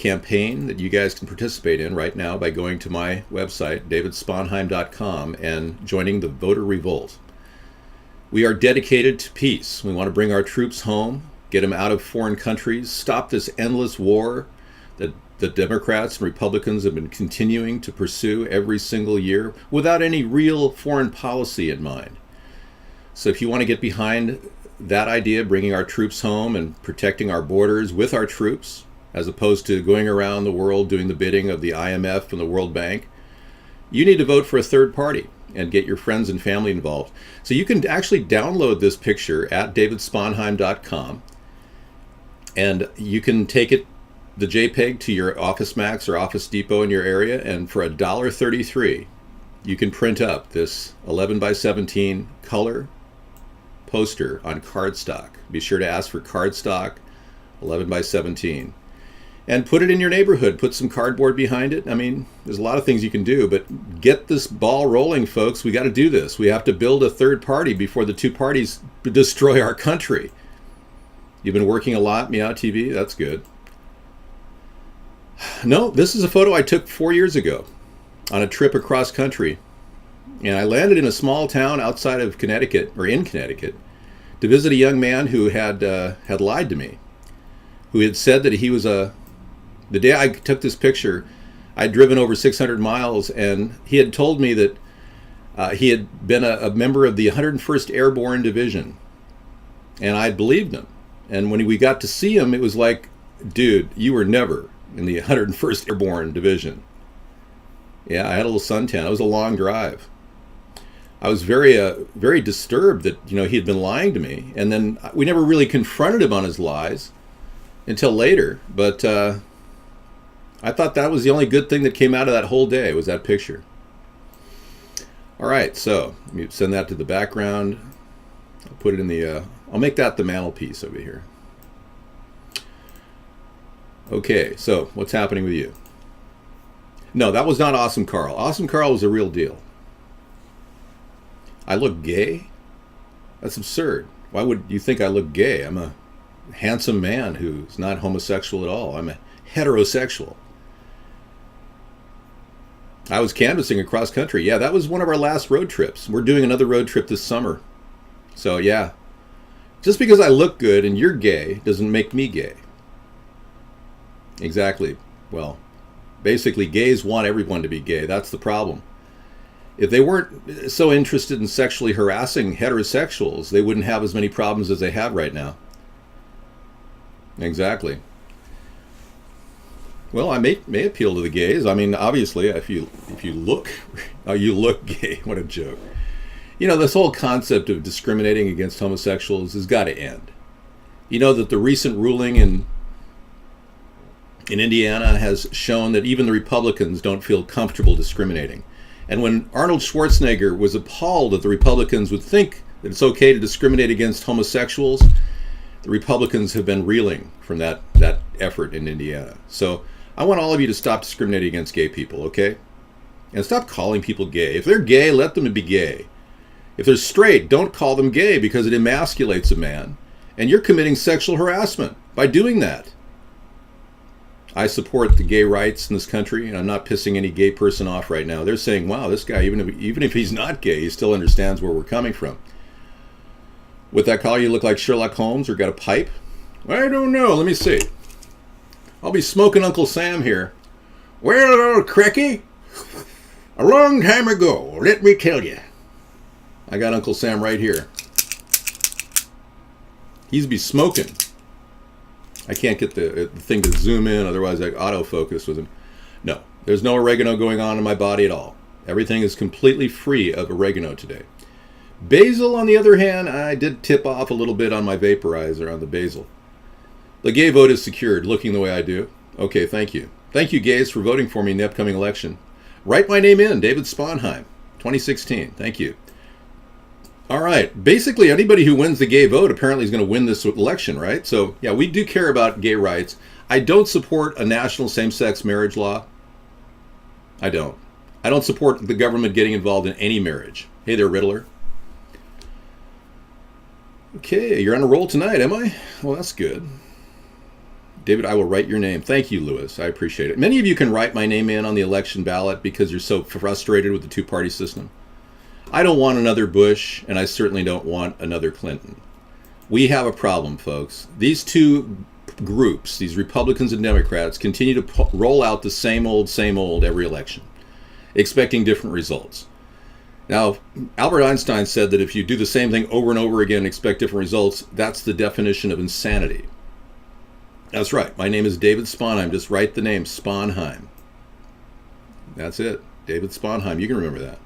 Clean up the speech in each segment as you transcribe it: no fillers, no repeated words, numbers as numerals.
campaign that you guys can participate in right now by going to my website, davidsponheim.com, and joining the Voter Revolt. We are dedicated to peace. We want to bring our troops home, get them out of foreign countries, stop this endless war that the Democrats and Republicans have been continuing to pursue every single year without any real foreign policy in mind. So if you want to get behind that idea, bringing our troops home and protecting our borders with our troops, as opposed to going around the world doing the bidding of the IMF and the World Bank, you need to vote for a third party and get your friends and family involved. So you can actually download this picture at davidsponheim.com, and you can take it, the JPEG, to your Office Max or Office Depot in your area, and for $1.33 you can print up this 11 by 17 color poster on cardstock. Be sure to ask for cardstock 11 by 17 and put it in your neighborhood. Put some cardboard behind it. I mean, there's a lot of things you can do, but get this ball rolling, folks. We got to do this. We have to build a third party before the two parties destroy our country. You've been working a lot, Meow TV. That's good. No, this is a photo I took 4 years ago on a trip across country. And I landed in a small town outside of Connecticut, or in Connecticut, to visit a young man who had lied to me, who had said that he was the day I took this picture, I'd driven over 600 miles, and he had told me that he had been a member of the 101st Airborne Division. And I believed him. And when we got to see him, it was like, dude, you were never in the 101st Airborne Division. Yeah, I had a little suntan. It was a long drive. I was very disturbed that, he had been lying to me. And then we never really confronted him on his lies until later. But I thought that was the only good thing that came out of that whole day, was that picture. All right, so let me send that to the background. I'll put it in the, I'll make that the mantelpiece over here. Okay, so what's happening with you? No, that was not Awesome Carl. Awesome Carl was a real deal. I look gay? That's absurd. Why would you think I look gay? I'm a handsome man who's not homosexual at all. I'm a heterosexual. I was canvassing across country. Yeah, that was one of our last road trips. We're doing another road trip this summer. So yeah, just because I look good and you're gay doesn't make me gay. Exactly. Well, basically gays want everyone to be gay. That's the problem. If they weren't so interested in sexually harassing heterosexuals, they wouldn't have as many problems as they have right now. Exactly. Well, I may appeal to the gays. I mean, obviously, if you look, you look gay. What a joke. This whole concept of discriminating against homosexuals has got to end. You know that the recent ruling in Indiana has shown that even the Republicans don't feel comfortable discriminating. And when Arnold Schwarzenegger was appalled that the Republicans would think that it's okay to discriminate against homosexuals, the Republicans have been reeling from that effort in Indiana. So I want all of you to stop discriminating against gay people, okay? And stop calling people gay. If they're gay, let them be gay. If they're straight, don't call them gay because it emasculates a man. And you're committing sexual harassment by doing that. I support the gay rights in this country, and I'm not pissing any gay person off right now. They're saying, wow, this guy, even if he's not gay, he still understands where we're coming from. With that collar, you look like Sherlock Holmes, or got a pipe? I don't know. Let me see. I'll be smoking Uncle Sam here. Well, old Cricky, a long time ago, let me tell you. I got Uncle Sam right here. He's be smoking. I can't get the thing to zoom in, otherwise I autofocus with him. No, there's no oregano going on in my body at all. Everything is completely free of oregano today. Basil, on the other hand, I did tip off a little bit on my vaporizer on the basil. The gay vote is secured, looking the way I do. Okay, thank you. Thank you, gays, for voting for me in the upcoming election. Write my name in, David Sponheim, 2016. Thank you. All right. Basically, anybody who wins the gay vote apparently is going to win this election, right? So, yeah, we do care about gay rights. I don't support a national same-sex marriage law. I don't. I don't support the government getting involved in any marriage. Hey there, Riddler. Okay, you're on a roll tonight, am I? Well, that's good. David, I will write your name. Thank you, Lewis. I appreciate it. Many of you can write my name in on the election ballot because you're so frustrated with the two-party system. I don't want another Bush, and I certainly don't want another Clinton. We have a problem, folks. These two groups, these Republicans and Democrats, continue to roll out the same old every election, expecting different results. Now, Albert Einstein said that if you do the same thing over and over again and expect different results, that's the definition of insanity. That's right. My name is David Sponheim. Just write the name Sponheim. That's it. David Sponheim. You can remember that.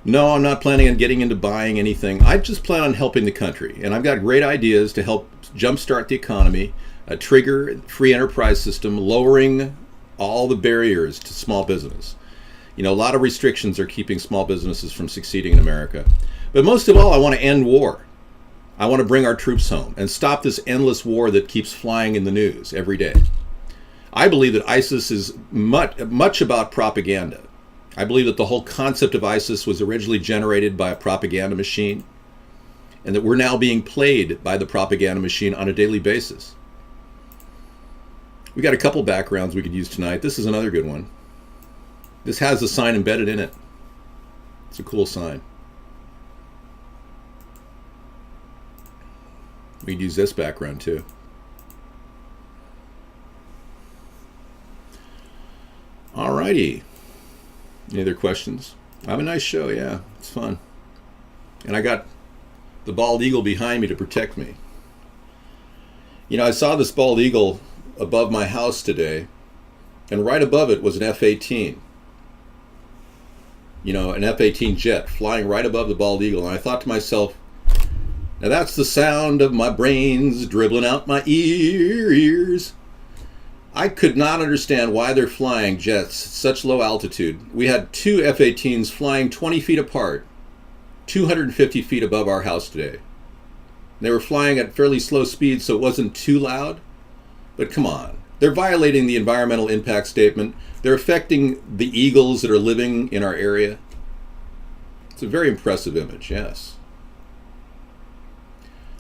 No, I'm not planning on getting into buying anything. I just plan on helping the country. And I've got great ideas to help jumpstart the economy, trigger free enterprise system, lowering all the barriers to small business. You know, a lot of restrictions are keeping small businesses from succeeding in America. But most of all, I want to end war. I want to bring our troops home and stop this endless war that keeps flying in the news every day. I believe that ISIS is much about propaganda. I believe that the whole concept of ISIS was originally generated by a propaganda machine, and that we're now being played by the propaganda machine on a daily basis. We got a couple backgrounds we could use tonight. This is another good one. This has a sign embedded in it. It's a cool sign. We'd use this background too. Alrighty. Any other questions? I have a nice show, yeah. It's fun. And I got the bald eagle behind me to protect me. You know, I saw this bald eagle above my house today, and right above it was an F-18. You know, an F-18 jet flying right above the bald eagle. And I thought to myself, now that's the sound of my brains dribbling out my ears. I could not understand why they're flying jets at such low altitude. We had two F-18s flying 20 feet apart, 250 feet above our house today. They were flying at fairly slow speed, so it wasn't too loud. But come on, they're violating the environmental impact statement. They're affecting the eagles that are living in our area. It's a very impressive image, yes.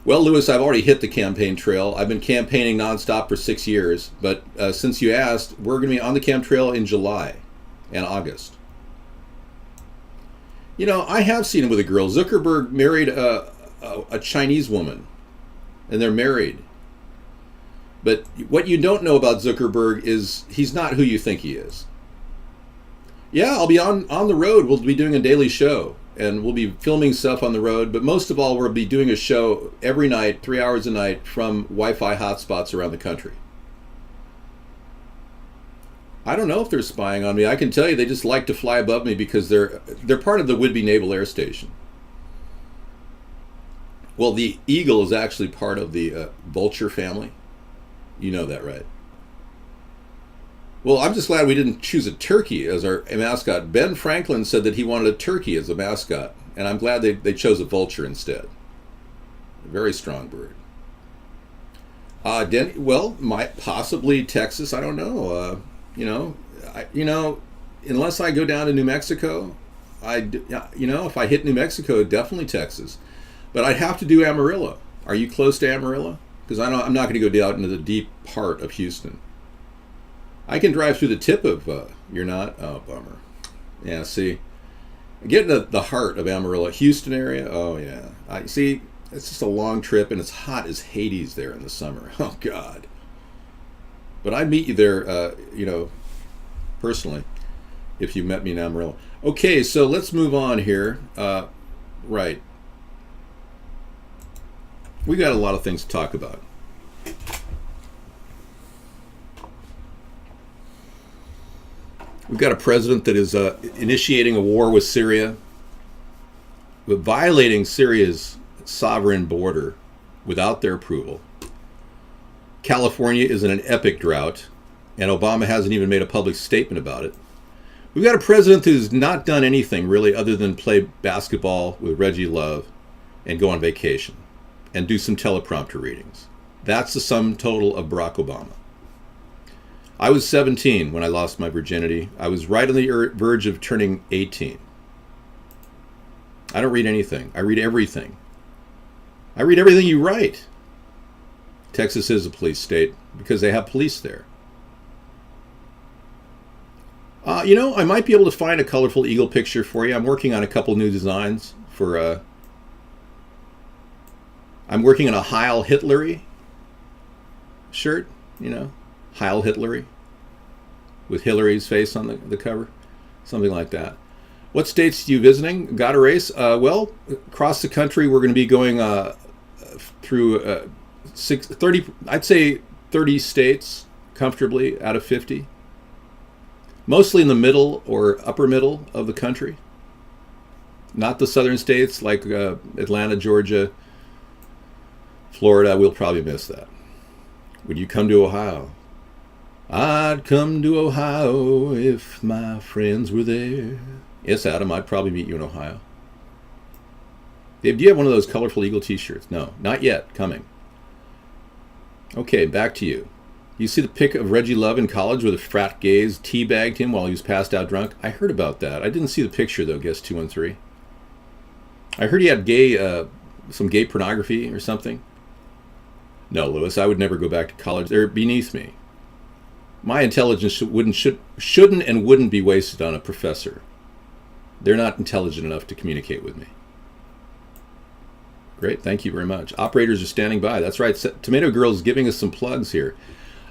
Well, Lewis, I've already hit the campaign trail. I've been campaigning nonstop for 6 years, but since you asked, we're going to be on the camp trail in July and August. You know, I have seen him with a girl. Zuckerberg married a Chinese woman, and they're married. But what you don't know about Zuckerberg is he's not who you think he is. Yeah, I'll be on the road. We'll be doing a daily show, and we'll be filming stuff on the road. But most of all, we'll be doing a show every night, 3 hours a night, from Wi-Fi hotspots around the country. I don't know if they're spying on me. I can tell you they just like to fly above me because they're part of the Whidbey Naval Air Station. Well, the eagle is actually part of the vulture family. You know that, right? Well, I'm just glad we didn't choose a turkey as our mascot. Ben Franklin said that he wanted a turkey as a mascot, and I'm glad they chose a vulture instead. A very strong bird. Possibly Texas. I don't know. Unless I go down to New Mexico, if I hit New Mexico, definitely Texas. But I'd have to do Amarillo. Are you close to Amarillo? Because I'm not going to go down into the deep heart of Houston. I can drive through the tip of, you're not? Oh, bummer. Yeah, see, getting to the heart of Amarillo, Houston area, oh yeah. It's just a long trip, and it's hot as Hades there in the summer. Oh, God. But I'd meet you there, personally, if you met me in Amarillo. Okay, so let's move on here. Right. We got a lot of things to talk about. We've got a president that is initiating a war with Syria, but violating Syria's sovereign border without their approval. California is in an epic drought, and Obama hasn't even made a public statement about it. We've got a president who's not done anything really other than play basketball with Reggie Love and go on vacation and do some teleprompter readings. That's the sum total of Barack Obama. I was 17 when I lost my virginity. I was right on the verge of turning 18. I don't read anything. I read everything. I read everything you write. Texas is a police state because they have police there. You know, I might be able to find a colorful eagle picture for you. I'm working on a couple new designs for... I'm working on a Heil Hitlery shirt, you know, Heil Hitlery, with Hillary's face on the cover, something like that. What states are you visiting? Got a race? Well, across the country, we're going to be going through 30, I'd say 30 states comfortably out of 50. Mostly in the middle or upper middle of the country. Not the southern states like Atlanta, Georgia, Florida. We'll probably miss that. Would you come to Ohio? I'd come to Ohio if my friends were there. Yes, Adam, I'd probably meet you in Ohio. Dave, do you have one of those colorful eagle t-shirts? No, not yet. Coming. Okay, back to you. You see the pic of Reggie Love in college where the frat gays teabagged him while he was passed out drunk? I heard about that. I didn't see the picture, though, guess 213. I heard he had some gay pornography or something. No, Lewis, I would never go back to college. They're beneath me. My intelligence shouldn't and wouldn't be wasted on a professor. They're not intelligent enough to communicate with me. Great, thank you very much. Operators are standing by. That's right, Tomato Girl is giving us some plugs here.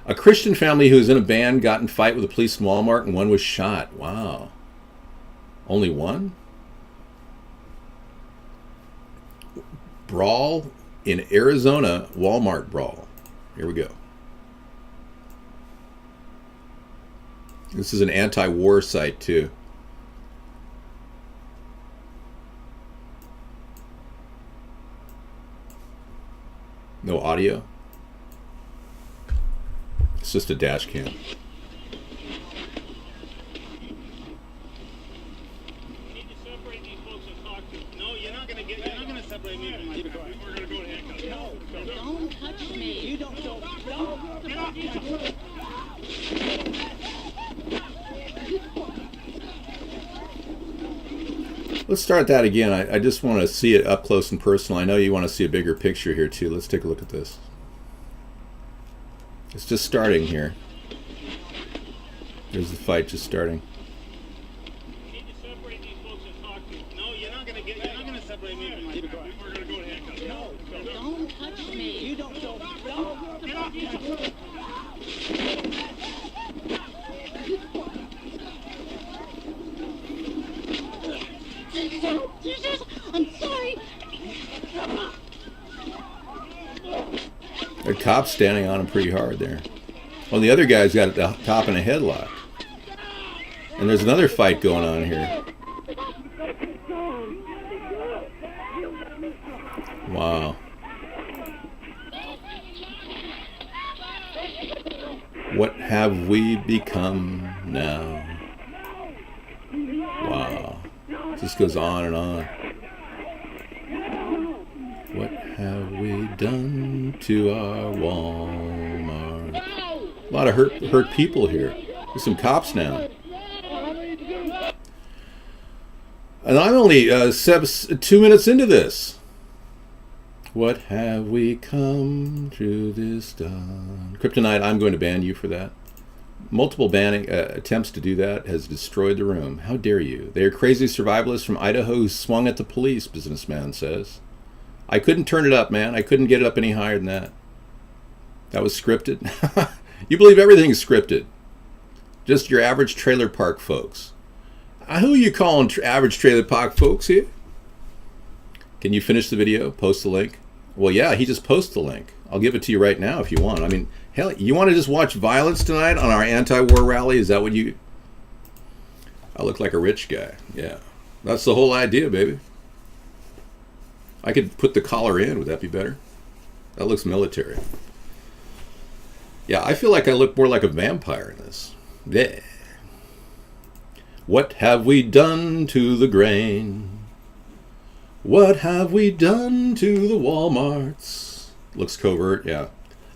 A Christian family who was in a band got in a fight with the police in Walmart and one was shot. Wow. Only one? Brawl in Arizona, Walmart brawl. Here we go. This is an anti-war site, too. No audio? It's just a dash cam. Need to separate these folks and talk to. No, you're not gonna separate me from my friend. We're gonna go to handcuffs. No, don't touch me. You don't. Get off me. Let's start that again. I just want to see it up close and personal. I know you want to see a bigger picture here too. Let's take a look at this. It's just starting here. There's the fight just starting. You need to separate these folks and talk to. No, you're not gonna separate me from my friend. We're gonna go to handcuffs. No, Don't touch me. you don't. Get off me. Jesus, I'm sorry. The cop's standing on him pretty hard there. Well, the other guy's got the cop in a headlock. And there's another fight going on here. Wow. What have we become now? Wow. This goes on and on. What have we done to our Walmart? A lot of hurt people here. There's some cops now. And I'm only 2 minutes into this. What have we come to this done? Kryptonite, I'm going to ban you for that. Multiple banning attempts to do that has destroyed the room. How dare you? They are crazy survivalists from Idaho who swung at the police, businessman says. I couldn't turn it up, man. I couldn't get it up any higher than that. That was scripted. You believe everything's scripted. Just your average trailer park folks. Who are you calling average trailer park folks here? Can you finish the video? Post the link? Well, yeah, he just posted the link. I'll give it to you right now if you want. I mean, hell, you want to just watch violence tonight on our anti-war rally? Is that what you... I look like a rich guy. Yeah. That's the whole idea, baby. I could put the collar in. Would that be better? That looks military. Yeah, I feel like I look more like a vampire in this. Yeah. What have we done to the grain? What have we done to the Walmarts? Looks covert, yeah.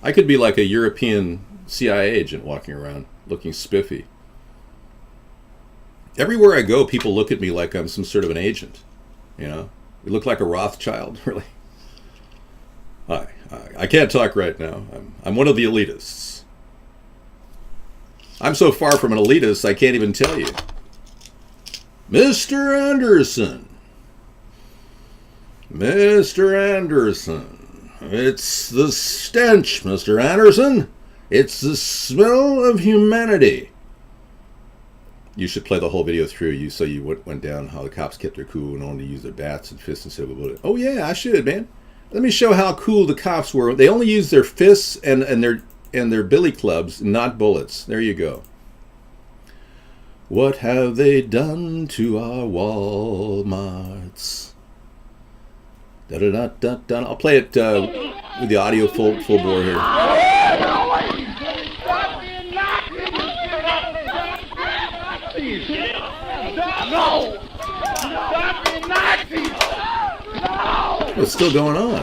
I could be like a European CIA agent walking around looking spiffy. Everywhere I go, people look at me like I'm some sort of an agent. You know? You look like a Rothschild, really. I can't talk right now. I'm one of the elitists. I'm so far from an elitist, I can't even tell you. Mr. Anderson. Mr. Anderson. It's the stench, Mr. Anderson. It's the smell of humanity. You should play the whole video through. So you went down how the cops kept their cool and only used their bats and fists instead of a bullet. Oh yeah, I should, man. Let me show how cool the cops were. They only used their fists and their billy clubs, not bullets. There you go. What have they done to our Walmarts? Da da da da da. I'll play it with the audio full bore here. No! Stop the Nazis! No! What's still going on?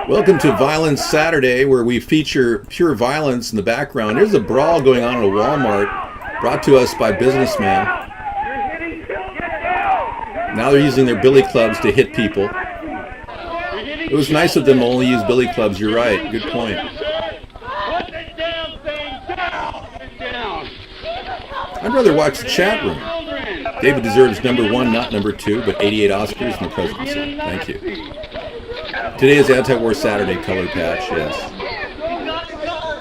Welcome to Violence Saturday, where we feature pure violence in the background. There's a brawl going on at a Walmart, brought to us by Businessman. Now they're using their billy clubs to hit people. It was nice of them to only use billy clubs. You're right. Good point. I'd rather watch the chat room. David deserves #1, not #2, but 88 Oscars in the presidency. Thank you. Today is Anti-War Saturday color patch, yes.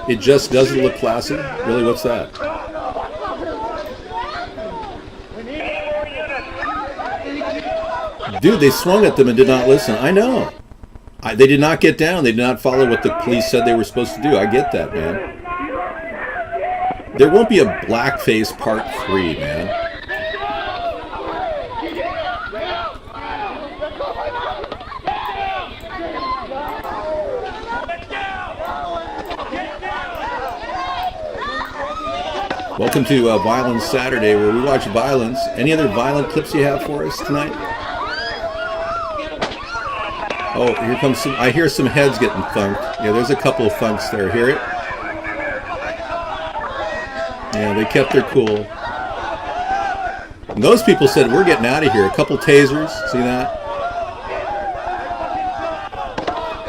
It just doesn't look classy? Really, what's that? Dude, they swung at them and did not listen. I know. They did not get down. They did not follow what the police said they were supposed to do. I get that, man. There won't be a blackface part 3, man. Welcome to Violence Saturday, where we watch violence. Any other violent clips you have for us tonight? Oh, here comes some. I hear some heads getting thunked. Yeah, there's a couple of thunks there. Hear it? Yeah, they kept their cool. And those people said, we're getting out of here. A couple tasers. See that?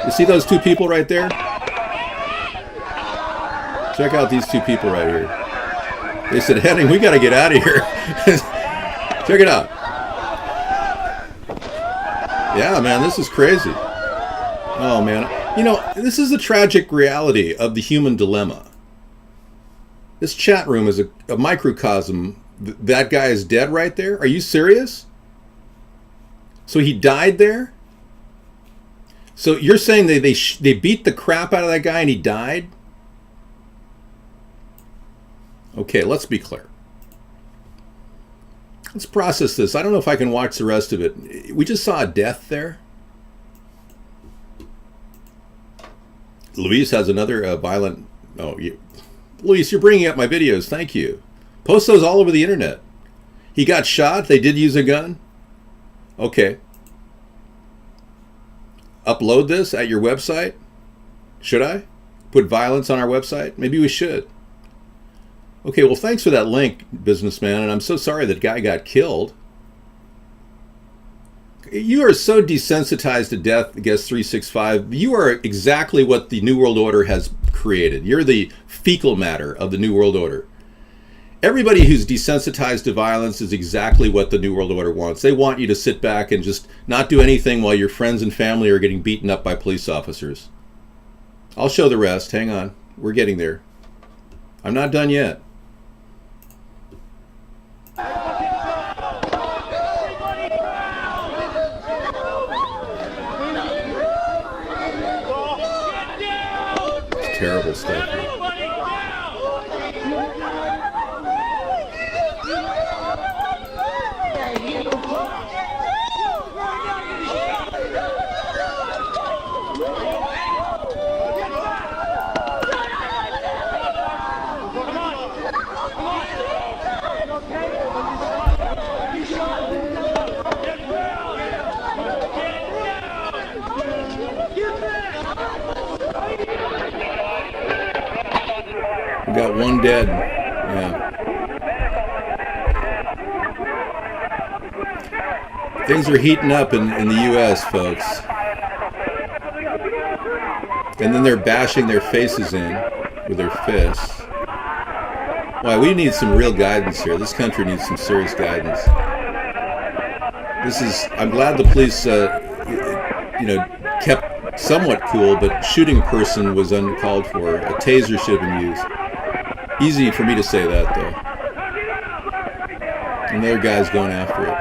You see those two people right there? Check out these two people right here. They said, Henning, we got to get out of here. Check it out. Yeah, man, this is crazy. Oh, man. You know, this is the tragic reality of the human dilemma. This chat room is a microcosm. That guy is dead right there? Are you serious? So he died there? So you're saying they beat the crap out of that guy and he died? Okay, let's be clear. Let's process this. I don't know if I can watch the rest of it. We just saw a death there. Luis has another violent... Oh, Luis, you're bringing up my videos. Thank you. Post those all over the internet. He got shot. They did use a gun. Okay. Upload this at your website? Should I? Put violence on our website? Maybe we should. Okay, well, thanks for that link, businessman, and I'm so sorry that guy got killed. You are so desensitized to death, Guest 365. You are exactly what the New World Order has created. You're the fecal matter of the New World Order. Everybody who's desensitized to violence is exactly what the New World Order wants. They want you to sit back and just not do anything while your friends and family are getting beaten up by police officers. I'll show the rest. Hang on. We're getting there. I'm not done yet. Terrible stuff. We got one dead. Yeah. Things are heating up in the U.S., folks. And then they're bashing their faces in with their fists. Why, we need some real guidance here. This country needs some serious guidance. I'm glad the police, kept somewhat cool, but shooting a person was uncalled for. A taser should have been used. Easy for me to say that, though. Another guy's going after it.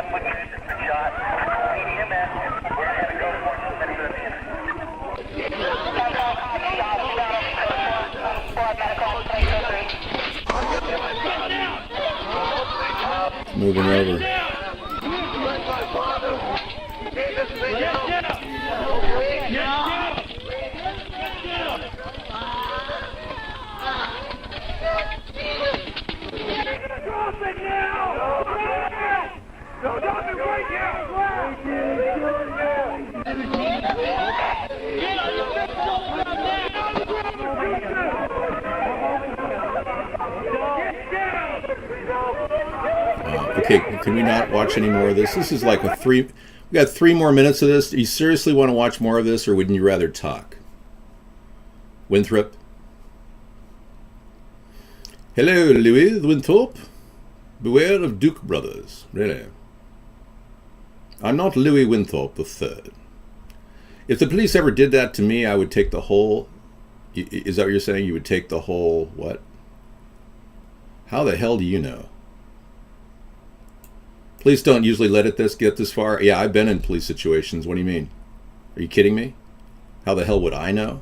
Moving over. Okay, can we not watch any more of this? This is like we got 3 more minutes of this. Do you seriously want to watch more of this, or wouldn't you rather talk? Winthrop? Hello, Louis Winthrop. Beware of Duke brothers, really. I'm not Louis Winthrop III. If the police ever did that to me, I would take the whole... Is that what you're saying? You would take the whole... What? How the hell do you know? Police don't usually let it get this far. Yeah, I've been in police situations. What do you mean? Are you kidding me? How the hell would I know?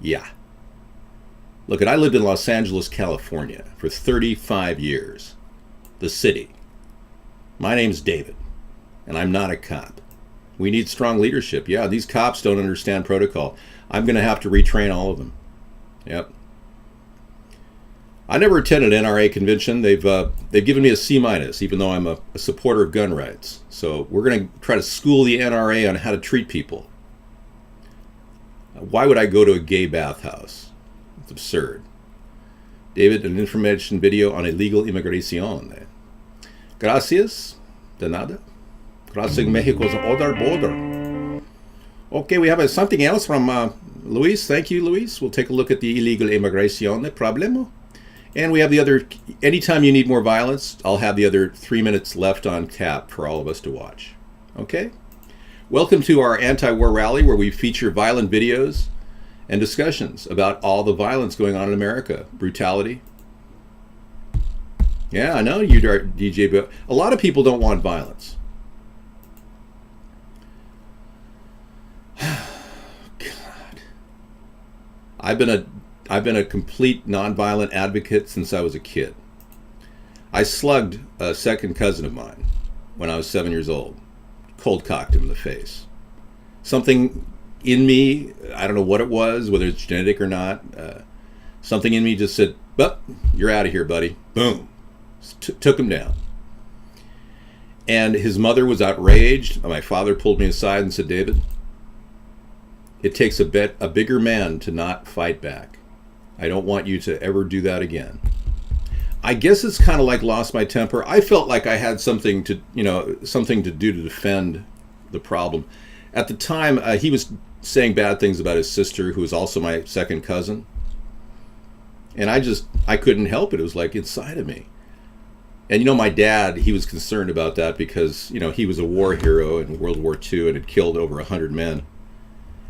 Yeah. Look, I lived in Los Angeles, California for 35 years. The city. My name's David, and I'm not a cop. We need strong leadership. Yeah, these cops don't understand protocol. I'm going to have to retrain all of them. Yep. I never attended an NRA convention. They've given me a C-, even though I'm a supporter of gun rights. So we're going to try to school the NRA on how to treat people. Why would I go to a gay bathhouse? It's absurd. David, an information video on illegal immigration. Gracias. De nada. Crossing Mexico's border. Okay, we have something else from Luis. Thank you, Luis. We'll take a look at the illegal immigration problem. And we have the other, anytime you need more violence, I'll have the other 3 minutes left on tap for all of us to watch. Okay? Welcome to our anti-war rally, where we feature violent videos and discussions about all the violence going on in America. Brutality. Yeah, I know you, DJ, but a lot of people don't want violence. God. I've been a complete nonviolent advocate since I was a kid. I slugged a second cousin of mine when I was 7 years old. Cold cocked him in the face. Something in me, I don't know what it was, whether it's genetic or not, something in me just said, "But you're out of here, buddy." Boom. Took him down. And his mother was outraged. My father pulled me aside and said, "David, it takes a bigger man to not fight back. I don't want you to ever do that again." I guess it's kind of like lost my temper. I felt like I had something to do to defend the problem. At the time, he was saying bad things about his sister, who was also my second cousin. And I couldn't help it. It was like inside of me. And my dad, he was concerned about that because, he was a war hero in World War II and had killed over 100 men.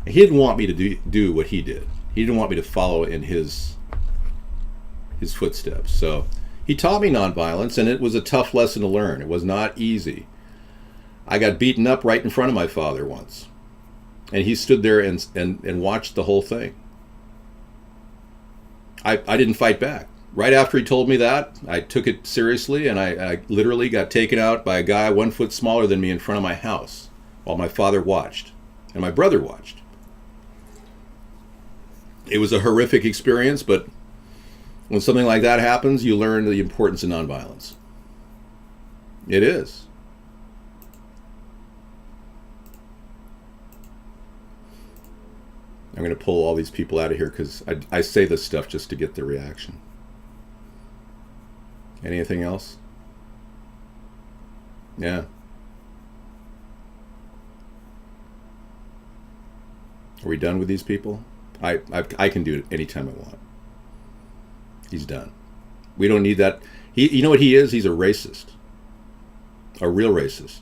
And he didn't want me to do what he did. He didn't want me to follow in his footsteps. So he taught me nonviolence, and it was a tough lesson to learn. It was not easy. I got beaten up right in front of my father once. And he stood there and watched the whole thing. I didn't fight back. Right after he told me that, I took it seriously, and I literally got taken out by a guy 1 foot smaller than me in front of my house while my father watched and my brother watched. It was a horrific experience, but when something like that happens, you learn the importance of nonviolence. It is. I'm going to pull all these people out of here because I say this stuff just to get their reaction. Anything else? Yeah. Are we done with these people? I can do it anytime I want. He's done. We don't need that. You know what he is? He's a racist. A real racist.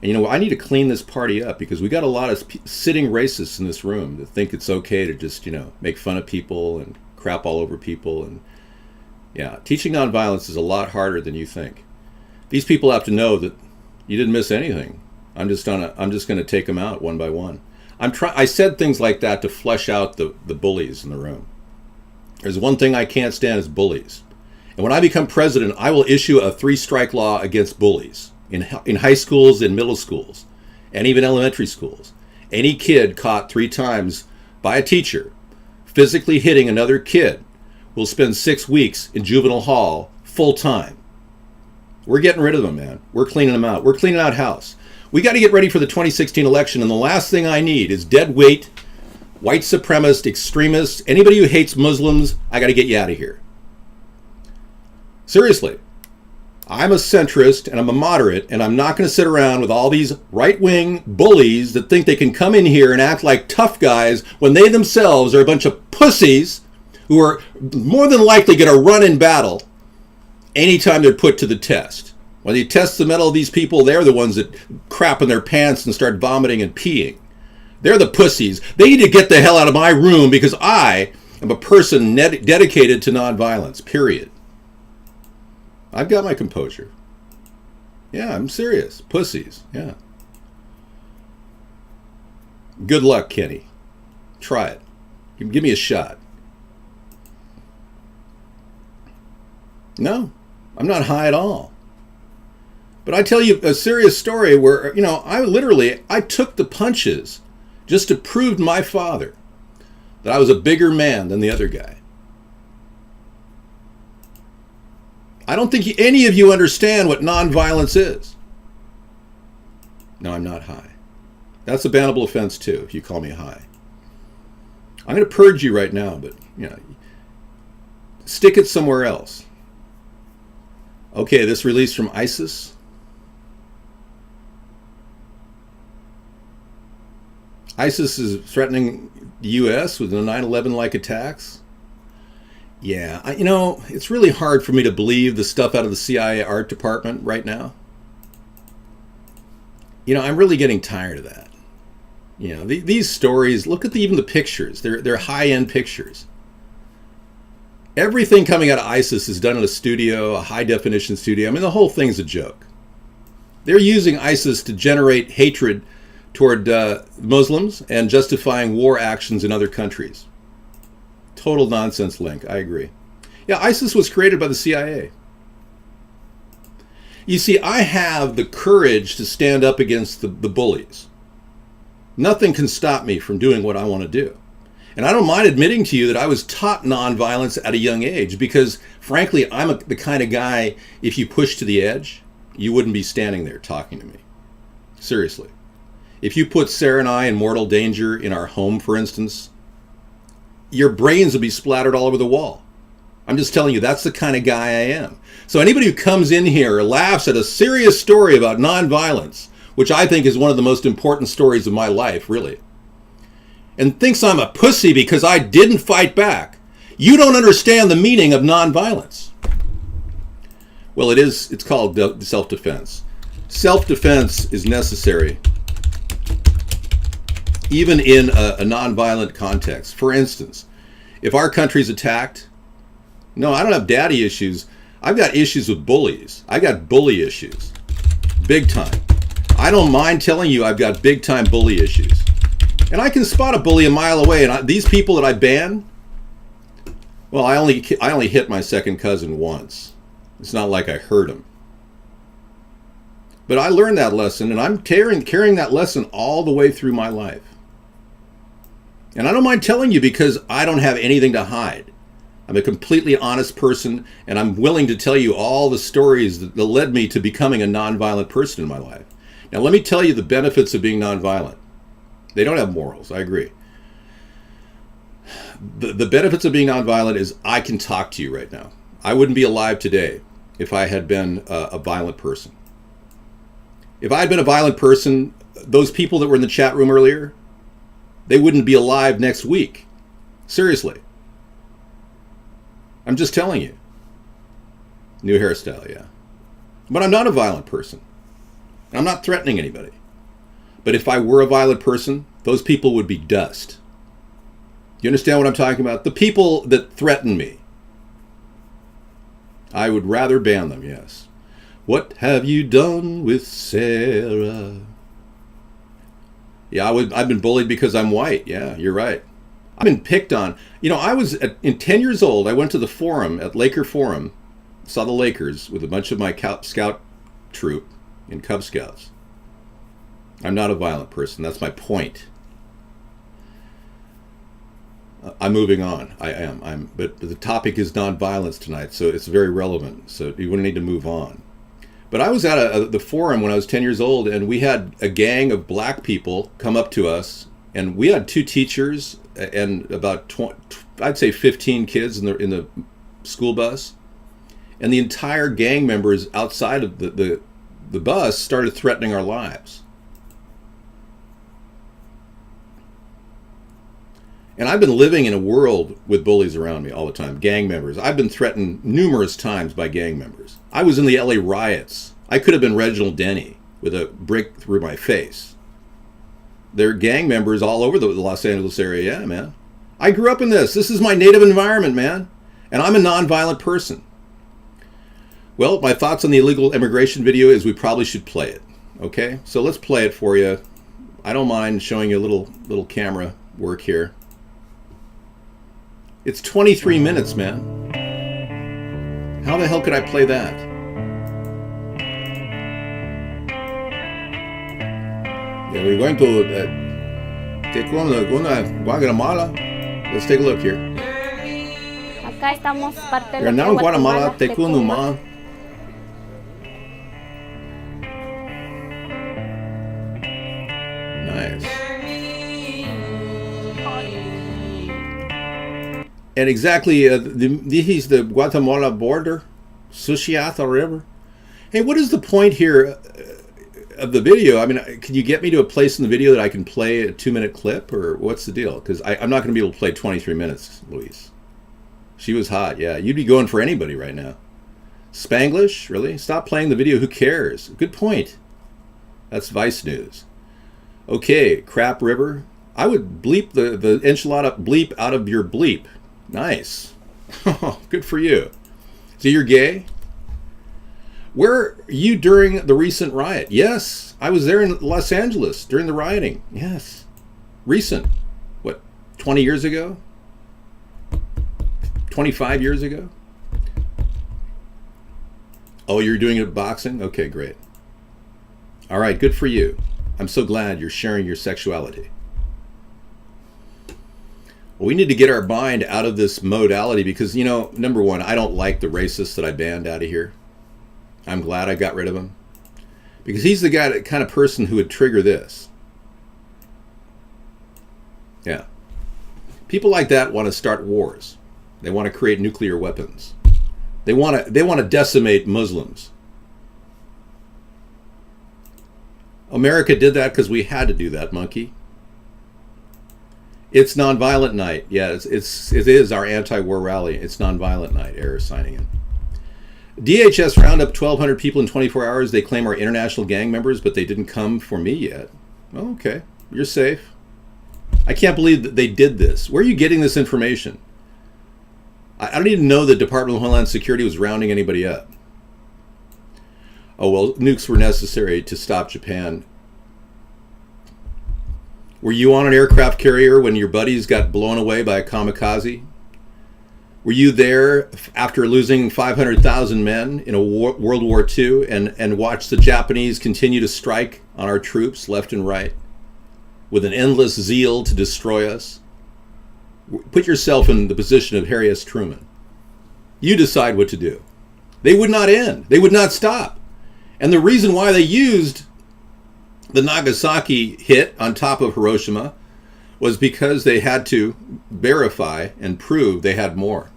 And you know, I need to clean this party up because we got a lot of sitting racists in this room that think it's okay to just, make fun of people and crap all over people. And yeah, teaching nonviolence is a lot harder than you think. These people have to know that you didn't miss anything. I'm just gonna take them out one by one. I said things like that to flesh out the bullies in the room. There's one thing I can't stand is bullies. And when I become president, I will issue a 3-strike law against bullies in high schools and middle schools and even elementary schools. Any kid caught 3 times by a teacher physically hitting another kid will spend 6 weeks in juvenile hall full time. We're getting rid of them, man. We're cleaning them out. We're cleaning out house. We got to get ready for the 2016 election, and the last thing I need is dead weight, white supremacist, extremists, anybody who hates Muslims. I got to get you out of here. Seriously. I'm a centrist and I'm a moderate, and I'm not going to sit around with all these right-wing bullies that think they can come in here and act like tough guys when they themselves are a bunch of pussies who are more than likely going to run in battle anytime they're put to the test. When you test the mettle of these people, they're the ones that crap in their pants and start vomiting and peeing. They're the pussies. They need to get the hell out of my room because I am a person dedicated to nonviolence, period. I've got my composure. Yeah, I'm serious. Pussies, yeah. Good luck, Kenny. Try it. Give me a shot. No, I'm not high at all. But I tell you a serious story where, I took the punches just to prove to my father that I was a bigger man than the other guy. I don't think any of you understand what nonviolence is. No, I'm not high. That's a bannable offense too, if you call me high. I'm going to purge you right now, but, stick it somewhere else. Okay, this release from ISIS. ISIS is threatening the U.S. with the 9/11-like attacks. Yeah, it's really hard for me to believe the stuff out of the CIA art department right now. I'm really getting tired of that. These stories, look at even the pictures. They're high-end pictures. Everything coming out of ISIS is done in a studio, a high-definition studio. I mean, the whole thing's a joke. They're using ISIS to generate hatred toward Muslims and justifying war actions in other countries. Total nonsense link, I agree. Yeah, ISIS was created by the CIA. You see, I have the courage to stand up against the bullies. Nothing can stop me from doing what I want to do. And I don't mind admitting to you that I was taught nonviolence at a young age because, frankly, I'm the kind of guy, if you push to the edge, you wouldn't be standing there talking to me. Seriously. If you put Sarah and I in mortal danger in our home, for instance, your brains will be splattered all over the wall. I'm just telling you, that's the kind of guy I am. So anybody who comes in here laughs at a serious story about nonviolence, which I think is one of the most important stories of my life, really, and thinks I'm a pussy because I didn't fight back, you don't understand the meaning of nonviolence. Well, it's called self-defense. Self-defense is necessary even in a nonviolent context. For instance, if our country's attacked, no, I don't have daddy issues. I've got issues with bullies. I got bully issues. Big time. I don't mind telling you I've got big time bully issues. And I can spot a bully a mile away. And these people that I ban, well, I only hit my second cousin once. It's not like I hurt him. But I learned that lesson, and I'm carrying that lesson all the way through my life. And I don't mind telling you because I don't have anything to hide. I'm a completely honest person, and I'm willing to tell you all the stories that led me to becoming a nonviolent person in my life. Now, let me tell you the benefits of being nonviolent. They don't have morals, I agree. The benefits of being nonviolent is I can talk to you right now. I wouldn't be alive today if I had been a violent person. If I had been a violent person, those people that were in the chat room earlier, they wouldn't be alive next week. Seriously. I'm just telling you. New hairstyle, yeah. But I'm not a violent person. I'm not threatening anybody. But if I were a violent person, those people would be dust. You understand what I'm talking about? The people that threaten me. I would rather ban them, yes. What have you done with Sarah? Yeah, I've been bullied because I'm white. Yeah, you're right. I've been picked on. You know, in 10 years old, I went to the Forum, at Laker Forum, saw the Lakers with a bunch of my scout troop in Cub Scouts. I'm not a violent person. That's my point. I'm moving on. I am. But the topic is nonviolence tonight, so it's very relevant. So you wouldn't need to move on. But I was at the Forum when I was 10 years old, and we had a gang of black people come up to us, and we had 2 teachers and about 20, I'd say 15 kids in the school bus, and the entire gang members outside of the bus started threatening our lives. And I've been living in a world with bullies around me all the time, gang members. I've been threatened numerous times by gang members. I was in the LA riots. I could have been Reginald Denny with a brick through my face. There are gang members all over the Los Angeles area, yeah, man. I grew up in this. This is my native environment, man. And I'm a nonviolent person. Well, my thoughts on the illegal immigration video is we probably should play it, okay? So let's play it for you. I don't mind showing you a little camera work here. It's 23 minutes, man. How the hell could I play that? Yeah, we're going to Guatemala. Let's take a look here. Acá estamos parte de We're now in Guatemala, Tecunuma. Nice. And exactly, this is the Guatemala border, Suchiata River. Hey, what is the point here of the video? I mean, can you get me to a place in the video that I can play a 2-minute clip, or what's the deal? Because I'm not going to be able to play 23 minutes, Luis. She was hot, yeah. You'd be going for anybody right now. Spanglish, really? Stop playing the video, who cares? Good point. That's Vice News. Okay, Crap River. I would bleep the enchilada bleep out of your bleep. Nice. Good for you. So you're gay? Where were you during the recent riot? Yes, I was there in Los Angeles during the rioting. Yes. Recent. What, 20 years ago? 25 years ago? Oh, you're doing it at boxing? Okay, great. All right, good for you. I'm so glad you're sharing your sexuality. Well, we need to get our mind out of this modality because, you know, number one, I don't like the racist that I banned out of here. I'm glad I got rid of him. Because he's the kind of person who would trigger this. Yeah. People like that want to start wars. They want to create nuclear weapons. They want to decimate Muslims. America did that because we had to do that, monkey. It's nonviolent night. Yeah, it is our anti-war rally. It's nonviolent night. Error signing in. DHS round up 1,200 people in 24 hours. They claim are international gang members, but they didn't come for me yet. Oh, okay. You're safe. I can't believe that they did this. Where are you getting this information? I don't even know the Department of Homeland Security was rounding anybody up. Oh, well, nukes were necessary to stop Japan. Were you on an aircraft carrier when your buddies got blown away by a kamikaze? Were you there after losing 500,000 men in World War II and watched the Japanese continue to strike on our troops left and right with an endless zeal to destroy us? Put yourself in the position of Harry S. Truman. You decide what to do. They would not end. They would not stop. And the reason why they used the Nagasaki hit on top of Hiroshima was because they had to verify and prove they had more.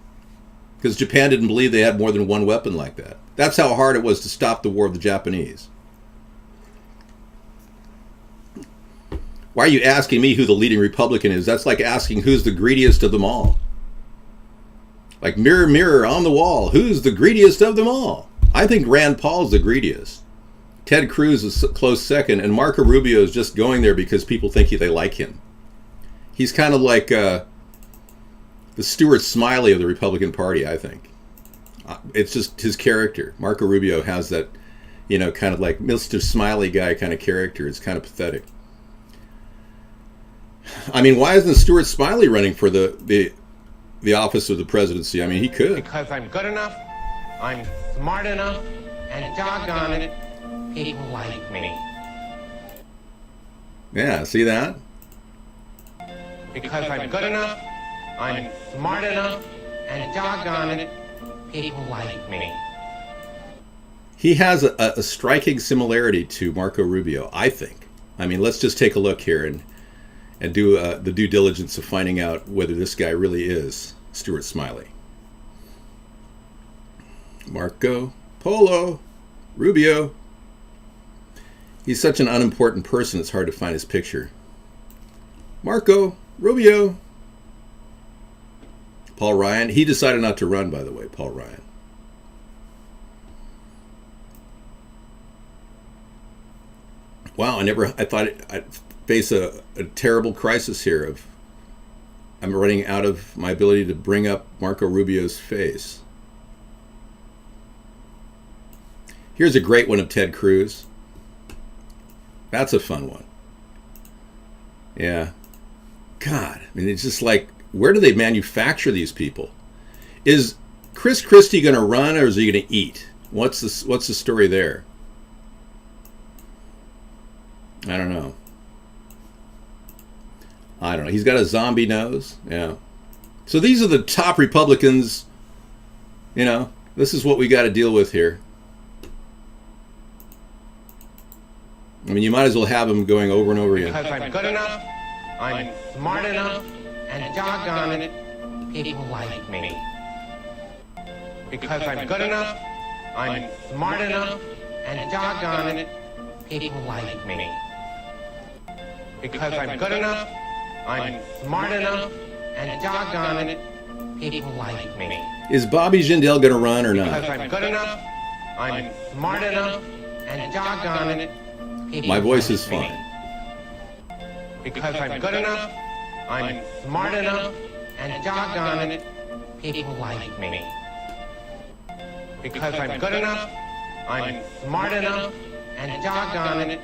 Because Japan didn't believe they had more than one weapon like that. That's how hard it was to stop the war of the Japanese. Why are you asking me who the leading Republican is? That's like asking who's the greediest of them all. Like, mirror, mirror on the wall, who's the greediest of them all? I think Rand Paul's the greediest. Ted Cruz is a close second, and Marco Rubio is just going there because people think they like him. He's kind of like the Stuart Smiley of the Republican Party, I think. It's just his character. Marco Rubio has that, kind of like Mr. Smiley guy kind of character. It's kind of pathetic. I mean, why isn't Stuart Smiley running for the office of the presidency? I mean, he could. Because I'm good enough, I'm smart enough, and doggone it, people like me. Yeah, see that? Because I'm good enough, I'm smart enough, and doggone it, people like me. He has a striking similarity to Marco Rubio, I think. I mean, let's just take a look here and do the due diligence of finding out whether this guy really is Stuart Smiley. Marco Polo Rubio. He's such an unimportant person, it's hard to find his picture. Marco Rubio. Paul Ryan. He decided not to run, by the way, Paul Ryan. Wow, I thought I'd face a terrible crisis here of I'm running out of my ability to bring up Marco Rubio's face. Here's a great one of Ted Cruz. That's a fun one. Yeah. God, I mean, it's just like, where do they manufacture these people? Is Chris Christie going to run, or is he going to eat? What's the story there? I don't know. He's got a zombie nose. Yeah. So these are the top Republicans. This is what we got to deal with here. I mean, you might as well have them going over and over again. Because I'm good enough, I'm smart enough, and doggone it, people like me. Because I'm good enough, I'm smart enough, and doggone it, people like me. Because I'm good enough, I'm smart enough, and doggone it, people like me. Is Bobby Jindal going to run or not? Because I'm good enough, I'm smart enough, and doggone it, people My voice is like me. fine. Because I'm good enough, I'm smart enough, and doggone it, people like me. Because I'm good enough, I'm smart enough, and doggone it,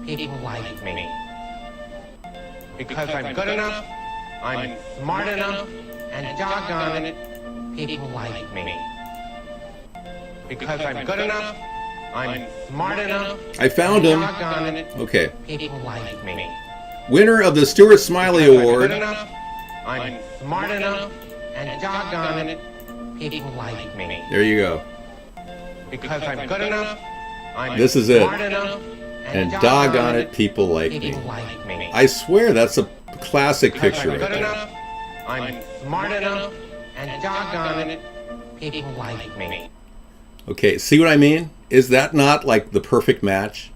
people like me. Because I'm good enough, I'm smart enough, and doggone it, people like me. Because I'm good enough, I'm smart enough, I found him. doggone it, Okay. people like me. Winner of the Stuart Smiley Because I'm Award. good enough, I'm smart enough, and doggone it, people like me. There you go. Because I'm good enough, I'm This is it. smart enough, And doggone it, people like me. people like me. I swear that's a classic Because picture I'm right good there. enough, I'm smart enough, and doggone it, people like me. Okay, see what I mean? Is that not like the perfect match?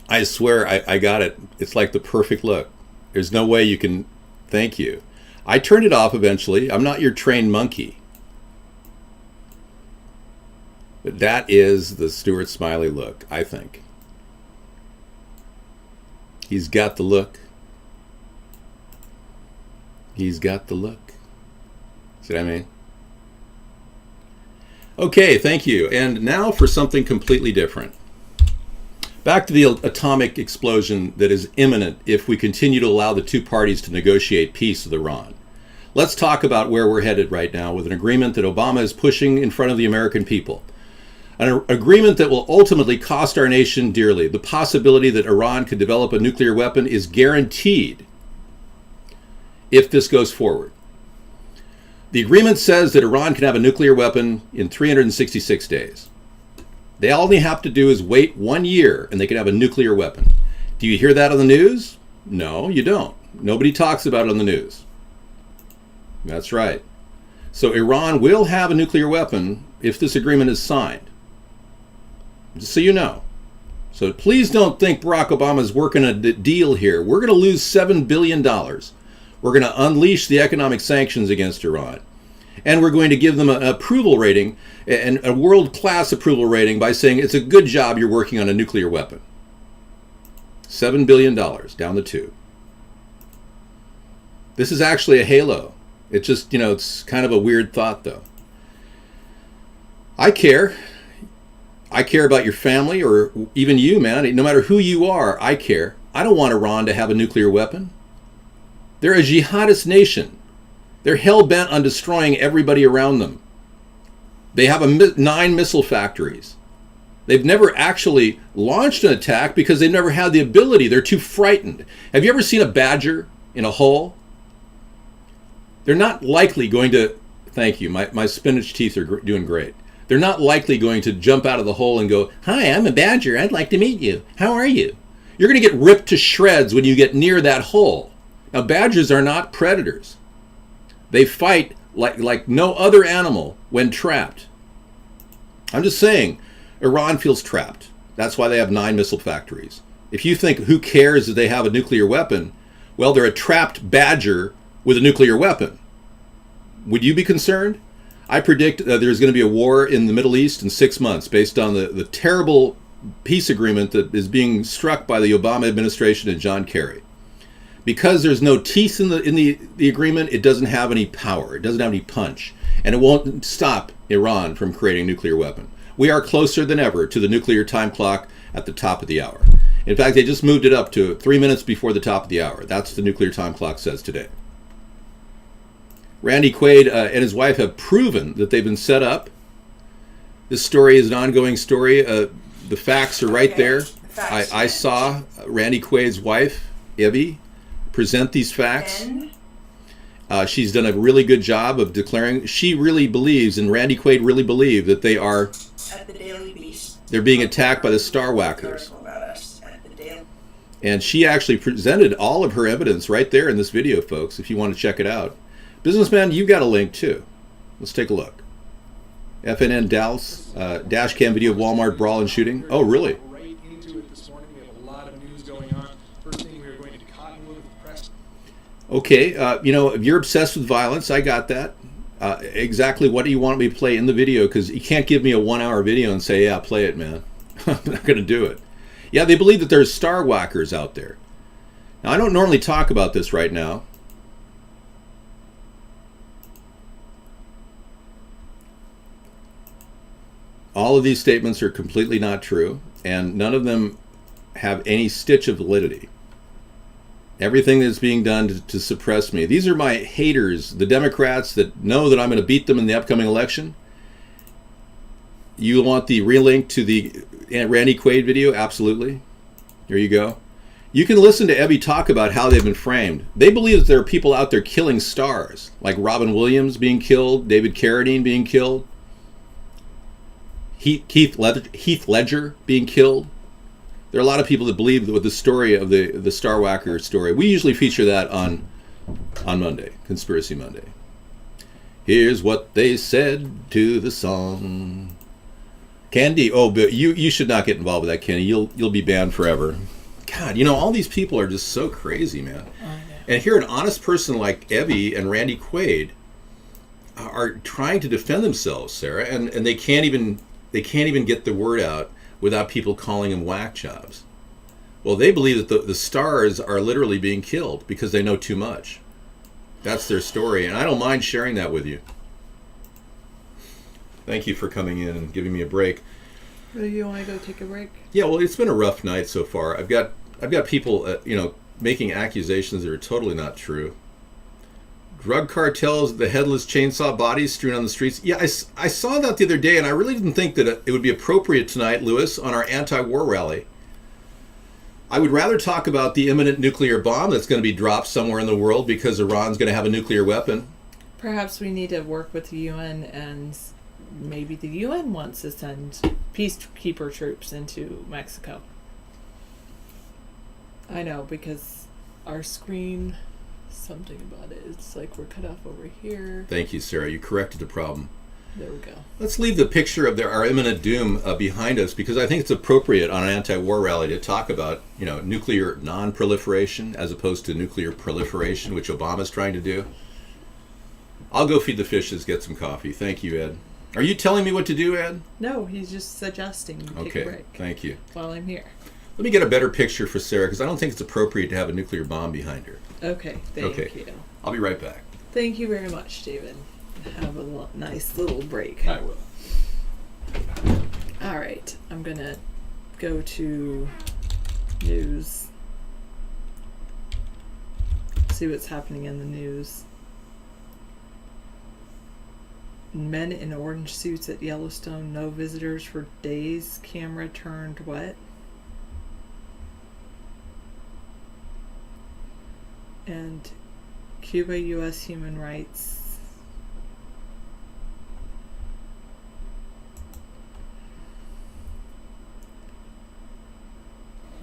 I swear I got it. It's like the perfect look. There's no way you can... Thank you. I turned it off eventually. I'm not your trained monkey. But that is the Stuart Smiley look, I think. He's got the look. He's got the look. See what I mean? Okay, thank you. And now for something completely different. Back to the atomic explosion that is imminent if we continue to allow the two parties to negotiate peace with Iran. Let's talk about where we're headed right now with an agreement that Obama is pushing in front of the American people. An agreement that will ultimately cost our nation dearly. The possibility that Iran could develop a nuclear weapon is guaranteed if this goes forward. The agreement says that Iran can have a nuclear weapon in 366 days. They all they have to do is wait 1 year and they can have a nuclear weapon. Do you hear that on the news? No, you don't. Nobody talks about it on the news. That's right. So Iran will have a nuclear weapon if this agreement is signed. Just so you know. So please don't think Barack Obama's working a deal here. We're going to lose $7 billion. We're going to unleash the economic sanctions against Iran. And we're going to give them an approval rating, and a world-class approval rating, by saying it's a good job you're working on a nuclear weapon. $7 billion down the tube. This is actually a halo. It's just, it's kind of a weird thought, though. I care. I care about your family, or even you, man. No matter who you are, I care. I don't want Iran to have a nuclear weapon. They're a jihadist nation. They're hell-bent on destroying everybody around them. They have 9 missile factories. They've never actually launched an attack because they've never had the ability. They're too frightened. Have you ever seen a badger in a hole? They're not likely going to... Thank you. My spinach teeth are doing great. They're not likely going to jump out of the hole and go, "Hi, I'm a badger. I'd like to meet you. How are you?" You're going to get ripped to shreds when you get near that hole. Now, badgers are not predators. They fight like no other animal when trapped. I'm just saying, Iran feels trapped. That's why they have 9 missile factories. If you think, who cares if they have a nuclear weapon? Well, they're a trapped badger with a nuclear weapon. Would you be concerned? I predict there's going to be a war in the Middle East in 6 months based on the terrible peace agreement that is being struck by the Obama administration and John Kerry. Because there's no teeth in the agreement, it doesn't have any power. It doesn't have any punch. And it won't stop Iran from creating a nuclear weapon. We are closer than ever to the nuclear time clock at the top of the hour. In fact, they just moved it up to 3 minutes before the top of the hour. That's what the nuclear time clock says today. Randy Quaid and his wife have proven that they've been set up. This story is an ongoing story. The facts are right there. I saw Randy Quaid's wife, Evie, present these facts. She's done a really good job of declaring. She really believes, and Randy Quaid really believe, that they are... At the Daily Beast. They're being attacked by the Star Whackers. And she actually presented all of her evidence right there in this video, folks, if you want to check it out. Businessman, you got a link too. Let's take a look. FNN Dallas, dash cam video of Walmart brawl and shooting. Oh, really? Right into it this morning. We have a lot of news going on. First thing, we are going to Cottonwood with the press. Okay, if you're obsessed with violence, I got that. Exactly what do you want me to play in the video? Because you can't give me a 1-hour video and say, yeah, play it, man. I'm not going to do it. Yeah, they believe that there's Star Whackers out there. Now, I don't normally talk about this right now. All of these statements are completely not true, and none of them have any stitch of validity. Everything that's being done to suppress me. These are my haters, the Democrats that know that I'm going to beat them in the upcoming election. You want the relink to the Randy Quaid video? Absolutely. Here you go. You can listen to Evie talk about how they've been framed. They believe that there are people out there killing stars, like Robin Williams being killed, David Carradine being killed, Heath Ledger being killed. There are a lot of people that believe with the story of the Star Whacker story. We usually feature that on Monday, Conspiracy Monday. Here's what they said to the song. Candy, oh, but you should not get involved with that, Kenny. You'll be banned forever. God, all these people are just so crazy, man. And here, an honest person like Evie and Randy Quaid are trying to defend themselves, Sarah, and they can't even get the word out without people calling them whack jobs. Well, they believe that the stars are literally being killed because they know too much. That's their story, and I don't mind sharing that with you. Thank you for coming in and giving me a break. You want to go take a break? Yeah, well, it's been a rough night so far. I've got people, making accusations that are totally not true. Drug cartels, the headless chainsaw bodies strewn on the streets. Yeah, I saw that the other day, and I really didn't think that it would be appropriate tonight, Lewis, on our anti-war rally. I would rather talk about the imminent nuclear bomb that's going to be dropped somewhere in the world because Iran's going to have a nuclear weapon. Perhaps we need to work with the UN, and maybe the UN wants to send peacekeeper troops into Mexico. I know, because our screen... something about it. It's like we're cut off over here. Thank you, Sarah. You corrected the problem. There we go. Let's leave the picture of our imminent doom behind us, because I think it's appropriate on an anti-war rally to talk about, nuclear non-proliferation as opposed to nuclear proliferation, which Obama's trying to do. I'll go feed the fishes, get some coffee. Thank you, Ed. Are you telling me what to do, Ed? No, he's just suggesting you take a break. Thank you. While I'm here. Let me get a better picture for Sarah, because I don't think it's appropriate to have a nuclear bomb behind her. Okay, thank you. I'll be right back. Thank you very much, David. Have a nice little break. I will. All right, I'm going to go to news. See what's happening in the news. Men in orange suits at Yellowstone, no visitors for days. Camera turned what? And Cuba, U.S. human rights.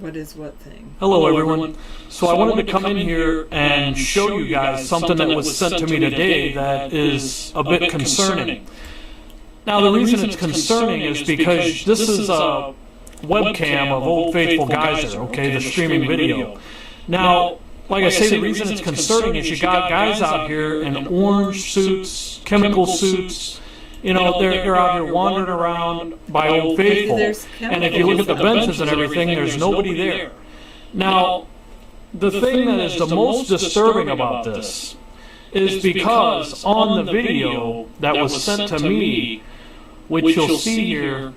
What is what thing? Hello, everyone. So I wanted to come in here and show you guys something that was sent to me today that is a bit concerning. Now, the reason it's concerning is because this is a webcam of Old Faithful Geyser, okay, the streaming video. Now, like I say, the reason it's concerning is you got guys out here in orange suits, chemical suits. They're out here wandering around by Old Faithful. And if you look at the benches and everything, there's nobody there. Now, the thing that is the most disturbing about this is because on the video that was sent to me, which you'll see here,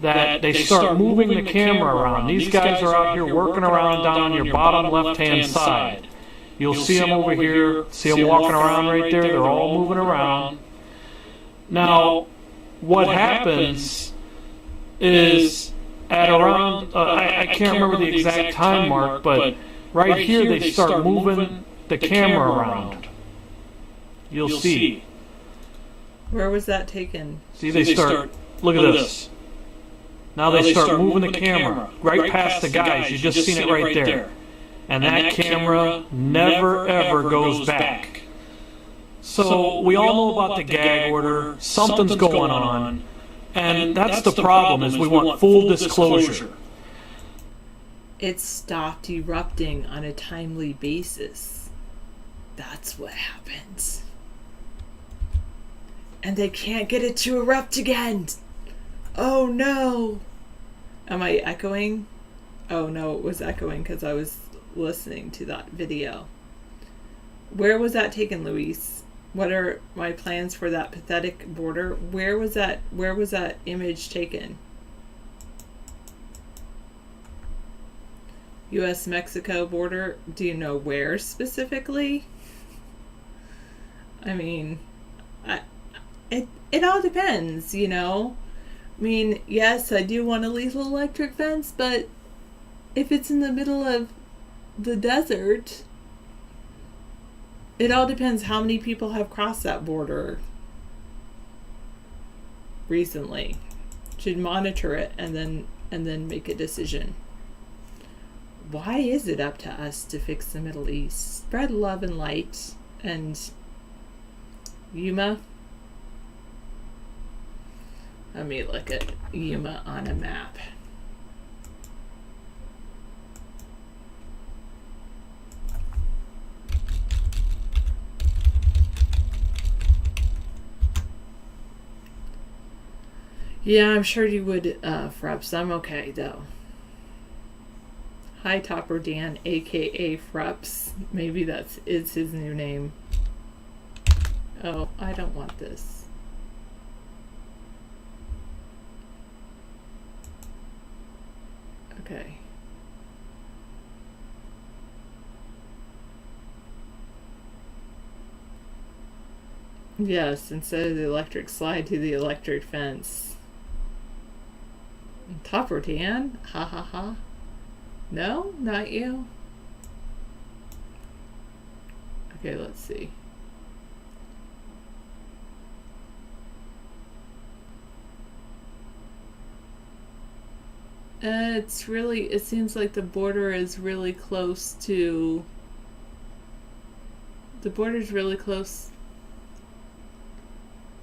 that they start moving the camera around. These guys are out here working around down on your bottom left-hand side. You'll see them over here, see them walking around right there. They're all moving around. Now, what happens is at around, I can't remember the exact time mark, but right here they start moving the camera around. You'll see. Where was that taken? See, they start, look at this. Now they start moving the camera right past the guys. You just seen it right there. And that camera never ever goes back. So we all know about the gag order. Something's going on. And that's the problem, is we want full disclosure. It stopped erupting on a timely basis. That's what happens. And they can't get it to erupt again. Oh no. Am I echoing? Oh no, it was echoing because I was listening to that video. Where was that taken, Luis? What are my plans for that pathetic border? Where was that image taken? US-Mexico border? Do you know where specifically? I mean, it all depends, I mean, yes, I do want a lethal electric fence, but if it's in the middle of the desert, it all depends how many people have crossed that border recently. Should monitor it and then make a decision. Why is it up to us to fix the Middle East? Spread love and light. And Yuma. Let me look at Yuma on a map. Yeah, I'm sure you would, Freps. I'm okay, though. Hi, Topper Dan, a.k.a. Freps. Maybe is his new name. Oh, I don't want this. Okay. Yes, instead of the electric slide to the electric fence. Topper Dan? Ha ha ha. No? Not you? Okay, let's see. It seems like the border is really close to... The border's really close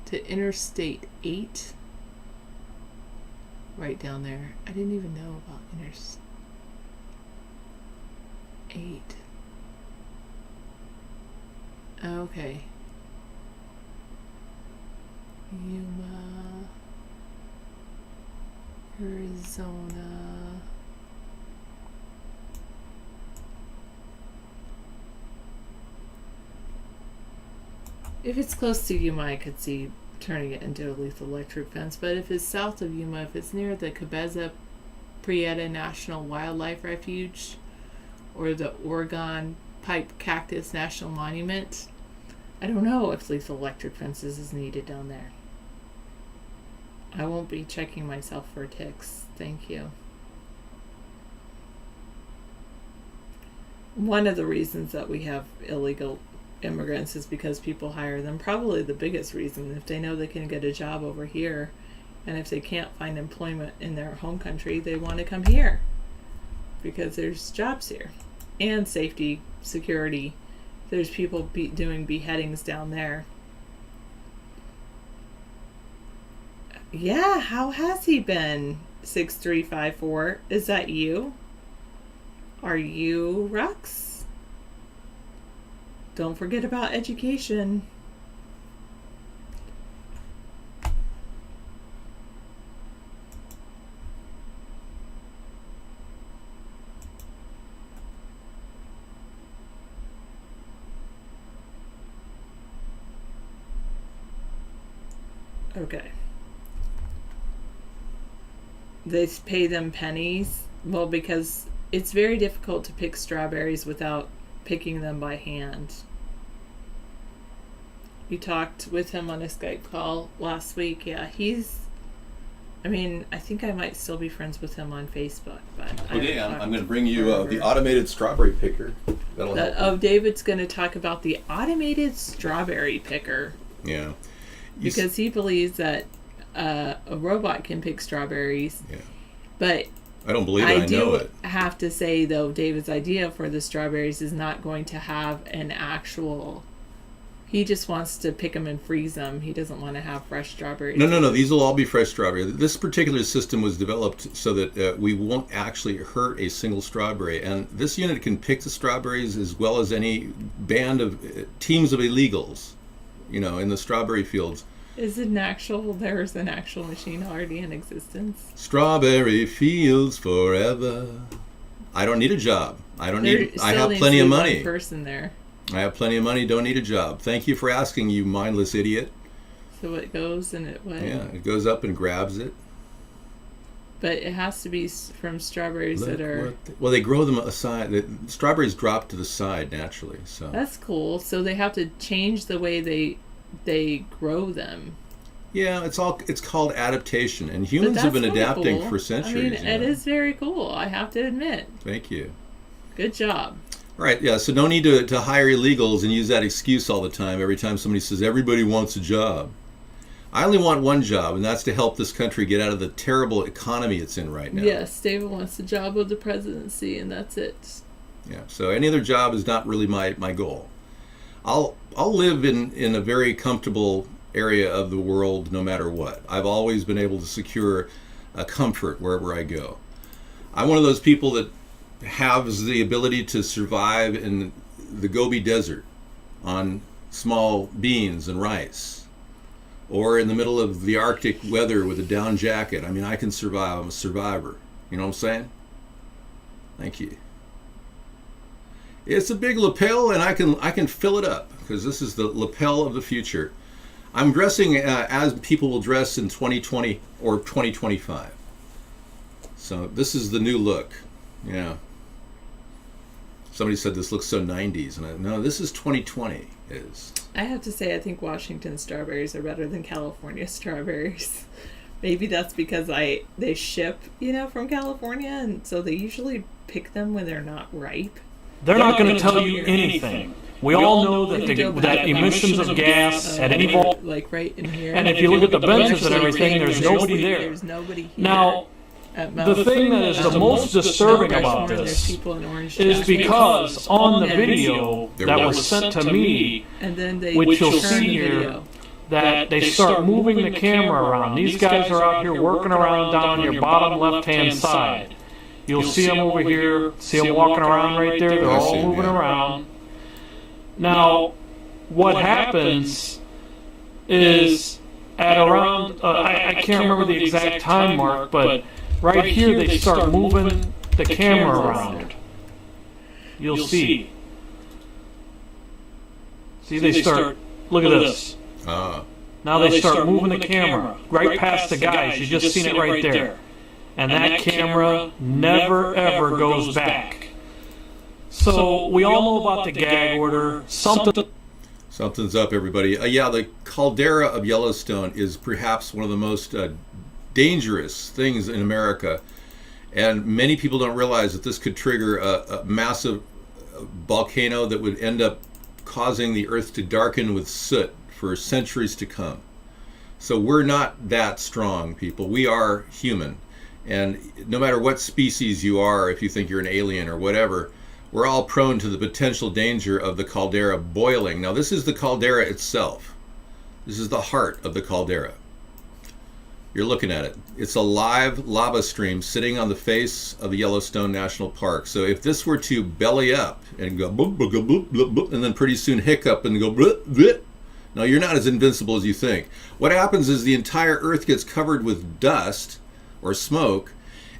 to Interstate 8. Right down there. I didn't even know about Interstate 8. Okay. Yuma, Arizona. If it's close to Yuma, I could see turning it into a lethal electric fence. But if it's south of Yuma, if it's near the Cabeza Prieta National Wildlife Refuge or the Oregon Pipe Cactus National Monument, I don't know if lethal electric fences is needed down there. I won't be checking myself for ticks. Thank you. One of the reasons that we have illegal immigrants is because people hire them. Probably the biggest reason, if they know they can get a job over here, and if they can't find employment in their home country, they want to come here because there's jobs here and safety, security. There's people doing beheadings down there. Yeah, how has he been? 6354. Is that you? Are you Rex? Don't forget about education. Okay. They pay them pennies. Well, because it's very difficult to pick strawberries without picking them by hand. You talked with him on a Skype call last week. Yeah, I think I might still be friends with him on Facebook. But Okay, I'm going to bring you the automated strawberry picker. That'll help. Oh, David's going to talk about the automated strawberry picker. Yeah. Because he believes that a robot can pick strawberries. Yeah. But I don't believe it. I know it. I have to say, though, David's idea for the strawberries is not going to have an actual... He just wants to pick them and freeze them. He doesn't want to have fresh strawberries. No. These will all be fresh strawberry. This particular system was developed so that we won't actually hurt a single strawberry. And this unit can pick the strawberries as well as any band of teams of illegals, in the strawberry fields. There's an actual machine already in existence. Strawberry fields forever. I don't need a job. I have plenty of money. One person there. I have plenty of money, don't need a job. Thank you for asking, you mindless idiot. So it goes and it what? Yeah, it goes up and grabs it. But it has to be from strawberries that are... Well, they grow them aside. The strawberries drop to the side naturally. So that's cool. So they have to change the way they grow them. Yeah, it's called adaptation, and humans have been adapting cool. for centuries. It is very cool, I have to admit. Thank you. Good job. Right, yeah, so no need to hire illegals and use that excuse all the time every time somebody says everybody wants a job. I only want one job, and that's to help this country get out of the terrible economy it's in right now. Yes, David wants the job of the presidency, and that's it. Yeah, so any other job is not really my goal. I'll live in a very comfortable area of the world no matter what. I've always been able to secure a comfort wherever I go. I'm one of those people that has the ability to survive in the Gobi Desert on small beans and rice, or in the middle of the Arctic weather with a down jacket. I mean, I can survive. I'm a survivor. You know what I'm saying? Thank you. It's a big lapel, and I can fill it up because this is the lapel of the future. I'm dressing as people will dress in 2020 or 2025. So this is the new look. Yeah. Somebody said this looks so 90s, and no, this is 2020. Is. I have to say, I think Washington strawberries are better than California strawberries. Maybe that's because they ship, from California, and so they usually pick them when they're not ripe. They're not going to tell you anything. We all know that emissions of gas at any volt, like right in here. And if you look at the benches and everything, there's nobody there. There's nobody here. Now, the thing that is the most disturbing about this is because on the video that was sent to me, which you'll see here, that they start moving the camera around. These guys are out here working around down your bottom left-hand side. You'll see them over here, see them walking around right there. They're all moving around. Now, what happens is at around, I can't remember the exact time mark, but right here they start moving the camera around. You'll see. See, they start, look at this. Now they start moving the camera right past the guys. You just seen it right there. And that camera never ever goes back. So we all know about the gag order. Something's up, everybody. Yeah, the caldera of Yellowstone is perhaps one of the most dangerous things in America. And many people don't realize that this could trigger a massive volcano that would end up causing the earth to darken with soot for centuries to come. So we're not that strong, people. We are human. And no matter what species you are, if you think you're an alien or whatever, we're all prone to the potential danger of the caldera boiling. Now, this is the caldera itself. This is the heart of the caldera. You're looking at it. It's a live lava stream sitting on the face of the Yellowstone National Park. So if this were to belly up and go boop, boop, boop, boop, boop, and then pretty soon hiccup and go blip, blip, no, you're not as invincible as you think. What happens is the entire earth gets covered with dust or smoke,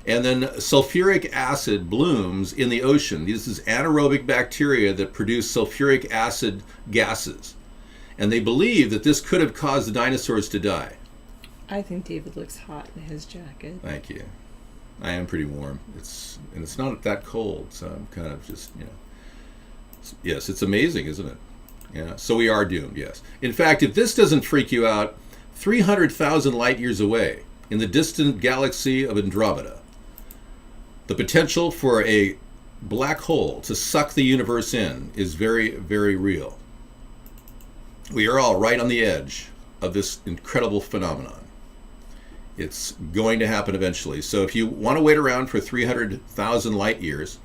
and then sulfuric acid blooms in the ocean. This is anaerobic bacteria that produce sulfuric acid gases. And they believe that this could have caused the dinosaurs to die. I think David looks hot in his jacket. Thank you. I am pretty warm. It's not that cold, so I'm kind of just, yes, it's amazing, isn't it? Yeah. So we are doomed, yes. In fact, if this doesn't freak you out, 300,000 light years away, in the distant galaxy of Andromeda, the potential for a black hole to suck the universe in is very, very real. We are all right on the edge of this incredible phenomenon. It's going to happen eventually. So if you want to wait around for 300,000 light years,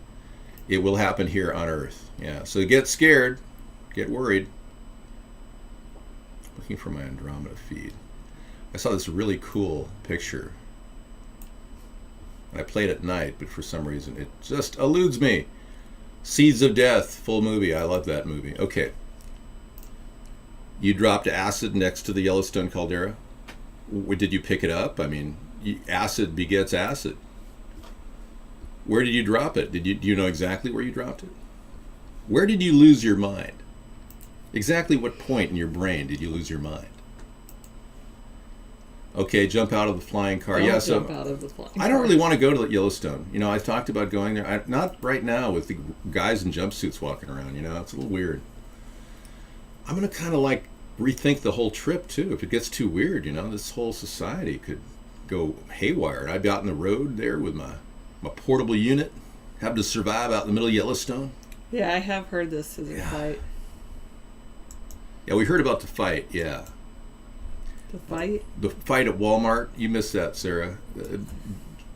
it will happen here on Earth. Yeah. So get scared, get worried. Looking for my Andromeda feed. I saw this really cool picture. I played at night, but for some reason it just eludes me. Seeds of Death, full movie. I love that movie. Okay. You dropped acid next to the Yellowstone caldera? Did you pick it up? I mean, acid begets acid. Where did you drop it? Do you know exactly where you dropped it? Where did you lose your mind? Exactly what point in your brain did you lose your mind? Okay, jump out of the flying car. Don't yeah, jump out of the flying I don't car. really want to go to Yellowstone. I talked about going there. Not right now with the guys in jumpsuits walking around. It's a little weird. I'm going to kind of rethink the whole trip too. If it gets too weird, this whole society could go haywire. I'd be out in the road there with my portable unit, have to survive out in the middle of Yellowstone. Yeah, I have heard this is a fight. Yeah, we heard about the fight, yeah. The fight? The fight at Walmart. You missed that, Sarah.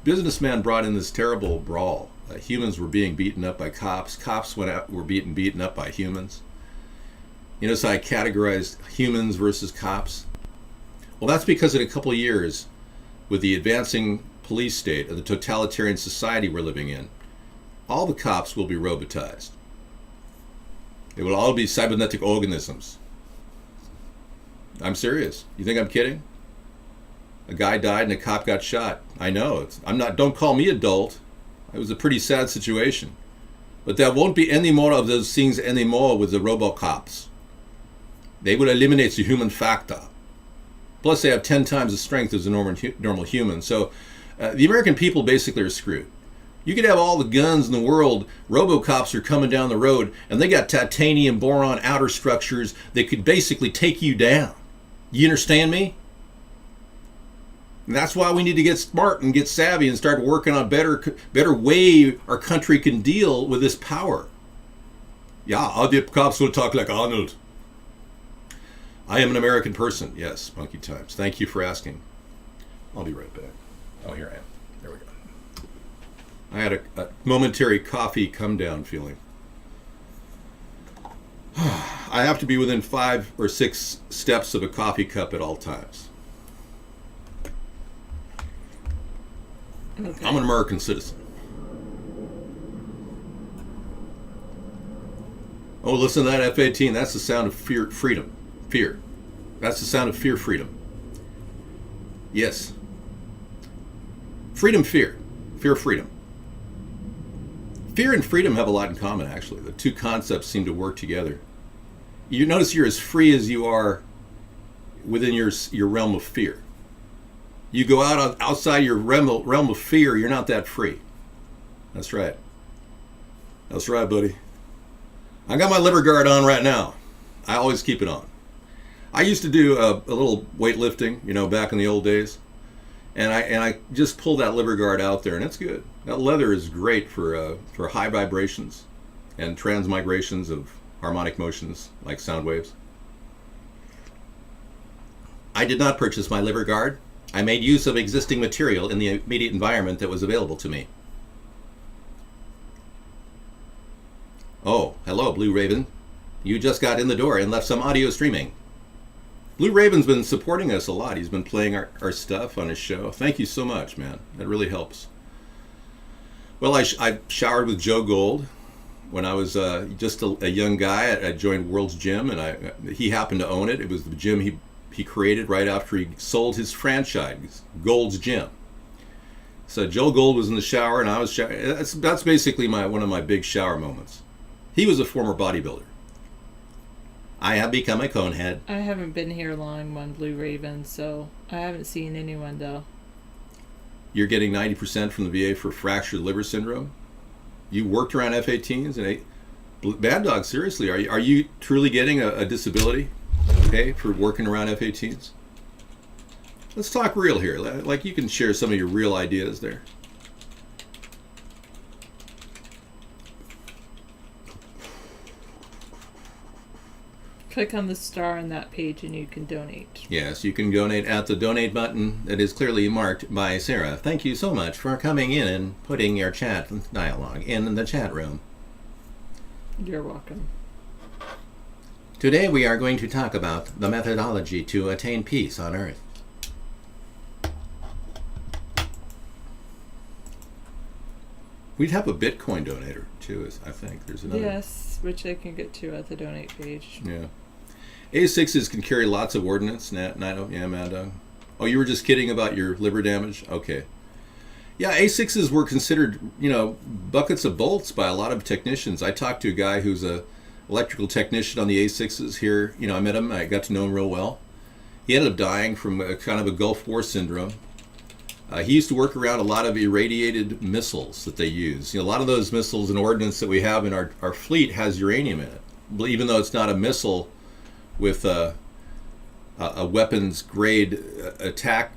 Businessman brought in this terrible brawl. Humans were being beaten up by cops. Cops were beaten up by humans. So I categorized humans versus cops. Well, that's because in a couple of years, with the advancing police state and the totalitarian society we're living in, all the cops will be robotized. They will all be cybernetic organisms. I'm serious. You think I'm kidding? A guy died and a cop got shot. I know. Don't call me adult. It was a pretty sad situation. But there won't be any more of those things anymore with the robocops. They will eliminate the human factor. Plus, they have 10 times the strength as a normal human. So the American people basically are screwed. You could have all the guns in the world. Robocops are coming down the road, and they got titanium, boron, outer structures that could basically take you down. You understand me? And that's why we need to get smart and get savvy and start working on better way our country can deal with this power. Yeah, all the cops will talk like Arnold. I am an American person. Yes, Monkey Times. Thank you for asking. I'll be right back. Oh, here I am. There we go. I had a momentary coffee come down feeling. I have to be within 5 or 6 steps of a coffee cup at all times. Okay. I'm an American citizen. Oh, listen to that F-18. That's the sound of fear, freedom. Fear. That's the sound of fear, freedom. Yes. Freedom, fear. Fear, freedom. Fear and freedom have a lot in common, actually. The two concepts seem to work together. You notice you're as free as you are within your realm of fear. You go outside your realm of fear, you're not that free. That's right. That's right, buddy. I got my liver guard on right now. I always keep it on. I used to do a little weightlifting, back in the old days, and I just pull that liver guard out there, and it's good. That leather is great for high vibrations and transmigrations of harmonic motions like sound waves. I did not purchase my liver guard. I made use of existing material in the immediate environment that was available to me. Oh, hello, Blue Raven. You just got in the door and left some audio streaming. Blue Raven's been supporting us a lot. He's been playing our stuff on his show. Thank you so much, man. That really helps. Well, I showered with Joe Gold when I was just a young guy. I joined World's Gym, and he happened to own it. It was the gym he created right after he sold his franchise, Gold's Gym. So Joe Gold was in the shower, and I was showering. That's basically one of my big shower moments. He was a former bodybuilder. I have become a conehead. I haven't been here long on Blue Raven, so I haven't seen anyone though. You're getting 90% from the VA for fractured liver syndrome? You worked around F-18s and Bad Dog, seriously, are you truly getting a disability, okay, for working around F-18s? Let's talk real here. Like, you can share some of your real ideas there. Click on the star on that page and you can donate. Yes, you can donate at the donate button that is clearly marked by Sarah. Thank you so much for coming in and putting your chat dialogue in the chat room. You're welcome. Today we are going to talk about the methodology to attain peace on Earth. We'd have a Bitcoin donator too, I think. There's another. Yes, which I can get to at the donate page. Yeah. A6s can carry lots of ordnance. Mad Dog. Oh, you were just kidding about your liver damage? Okay. Yeah, A6s were considered, buckets of bolts by a lot of technicians. I talked to a guy who's a electrical technician on the A6s here. I met him. I got to know him real well. He ended up dying from a kind of a Gulf War syndrome. He used to work around a lot of irradiated missiles that they use. A lot of those missiles and ordnance that we have in our fleet has uranium in it. Even though it's not a missile with a weapons grade attack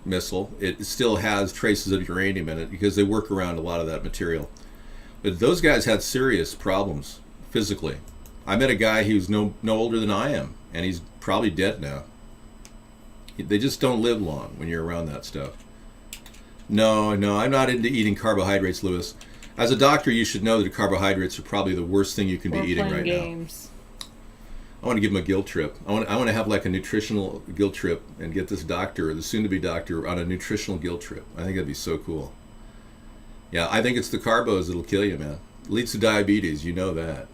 missile, it still has traces of uranium in it because they work around a lot of that material. But those guys had serious problems physically. I met a guy who's no older than I am, and he's probably dead now. They just don't live long when you're around that stuff. No, I'm not into eating carbohydrates, Lewis. As a doctor, you should know that carbohydrates are probably the worst thing you can be eating right games. now. I want to give him a guilt trip. I want to have like a nutritional guilt trip and get this doctor, or the soon-to-be doctor, on a nutritional guilt trip. I think that'd be so cool. Yeah, I think it's the carbos that'll kill you, man. It leads to diabetes, you know that.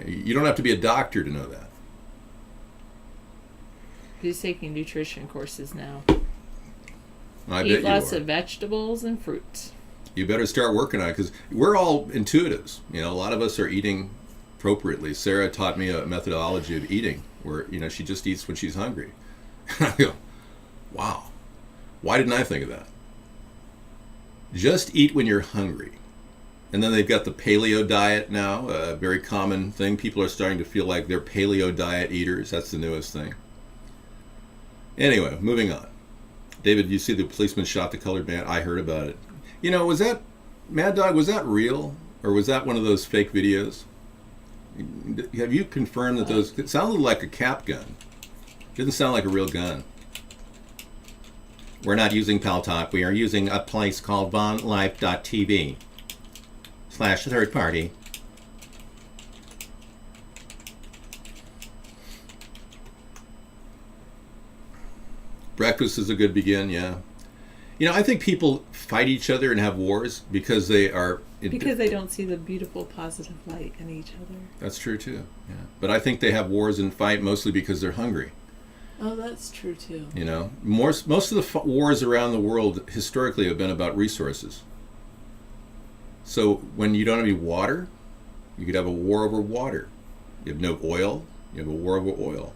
You don't have to be a doctor to know that. He's taking nutrition courses now. I bet Eat you lots are. of vegetables and fruits. You better start working on it, because we're all intuitives. A lot of us are eating appropriately. Sarah taught me a methodology of eating where, she just eats when she's hungry. I go, wow, why didn't I think of that? Just eat when you're hungry. And then they've got the paleo diet now, a very common thing. People are starting to feel like they're paleo diet eaters. That's the newest thing. Anyway, moving on. David, you see the policeman shot the colored man? I heard about it. Was that, Mad Dog, was that real? Or was that one of those fake videos? Have you confirmed that those, it sounded like a cap gun. Didn't sound like a real gun. We're not using Paltalk. We are using a place called vonlife.tv/third party. Breakfast is a good begin, yeah. You know, I think people fight each other and have wars because they are... Because they don't see the beautiful, positive light in each other. That's true, too. Yeah. But I think they have wars and fight mostly because they're hungry. Oh, that's true, too. You know, most of the wars around the world historically have been about resources. So when you don't have any water, you could have a war over water. You have no oil, you have a war over oil.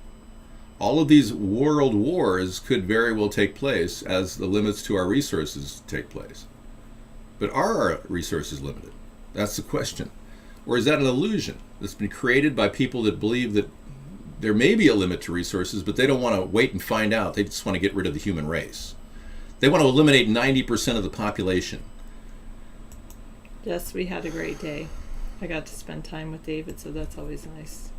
All of these world wars could very well take place as the limits to our resources take place. But are our resources limited? That's the question. Or is that an illusion that's been created by people that believe that there may be a limit to resources, but they don't want to wait and find out. They just want to get rid of the human race. They want to eliminate 90% of the population. Yes, we had a great day. I got to spend time with David, so that's always nice.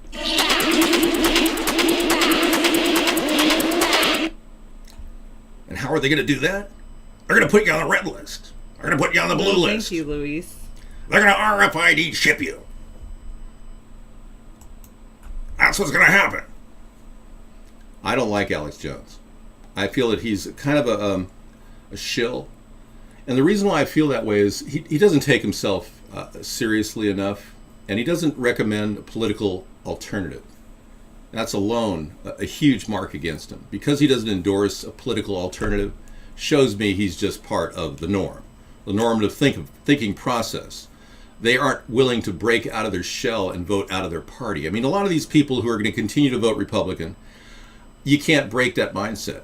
And how are they going to do that? They're going to put you on the red list. They're going to put you on the blue list. Thank you, Luis. They're going to RFID ship you. That's what's going to happen. I don't like Alex Jones. I feel that he's kind of a shill. And the reason why I feel that way is he doesn't take himself seriously enough, and he doesn't recommend a political alternative. That's alone a huge mark against him. Because he doesn't endorse a political alternative shows me he's just part of the norm, the normative thinking process. They aren't willing to break out of their shell and vote out of their party. I mean, a lot of these people who are going to continue to vote Republican, you can't break that mindset.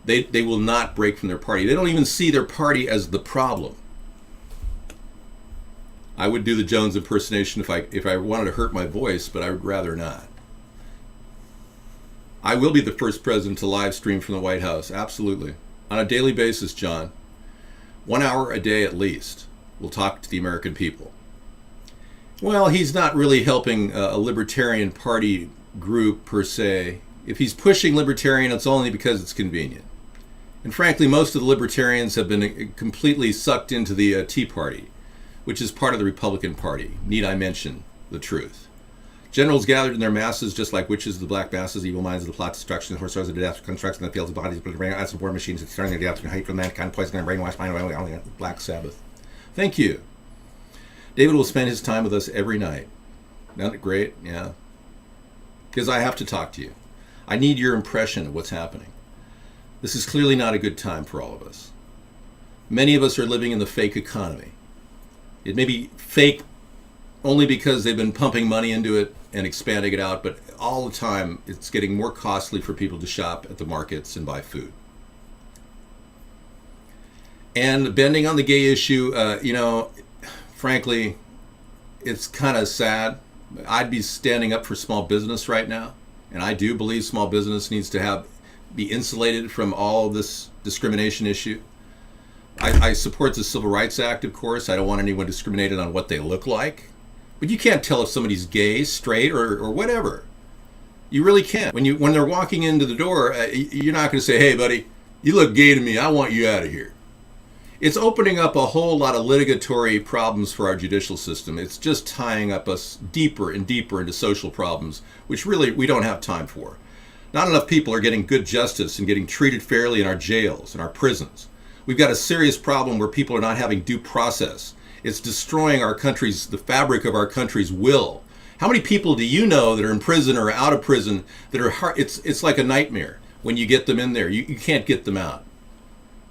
They will not break from their party. They don't even see their party as the problem. I would do the Jones impersonation if I wanted to hurt my voice, but I would rather not. I will be the first president to live stream from the White House, absolutely. On a daily basis, John. 1 hour a day at least. We'll talk to the American people. Well, he's not really helping a libertarian party group per se. If he's pushing libertarian, it's only because it's convenient. And frankly, most of the libertarians have been completely sucked into the Tea Party, which is part of the Republican Party. Need I mention the truth? Generals gathered in their masses, just like witches, the black masses, evil minds of the plot destruction, horse of the death, construction of the fields of bodies, but brain as war machines, starting the death, hate for mankind, poison and brainwash, mind, Black Sabbath. Thank you. David will spend his time with us every night. Isn't it great? Yeah. Because I have to talk to you. I need your impression of what's happening. This is clearly not a good time for all of us. Many of us are living in the fake economy. It may be fake only because they've been pumping money into it and expanding it out, but all the time it's getting more costly for people to shop at the markets and buy food. And bending on the gay issue, frankly, it's kind of sad. I'd be standing up for small business right now, and I do believe small business needs to be insulated from all this discrimination issue. I support the Civil Rights Act, of course. I don't want anyone discriminated on what they look like. But you can't tell if somebody's gay, straight, or whatever. You really can't. When they're walking into the door, you're not going to say, "Hey, buddy, you look gay to me. I want you out of here." It's opening up a whole lot of litigatory problems for our judicial system. It's just tying up us deeper and deeper into social problems, which really we don't have time for. Not enough people are getting good justice and getting treated fairly in our jails and our prisons. We've got a serious problem where people are not having due process. It's destroying our country's, the fabric of our country's will. How many people do you know that are in prison or out of prison that are hard? It's like a nightmare when you get them in there. You can't get them out.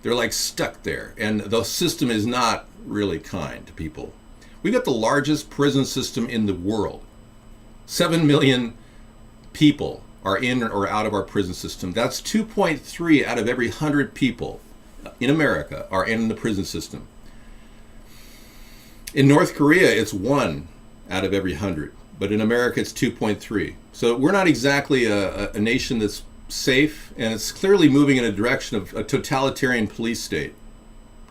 They're like stuck there, and the system is not really kind to people. We've got the largest prison system in the world. 7 million people are in or out of our prison system. That's 2.3 out of every 100 people in America are in the prison system. In North Korea, it's 1 out of every 100, but in America, it's 2.3. So we're not exactly a nation that's safe, and it's clearly moving in a direction of a totalitarian police state.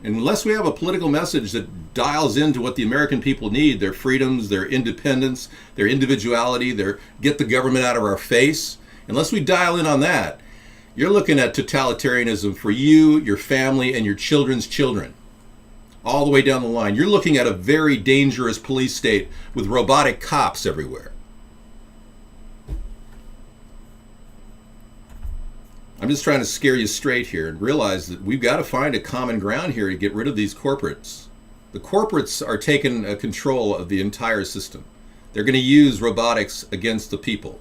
And unless we have a political message that dials into what the American people need, their freedoms, their independence, their individuality, get the government out of our face, unless we dial in on that, you're looking at totalitarianism for you, your family, and your children's children. All the way down the line. You're looking at a very dangerous police state with robotic cops everywhere. I'm just trying to scare you straight here and realize that we've got to find a common ground here to get rid of these corporates. The corporates are taking control of the entire system. They're going to use robotics against the people.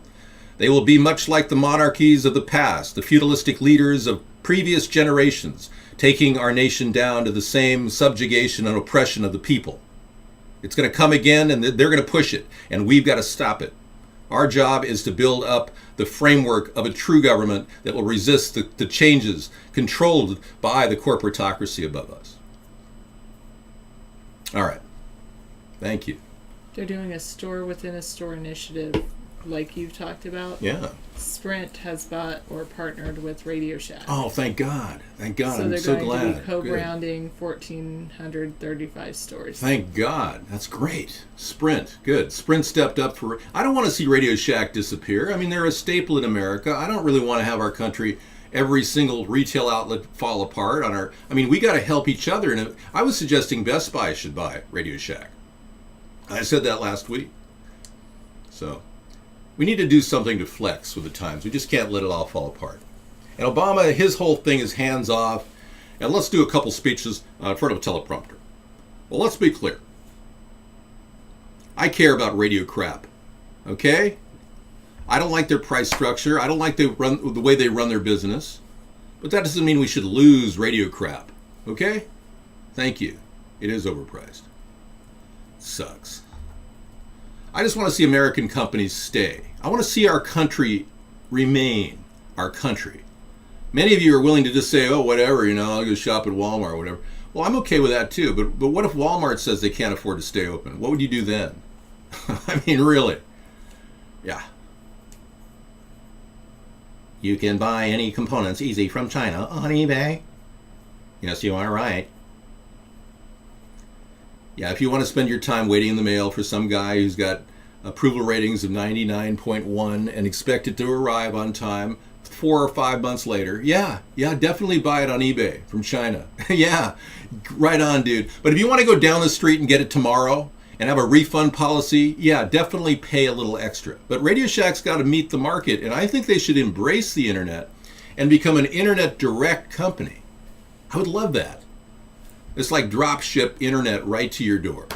They will be much like the monarchies of the past, the feudalistic leaders of previous generations, taking our nation down to the same subjugation and oppression of the people. It's going to come again, and they're going to push it, and we've got to stop it. Our job is to build up the framework of a true government that will resist the changes controlled by the corporatocracy above us. All right. Thank you. They're doing a store within a store initiative like you've talked about. Yeah. Sprint has bought or partnered with Radio Shack. Oh, thank God. Thank God. So I'm they're so going glad. to be co-branding 1,435 stores. Thank God. That's great. Sprint. Good. Sprint stepped up for... I don't want to see Radio Shack disappear. I mean, they're a staple in America. I don't really want to have our country, every single retail outlet fall apart on our... I mean, we got to help each other. And I was suggesting Best Buy should buy Radio Shack. I said that last week. So... we need to do something to flex with the times. We just can't let it all fall apart. And Obama, his whole thing is hands off. And let's do a couple speeches in front of a teleprompter. Well, let's be clear. I care about radio crap. Okay? I don't like their price structure. I don't like the way they run their business. But that doesn't mean we should lose radio crap. Okay? Thank you. It is overpriced. Sucks. I just want to see American companies stay. I want to see our country remain our country. Many of you are willing to just say, oh, whatever, I'll go shop at Walmart or whatever. Well, I'm okay with that too, but what if Walmart says they can't afford to stay open? What would you do then? I mean, really? Yeah. You can buy any components easy from China on eBay. Yes, you are right. Yeah, if you want to spend your time waiting in the mail for some guy who's got approval ratings of 99.1 and expect it to arrive on time 4 or 5 months later, yeah, definitely buy it on eBay from China. Yeah, right on, dude. But if you want to go down the street and get it tomorrow and have a refund policy, yeah, definitely pay a little extra. But Radio Shack's got to meet the market, and I think they should embrace the internet and become an internet direct company. I would love that. It's like drop ship internet right to your door.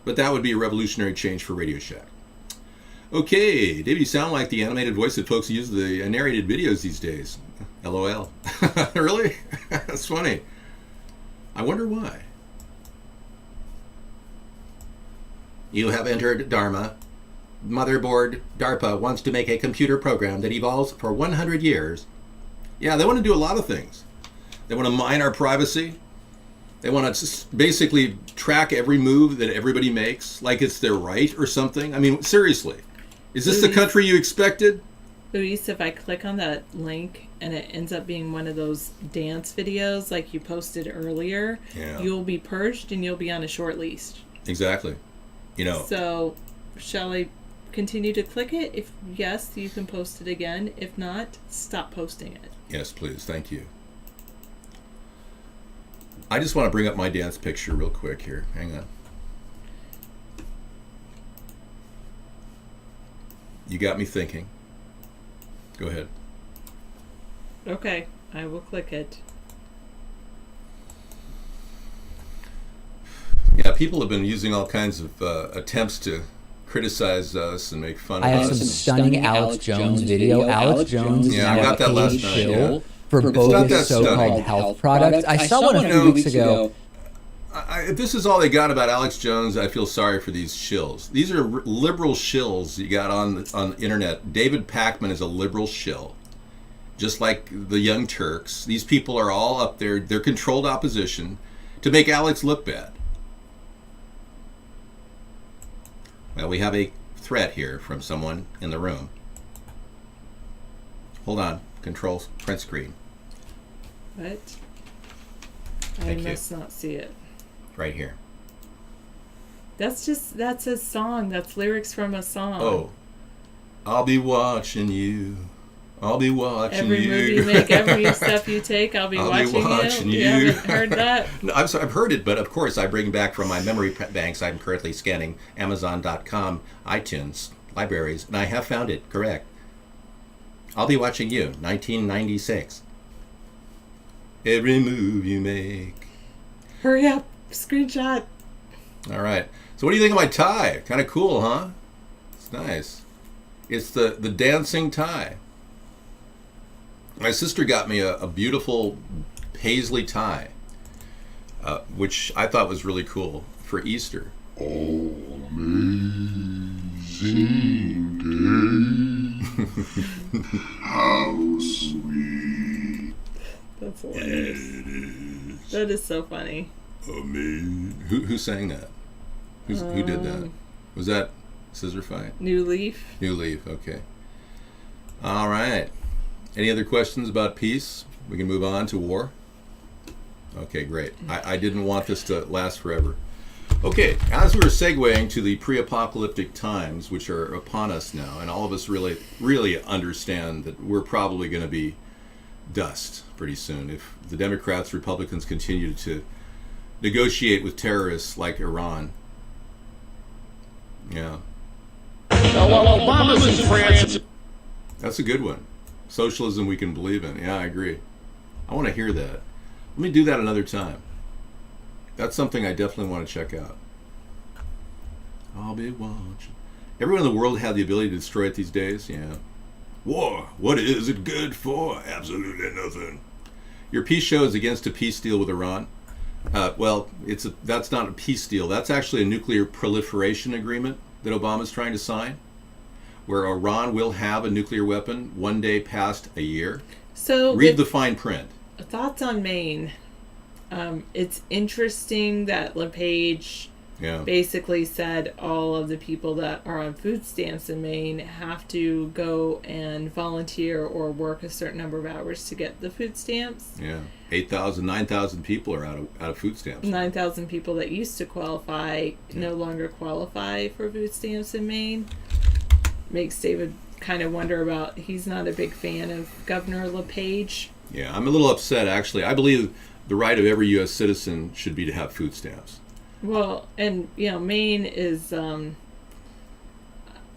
But that would be a revolutionary change for Radio Shack. Okay, David, you sound like the animated voice that folks use the narrated videos these days. LOL. Really? That's funny. I wonder why. You have entered Dharma. Motherboard DARPA wants to make a computer program that evolves for 100 years. Yeah, they want to do a lot of things. They want to mine our privacy. They want to basically track every move that everybody makes, like it's their right or something. I mean, seriously. Is this the country you expected? Luis, if I click on that link and it ends up being one of those dance videos like you posted earlier, you'll be purged and you'll be on a short leash. Exactly. So, shall I continue to click it? If yes, you can post it again. If not, stop posting it. Yes, please. Thank you. I just want to bring up my dance picture real quick here. Hang on. You got me thinking. Go ahead. Okay, I will click it. Yeah, people have been using all kinds of attempts to criticize us and make fun of us. I have some stunning Alex Jones video. Alex Jones I got that last night. Yeah. For bogus so-called health products. I saw one a few weeks ago. If this is all they got about Alex Jones, I feel sorry for these shills. These are liberal shills you got on the internet. David Pakman is a liberal shill, just like the Young Turks. These people are all up there. They're controlled opposition to make Alex look bad. Well, we have a threat here from someone in the room. Hold on. Control print screen. What? Thank I must not see it. Right here. That's a song. That's lyrics from a song. Oh. I'll be watching you. I'll be watching every you. Every move you make, every step you take, I'll be watching you. You haven't heard that? No, I've heard it, but of course I bring back from my memory banks. I'm currently scanning Amazon.com, iTunes, libraries, and I have found it. Correct. I'll be watching you. 1996. Every move you make. Hurry up. Screenshot. All right. So what do you think of my tie? Kind of cool, huh? It's nice. It's the dancing tie. My sister got me a beautiful paisley tie, which I thought was really cool for Easter. Amazing day. How sweet. That's hilarious. That is so funny. Amazing. Who sang that? Who did that? Was that Scissor Fight? New Leaf. New Leaf, okay. All right. Any other questions about peace? We can move on to war. Okay, great. I didn't want this to last forever. Okay, as we're segueing to the pre-apocalyptic times, which are upon us now, and all of us really, really understand that we're probably going to be dust pretty soon if the Democrats, Republicans continue to negotiate with terrorists like Iran. Yeah. Well, Obama's in France. That's a good one. Socialism we can believe in. Yeah, I agree. I want to hear that. Let me do that another time. That's something I definitely want to check out. I'll be watching. Everyone in the world had the ability to destroy it these days. Yeah. War. What is it good for? Absolutely nothing. Your peace show is against a peace deal with Iran. Well, that's not a peace deal. That's actually a nuclear proliferation agreement that Obama's trying to sign, where Iran will have a nuclear weapon one day past a year. So read the fine print. Thoughts on Maine. It's interesting that LePage basically said all of the people that are on food stamps in Maine have to go and volunteer or work a certain number of hours to get the food stamps. Yeah, 8,000, 9,000 people are out of food stamps. 9,000 people that used to qualify no longer qualify for food stamps in Maine. Makes David kind of wonder about, he's not a big fan of Governor LePage. Yeah, I'm a little upset actually. I believe the right of every U.S. citizen should be to have food stamps. Well, and Maine is,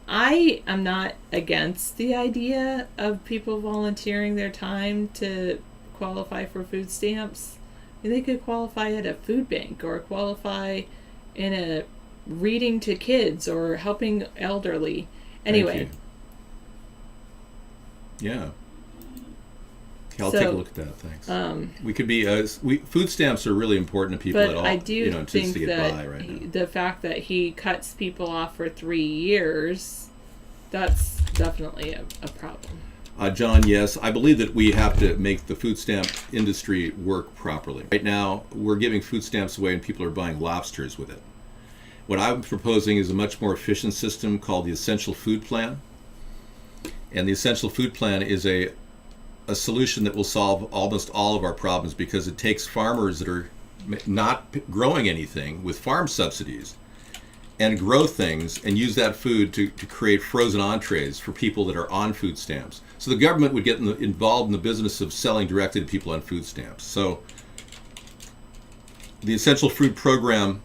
I am not against the idea of people volunteering their time to qualify for food stamps. I mean, they could qualify at a food bank or qualify in a reading to kids or helping elderly. Anyway. Yeah. Okay, I'll take a look at that. Thanks. We could be. Food stamps are really important to people but at all. I do think to get that by right now. The fact that he cuts people off for 3 years, that's definitely a problem. John, yes, I believe that we have to make the food stamp industry work properly. Right now, we're giving food stamps away, and people are buying lobsters with it. What I'm proposing is a much more efficient system called the Essential Food Plan. And the Essential Food Plan is a solution that will solve almost all of our problems, because it takes farmers that are not growing anything with farm subsidies and grow things and use that food to create frozen entrees for people that are on food stamps. So the government would get involved in the business of selling directly to people on food stamps. So the Essential Food Program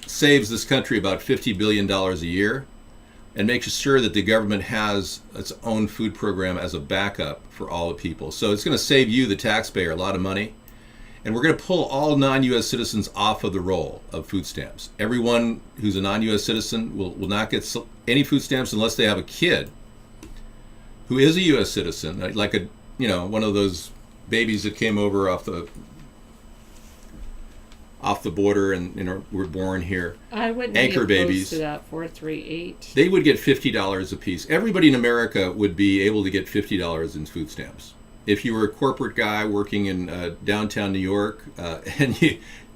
saves this country about $50 billion a year and makes sure that the government has its own food program as a backup for all the people. So it's going to save you, the taxpayer, a lot of money. And we're going to pull all non-U.S. citizens off of the roll of food stamps. Everyone who's a non-U.S. citizen will not get any food stamps unless they have a kid who is a U.S. citizen, like one of those babies that came over off the border and were born here. I wouldn't anchor be opposed babies to that 438. They would get $50 a piece. Everybody in America would be able to get $50 in food stamps. If you were a corporate guy working in downtown New York, and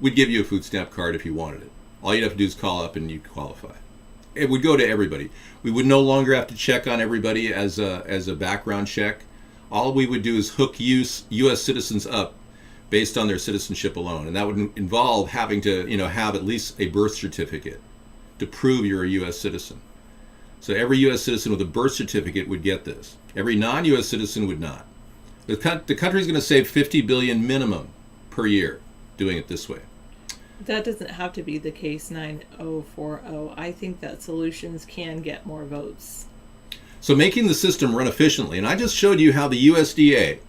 we'd give you a food stamp card if you wanted it. All you'd have to do is call up and you'd qualify. It would go to everybody. We would no longer have to check on everybody as a background check. All we would do is hook U.S. citizens up based on their citizenship alone, and that would involve having to have at least a birth certificate to prove you're a U.S. citizen. So every U.S. citizen with a birth certificate would get this. Every non-U.S. citizen would not. The country's going to save $50 billion minimum per year doing it this way. That doesn't have to be the case, 9040. I think that solutions can get more votes. So making the system run efficiently, and I just showed you how the USDA,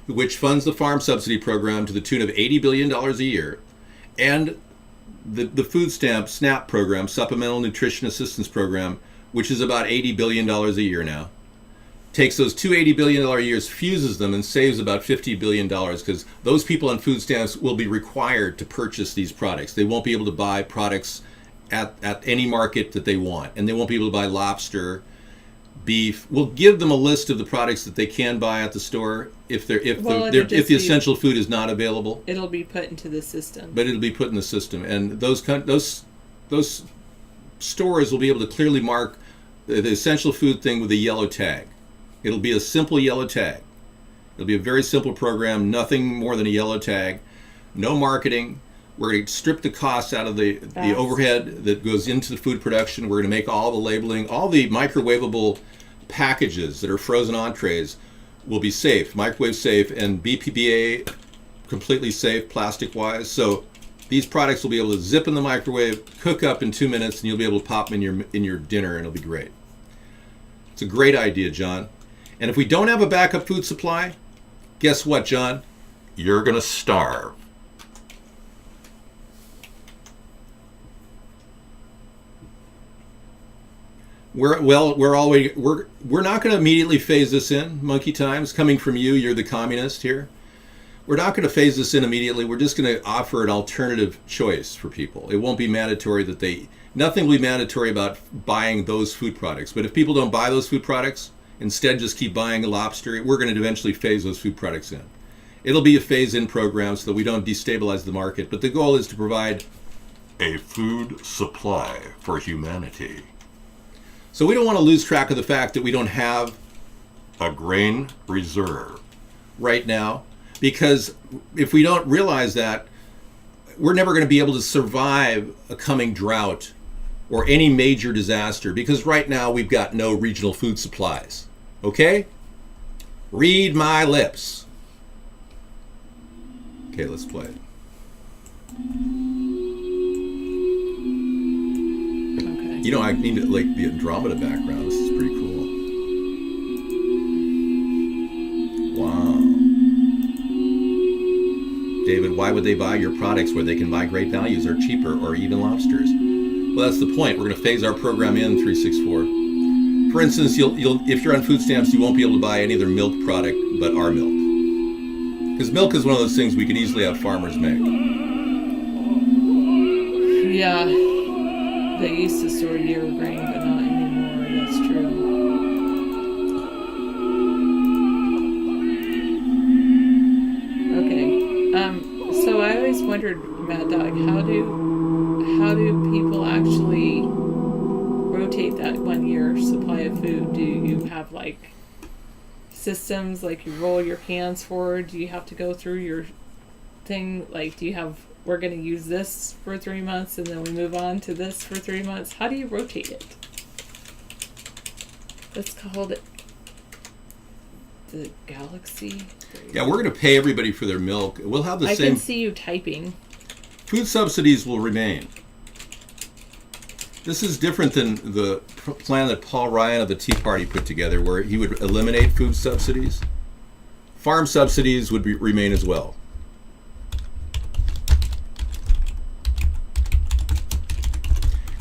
which funds the farm subsidy program to the tune of $80 billion a year, and the food stamp SNAP program, Supplemental Nutrition Assistance Program, which is about $80 billion a year now, takes those two $80 billion years, fuses them, and saves about $50 billion, because those people on food stamps will be required to purchase these products. They won't be able to buy products at any market that they want, and they won't be able to buy lobster, beef. We'll give them a list of the products that they can buy at the store if the essential food is not available. It'll be put into the system. But it'll be put in the system, and those stores will be able to clearly mark the essential food thing with a yellow tag. It'll be a simple yellow tag. It'll be a very simple program, nothing more than a yellow tag, no marketing. We're going to strip the costs out of the overhead that goes into the food production. We're going to make all the labeling, all the microwavable packages that are frozen entrees will be safe, microwave safe, and BPBA completely safe plastic-wise. So these products will be able to zip in the microwave, cook up in 2 minutes, and you'll be able to pop them in your dinner, and it'll be great. It's a great idea, John. And if we don't have a backup food supply, guess what, John? You're going to starve. We're not going to immediately phase this in, Monkey Times. Coming from you, you're the communist here. We're not going to phase this in immediately. We're just going to offer an alternative choice for people. It won't be mandatory nothing will be mandatory about buying those food products. But if people don't buy those food products, instead just keep buying lobster, we're going to eventually phase those food products in. It'll be a phase-in program so that we don't destabilize the market. But the goal is to provide a food supply for humanity. So we don't want to lose track of the fact that we don't have a grain reserve right now, because if we don't realize that, we're never going to be able to survive a coming drought or any major disaster, because right now we've got no regional food supplies. Okay? Read my lips. Okay, let's play it. You know, I need like the Andromeda background. This is pretty cool. Wow. David, why would they buy your products where they can buy great values or cheaper or even lobsters? Well, that's the point. We're going to phase our program in 364. For instance, if you're on food stamps, you won't be able to buy any other milk product but our milk. Because milk is one of those things we could easily have farmers make. Yeah. They used to store year grain, but not anymore. That's true. Okay. So I always wondered, Mad Dog, how do people actually rotate that 1 year supply of food? Do you have like systems, like you roll your cans forward? Do you have to go through your thing? Like, do you have, we're going to use this for 3 months and then we move on to this for 3 months? How do you rotate it? It's called the Galaxy. Yeah, we're going to pay everybody for their milk. We'll have the same. I can see you typing. Food subsidies will remain. This is different than the plan that Paul Ryan of the Tea Party put together, where he would eliminate food subsidies. Farm subsidies would remain as well.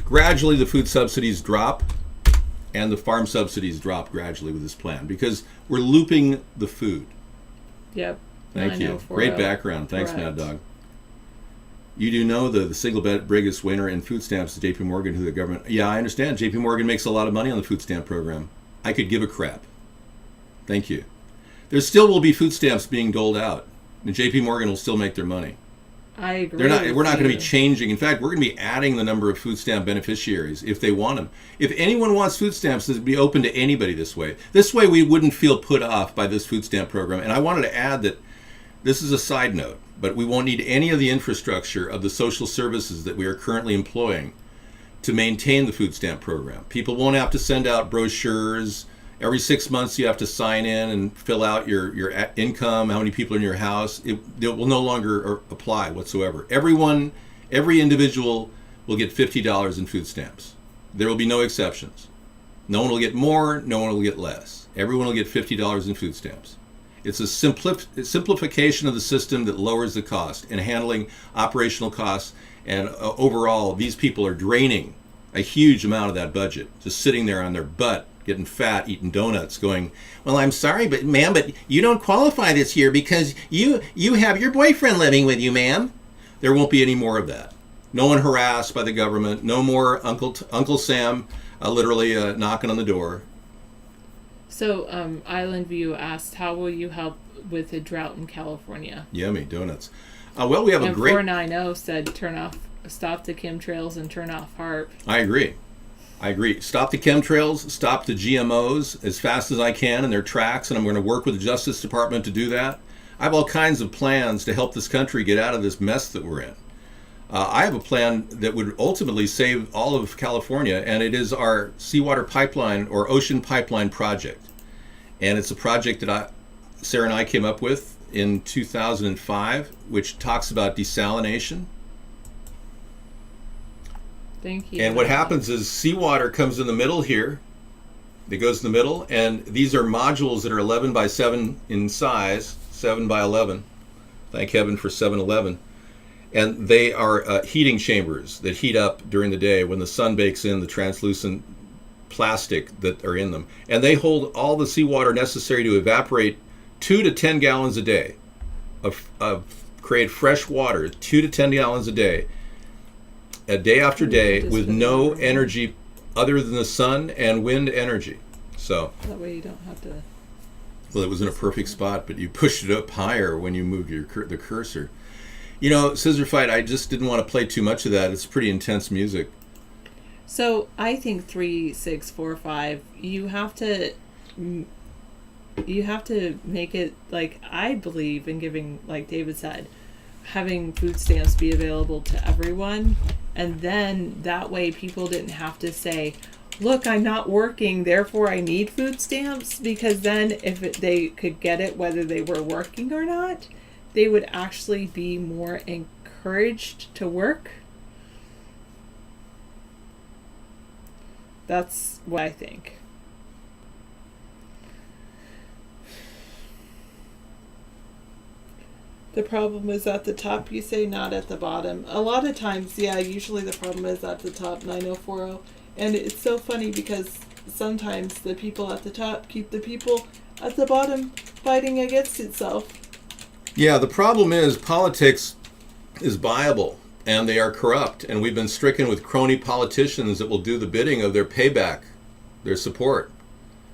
Gradually, the food subsidies drop, and the farm subsidies drop gradually with this plan, because we're looping the food. Yep. Thank you. Great background. Thanks, Mad Dog. You do know the single biggest winner in food stamps is JP Morgan, who the government... Yeah, I understand. JP Morgan makes a lot of money on the food stamp program. I could give a crap. Thank you. There still will be food stamps being doled out, and JP Morgan will still make their money. I agree. We're not going to be changing. In fact, we're going to be adding the number of food stamp beneficiaries if they want them. If anyone wants food stamps, this would be open to anybody this way. This way, we wouldn't feel put off by this food stamp program. And I wanted to add that this is a side note, but we won't need any of the infrastructure of the social services that we are currently employing to maintain the food stamp program. People won't have to send out brochures. Every 6 months you have to sign in and fill out your income, how many people are in your house. It will no longer apply whatsoever. Every individual will get $50 in food stamps. There will be no exceptions. No one will get more, no one will get less. Everyone will get $50 in food stamps. It's a simplification of the system that lowers the cost and handling operational costs. And overall, these people are draining a huge amount of that budget, just sitting there on their butt, getting fat, eating donuts, going, well, I'm sorry, but ma'am, but you don't qualify this year because you have your boyfriend living with you, ma'am. There won't be any more of that. No one harassed by the government. No more Uncle Sam literally knocking on the door. So, Island View asked, how will you help with the drought in California? Yummy donuts. Well, we have a great... 490 said, stop the chemtrails and turn off HARP. I agree. Stop the chemtrails, stop the GMOs as fast as I can in their tracks, and I'm going to work with the Justice Department to do that. I have all kinds of plans to help this country get out of this mess that we're in. I have a plan that would ultimately save all of California, and it is our seawater pipeline or ocean pipeline project. And it's a project that Sarah and I came up with in 2005, which talks about desalination. Thank you. And what happens is seawater comes in the middle here. It goes in the middle, and these are modules that are 11 by 7 in size, 7 by 11. Thank heaven for 7-Eleven. And they are heating chambers that heat up during the day when the sun bakes in the translucent plastic that are in them. And they hold all the seawater necessary to evaporate 2 to 10 gallons a day of create fresh water, 2 to 10 gallons a day after day, with no energy other than the sun and wind energy. So that way you don't have to... Well, it was in a perfect spot, but you pushed it up higher when you moved the cursor. You know, Scissor Fight, I just didn't want to play too much of that. It's pretty intense music. So I think 3, 6, 4, 5. You have to make it, like, I believe in giving, like David said, having food stamps be available to everyone, and then that way people didn't have to say, look, I'm not working, therefore I need food stamps, because then if they could get it whether they were working or not, they would actually be more encouraged to work. That's what I think. The problem is at the top, you say, not at the bottom. A lot of times, yeah, usually the problem is at the top, 9040. And it's so funny because sometimes the people at the top keep the people at the bottom fighting against itself. Yeah, the problem is politics is viable and they are corrupt, and we've been stricken with crony politicians that will do the bidding of their payback, their support.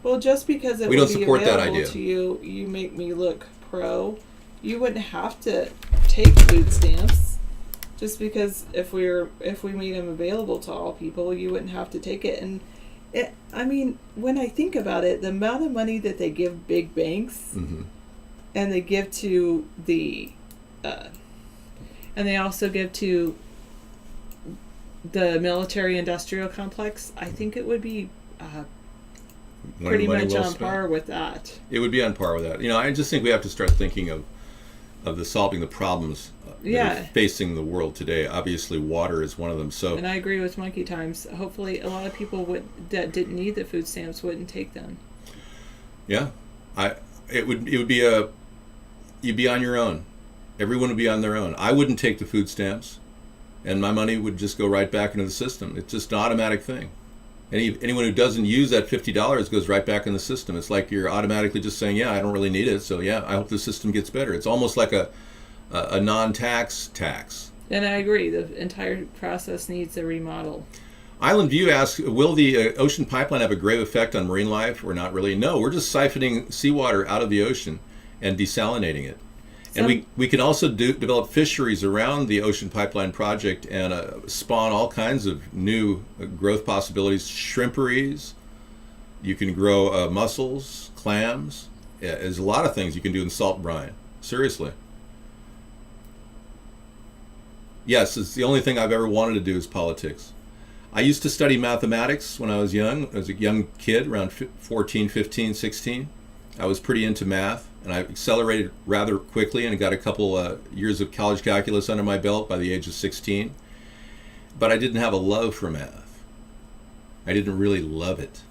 Well, just because it we will don't be support that available idea. to you, you make me look pro. You wouldn't have to take food stamps. Just because if we made them available to all people, you wouldn't have to take it. And I mean, when I think about it, the amount of money that they give big banks, mm-hmm. and they give to the, and they also give to the military-industrial complex, I think it would be pretty much on par with that. It would be on par with that. You know, I just think we have to start thinking of solving the problems that are facing the world today. Obviously, water is one of them. So, and I agree with Monkey Times. Hopefully, a lot of people that didn't need the food stamps wouldn't take them. Yeah, it would be you'd be on your own. Everyone would be on their own. I wouldn't take the food stamps, and my money would just go right back into the system. It's just an automatic thing. Anyone who doesn't use that $50 goes right back in the system. It's like you're automatically just saying, yeah, I don't really need it, so yeah, I hope the system gets better. It's almost like a non-tax tax. And I agree. The entire process needs a remodel. Island View asks, will the ocean pipeline have a grave effect on marine life or not really? No, we're just siphoning seawater out of the ocean and desalinating it. And we can also develop fisheries around the ocean pipeline project and spawn all kinds of new growth possibilities. Shrimperies, you can grow mussels, clams. Yeah, there's a lot of things you can do in salt brine. Seriously. Yes, it's the only thing I've ever wanted to do is politics. I used to study mathematics when I was young. As a young kid, around 14, 15, 16. I was pretty into math, and I accelerated rather quickly and got a couple years of college calculus under my belt by the age of 16. But I didn't have a love for math. I didn't really love it.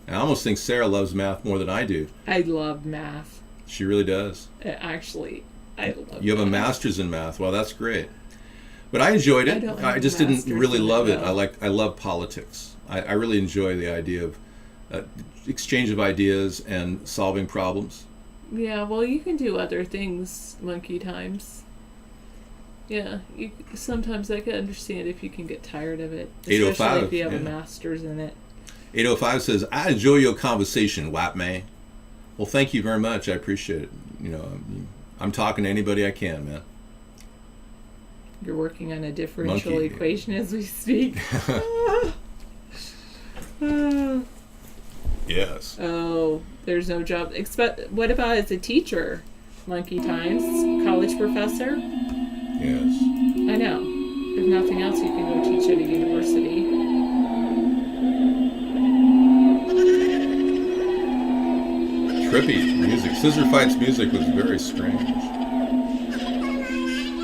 I almost think Sarah loves math more than I do. I love math. She really does. Actually, I love You have a master's in math. Well, that's great. But I enjoyed it. I just didn't really love it. I love politics. I really enjoy the idea of exchange of ideas and solving problems. Yeah, well, you can do other things, monkey times. Yeah, sometimes I can understand if you can get tired of it, especially if you have a master's in it. 805 says, I enjoy your conversation, Wapme. Well, thank you very much. I appreciate it. You know, I'm talking to anybody I can, man. You're working on a differential equation as we speak. Yes. Oh, there's no job. What about as a teacher? Monkey times, college professor? Yes. I know. If nothing else, you can go teach at a university. Trippy music. Scissor Fight's music was very strange.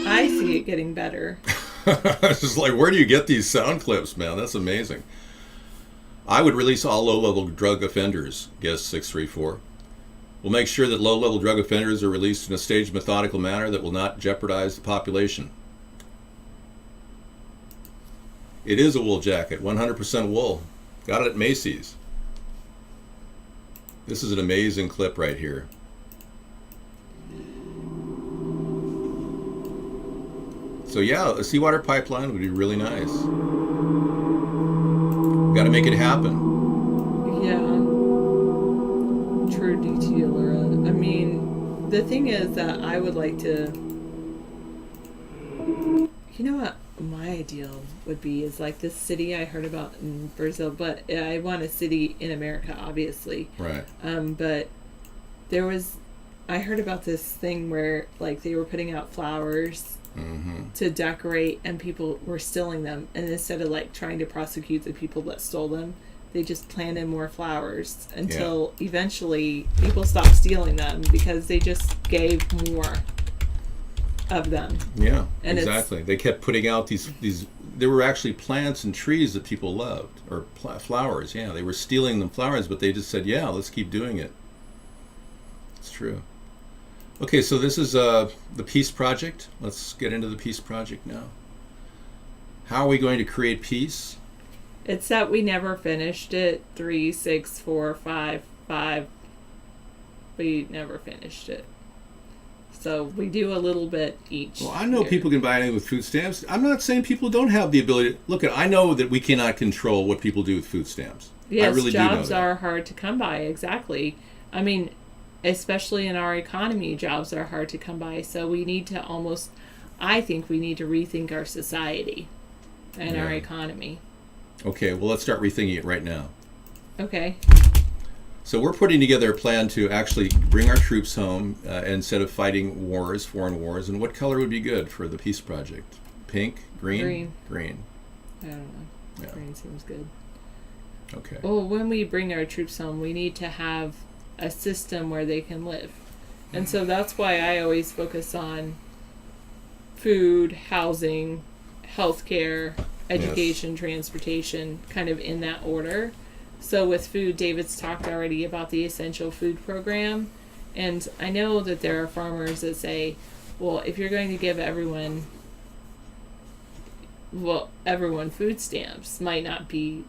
I see it getting better. It's just like, where do you get these sound clips, man? That's amazing. I would release all low-level drug offenders, guest 634. We'll make sure that low-level drug offenders are released in a staged, methodical manner that will not jeopardize the population. It is a wool jacket, 100% wool. Got it at Macy's. This is an amazing clip right here. So yeah, a seawater pipeline would be really nice. Got to make it happen. Yeah. True DT, Laura. I mean, the thing is that I would like to... You know what my ideal would be is like this city I heard about in Brazil, but I want a city in America, obviously. Right. But there was... I heard about this thing where like they were putting out flowers to decorate and people were stealing them, and instead of like trying to prosecute the people that stole them, they just planted more flowers until eventually people stopped stealing them because they just gave more of them. Yeah, and exactly. They kept putting out these there were actually plants and trees that people loved, or flowers. Yeah, they were stealing them flowers, but they just said, yeah, let's keep doing it. It's true. Okay, so this is the Peace Project. Let's get into the Peace Project now. How are we going to create peace? It's that we never finished it. 3, 6, 4, 5, 5. We never finished it. So we do a little bit each. Well, I know people can buy anything with food stamps. I'm not saying people don't have the ability. Look, I know that we cannot control what people do with food stamps. Yes, I really jobs do know that. are hard to come by. Exactly. I mean, especially in our economy, jobs are hard to come by. So we need to I think we need to rethink our society and our economy. Okay, well, let's start rethinking it right now. Okay. So we're putting together a plan to actually bring our troops home instead of fighting wars, foreign wars. And what color would be good for the Peace Project? Pink? Green? Green. I don't know. Yeah. Green seems good. Okay. Well, when we bring our troops home, we need to have a system where they can live. And so that's why I always focus on food, housing, healthcare, education, transportation, kind of in that order. So with food, David's talked already about the essential food program. And I know that there are farmers that say, well, if you're going to give everyone food stamps might not be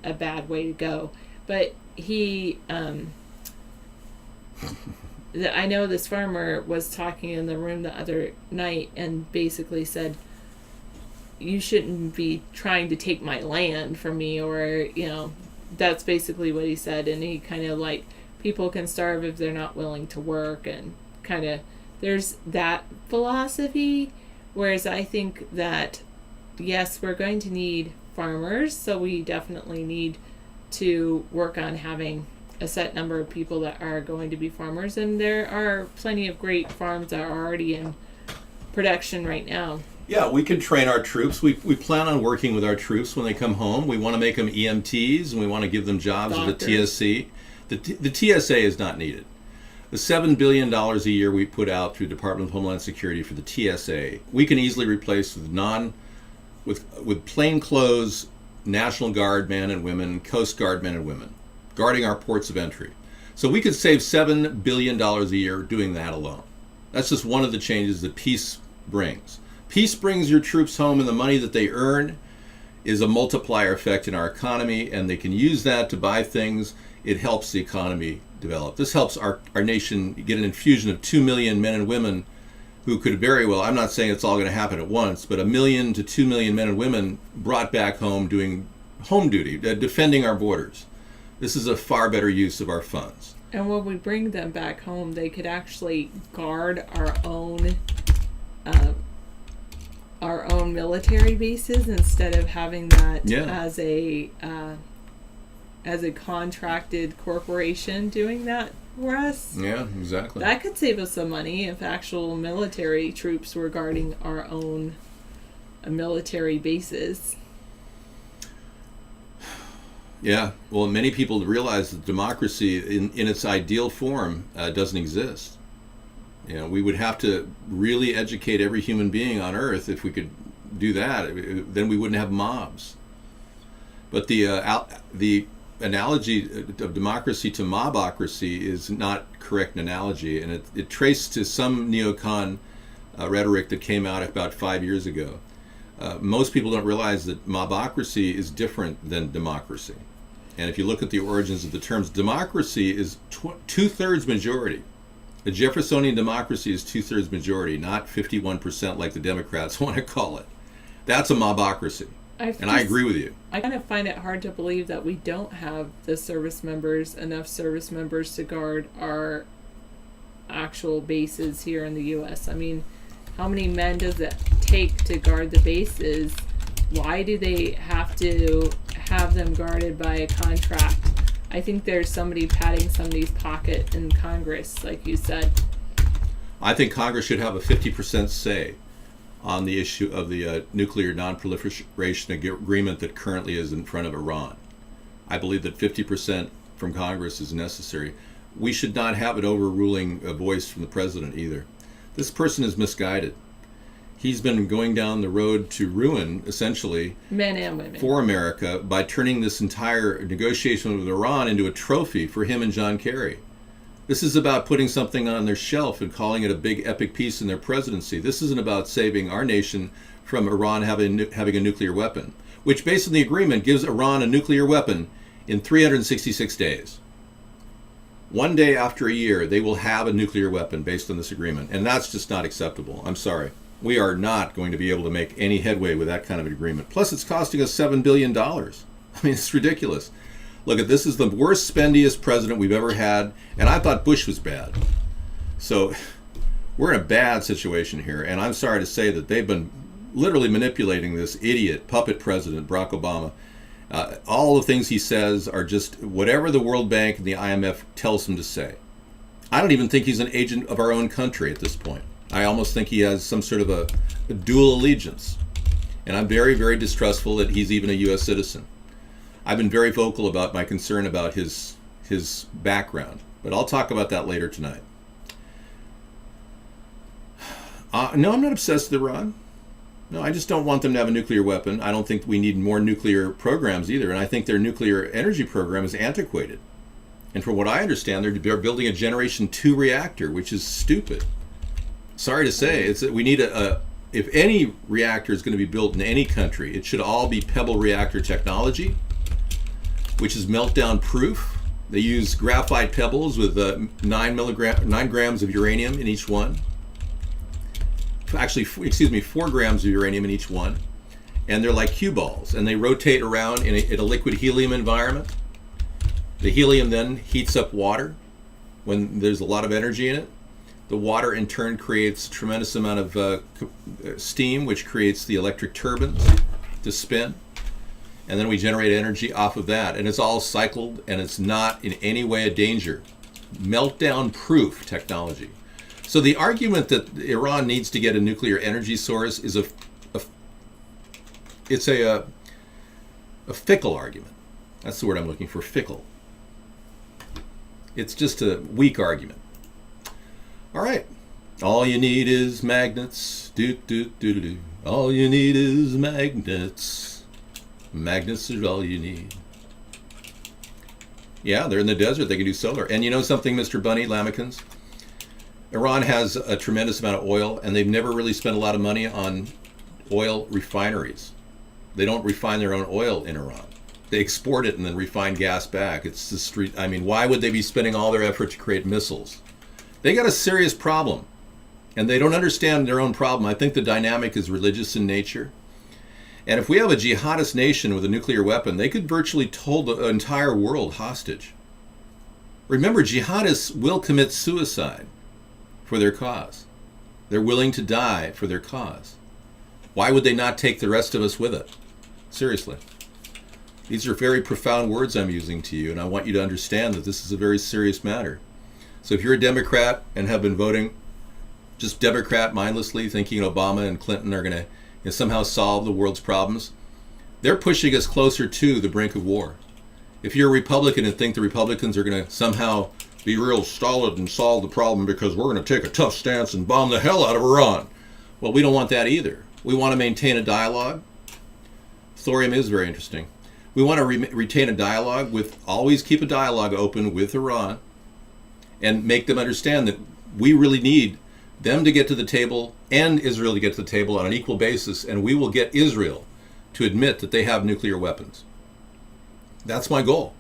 a bad way to go. But he... I know this farmer was talking in the room the other night and basically said, you shouldn't be trying to take my land from me, or, that's basically what he said. And he kind of like, people can starve if they're not willing to work, and kind of, there's that philosophy. Whereas I think that, yes, we're going to need farmers, so we definitely need to work on having a set number of people that are going to be farmers, and there are plenty of great farms that are already in production right now. Yeah, we can train our troops. We plan on working with our troops when they come home. We want to make them EMTs, and we want to give them jobs at the TSC. The TSA is not needed. The $7 billion a year we put out through Department of Homeland Security for the TSA, we can easily replace with plainclothes National Guard men and women, Coast Guard men and women. guarding our ports of entry. So we could save $7 billion a year doing that alone. That's just one of the changes that peace brings. Peace brings your troops home, and the money that they earn is a multiplier effect in our economy, and they can use that to buy things. It helps the economy develop. This helps our nation get an infusion of 2 million men and women who could very well, I'm not saying it's all going to happen at once, but 1 million to 2 million men and women brought back home doing home duty, defending our borders. This is a far better use of our funds. And when we bring them back home, they could actually guard our own military bases instead of having that as a contracted corporation doing that for us. Yeah, exactly. That could save us some money if actual military troops were guarding our own military bases. Yeah, well, many people realize that democracy in its ideal form doesn't exist. You know, we would have to really educate every human being on Earth. If we could do that, then we wouldn't have mobs. But the analogy of democracy to mobocracy is not correct analogy, and it traced to some neocon rhetoric that came out about 5 years ago. Most people don't realize that mobocracy is different than democracy. And if you look at the origins of the terms, democracy is two-thirds majority. A Jeffersonian democracy is two-thirds majority, not 51% like the Democrats want to call it. That's a mobocracy. I agree with you. I kind of find it hard to believe that we don't have enough service members to guard our actual bases here in the U.S. I mean, how many men does it take to guard the bases? Why do they have to have them guarded by a contract? I think there's somebody patting somebody's pocket in Congress, like you said. I think Congress should have a 50% say on the issue of the nuclear non-proliferation agreement that currently is in front of Iran. I believe that 50% from Congress is necessary. We should not have an overruling voice from the president either. This person is misguided. He's been going down the road to ruin, essentially, men and women, for America by turning this entire negotiation with Iran into a trophy for him and John Kerry. This is about putting something on their shelf and calling it a big epic piece in their presidency. This isn't about saving our nation from Iran having a nuclear weapon, which based on the agreement gives Iran a nuclear weapon in 366 days. One day after a year, they will have a nuclear weapon based on this agreement, and that's just not acceptable. I'm sorry. We are not going to be able to make any headway with that kind of an agreement. Plus, it's costing us $7 billion. I mean, it's ridiculous. Look, this is the worst, spendiest president we've ever had, and I thought Bush was bad. So we're in a bad situation here, and I'm sorry to say that they've been literally manipulating this idiot puppet president, Barack Obama. All the things he says are just whatever the World Bank and the IMF tells him to say. I don't even think he's an agent of our own country at this point. I almost think he has some sort of a dual allegiance. And I'm very, very distrustful that he's even a U.S. citizen. I've been very vocal about my concern about his background, but I'll talk about that later tonight. No, I'm not obsessed with Iran. No, I just don't want them to have a nuclear weapon. I don't think we need more nuclear programs either, and I think their nuclear energy program is antiquated. And from what I understand, they're building a Generation 2 reactor, which is stupid. Sorry to say, we need if any reactor is going to be built in any country, it should all be pebble reactor technology, which is meltdown proof. They use graphite pebbles with 9 grams of uranium in each one. Actually, 4 grams of uranium in each one. And they're like cue balls, and they rotate around in a liquid helium environment. The helium then heats up water when there's a lot of energy in it. The water in turn creates a tremendous amount of steam, which creates the electric turbines to spin. And then we generate energy off of that. And it's all cycled, and it's not in any way a danger. Meltdown-proof technology. So the argument that Iran needs to get a nuclear energy source is a fickle argument. That's the word I'm looking for, fickle. It's just a weak argument. All right. All you need is magnets. All you need is magnets. Magnets are all you need. Yeah, they're in the desert. They can do solar. And you know something, Mr. Bunny Lamekins? Iran has a tremendous amount of oil, and they've never really spent a lot of money on oil refineries. They don't refine their own oil in Iran. They export it and then refine gas back. It's the street. I mean, why would they be spending all their effort to create missiles? They got a serious problem, and they don't understand their own problem. I think the dynamic is religious in nature. And if we have a jihadist nation with a nuclear weapon, they could virtually hold the entire world hostage. Remember, jihadists will commit suicide for their cause. They're willing to die for their cause. Why would they not take the rest of us with it? Seriously. These are very profound words I'm using to you, and I want you to understand that this is a very serious matter. So if you're a Democrat and have been voting just Democrat mindlessly, thinking Obama and Clinton are going to somehow solve the world's problems, they're pushing us closer to the brink of war. If you're a Republican and think the Republicans are going to somehow be real solid and solve the problem because we're going to take a tough stance and bomb the hell out of Iran, well, we don't want that either. We want to maintain a dialogue. Thorium is very interesting. We want to retain a dialogue always keep a dialogue open with Iran and make them understand that we really need them to get to the table and Israel to get to the table on an equal basis, and we will get Israel to admit that they have nuclear weapons. That's my goal.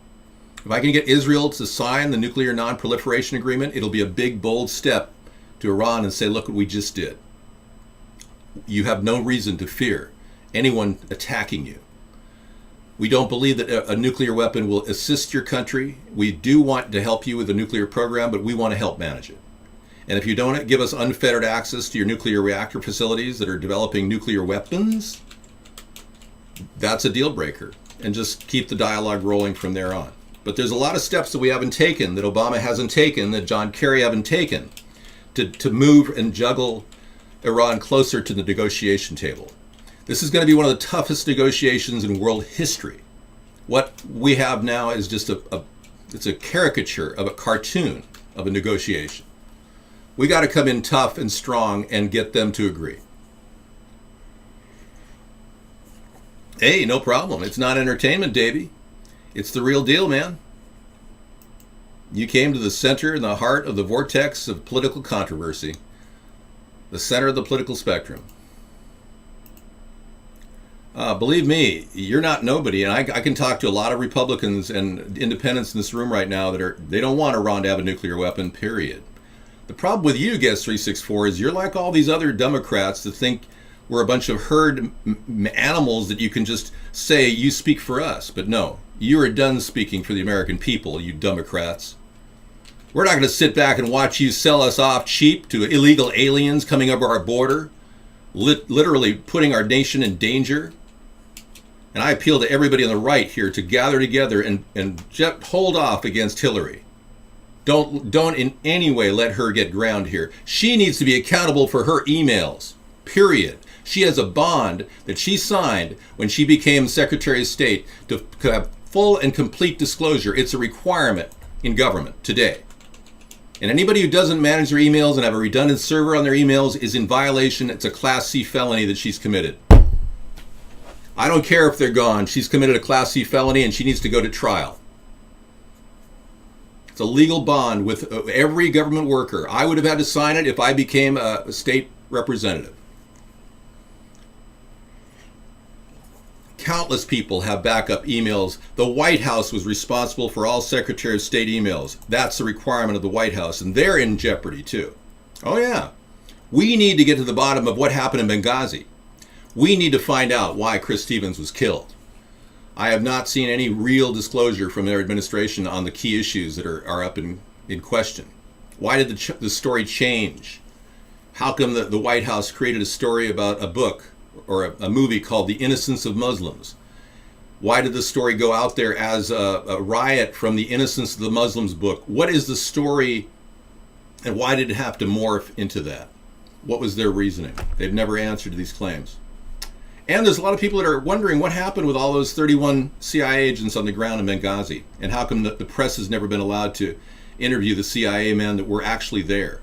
If I can get Israel to sign the nuclear non-proliferation agreement, it'll be a big, bold step to Iran and say, look what we just did. You have no reason to fear anyone attacking you. We don't believe that a nuclear weapon will assist your country. We do want to help you with the nuclear program, but we want to help manage it. And if you don't give us unfettered access to your nuclear reactor facilities that are developing nuclear weapons, that's a deal breaker. And just keep the dialogue rolling from there on. But there's a lot of steps that we haven't taken, that Obama hasn't taken, that John Kerry haven't taken, to move and juggle Iran closer to the negotiation table. This is going to be one of the toughest negotiations in world history. What we have now is just it's a caricature of a cartoon of a negotiation. We got to come in tough and strong and get them to agree. Hey, no problem. It's not entertainment, Davey. It's the real deal, man. You came to the center and the heart of the vortex of political controversy, the center of the political spectrum. Believe me, you're not nobody, and I can talk to a lot of Republicans and independents in this room right now they don't want Iran to have a nuclear weapon, period. The problem with you, Guest 364, is you're like all these other Democrats that think we're a bunch of herd animals that you can just say, you speak for us. But no, you are done speaking for the American people, you Democrats. We're not going to sit back and watch you sell us off cheap to illegal aliens coming over our border, literally putting our nation in danger. And I appeal to everybody on the right here to gather together and just hold off against Hillary. Don't in any way let her get ground here. She needs to be accountable for her emails, period. She has a bond that she signed when she became Secretary of State to have full and complete disclosure. It's a requirement in government today. And anybody who doesn't manage their emails and have a redundant server on their emails is in violation. It's a Class C felony that she's committed. I don't care if they're gone. She's committed a Class C felony and she needs to go to trial. It's a legal bond with every government worker. I would have had to sign it if I became a state representative. Countless people have backup emails. The White House was responsible for all Secretary of State emails. That's the requirement of the White House, and they're in jeopardy too. Oh yeah. We need to get to the bottom of what happened in Benghazi. We need to find out why Chris Stevens was killed. I have not seen any real disclosure from their administration on the key issues that are up in question. Why did the story change? How come the White House created a story about a book or a movie called The Innocence of Muslims? Why did the story go out there as a riot from the Innocence of the Muslims book? What is the story, and why did it have to morph into that? What was their reasoning? They've never answered these claims. And there's a lot of people that are wondering what happened with all those 31 CIA agents on the ground in Benghazi, and how come the press has never been allowed to interview the CIA men that were actually there.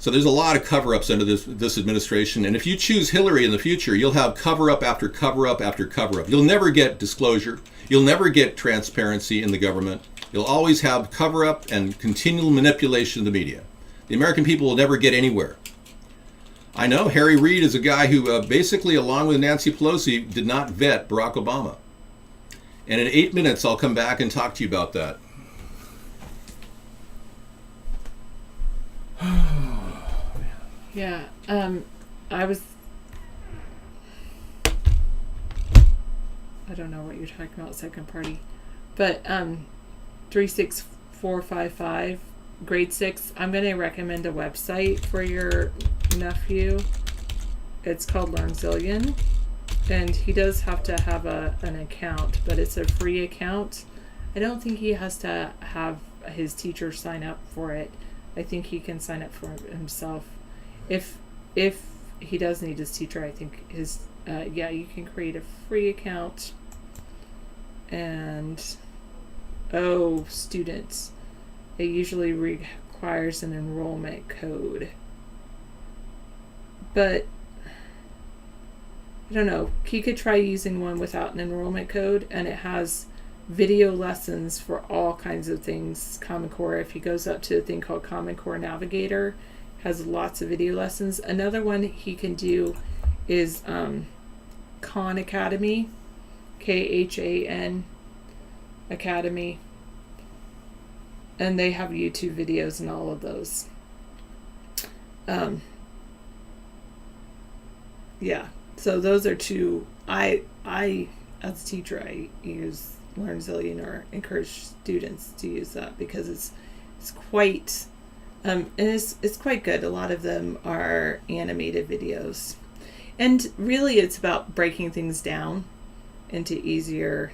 So there's a lot of cover-ups under this administration, and if you choose Hillary in the future, you'll have cover-up after cover-up after cover-up. You'll never get disclosure. You'll never get transparency in the government. You'll always have cover-up and continual manipulation of the media. The American people will never get anywhere. I know Harry Reid is a guy who basically, along with Nancy Pelosi, did not vet Barack Obama. And in 8 minutes, I'll come back and talk to you about that. Yeah, I don't know what you're talking about, second party, but 36455, grade 6, I'm going to recommend a website for your nephew. It's called LearnZillion, and he does have to have an account, but it's a free account. I don't think he has to have his teacher sign up for it. I think he can sign up for it himself. If he does need his teacher, I think his you can create a free account. And students, it usually requires an enrollment code, but I don't know, he could try using one without an enrollment code, and it has video lessons for all kinds of things. Common Core, if he goes up to a thing called Common Core Navigator, has lots of video lessons. Another one he can do is Khan Academy, KHAN Academy, and they have YouTube videos and all of those. Yeah, so those are two. I as a teacher, I use LearnZillion, or encourage students to use that, because it's quite and it's quite good. A lot of them are animated videos, and really it's about breaking things down into easier,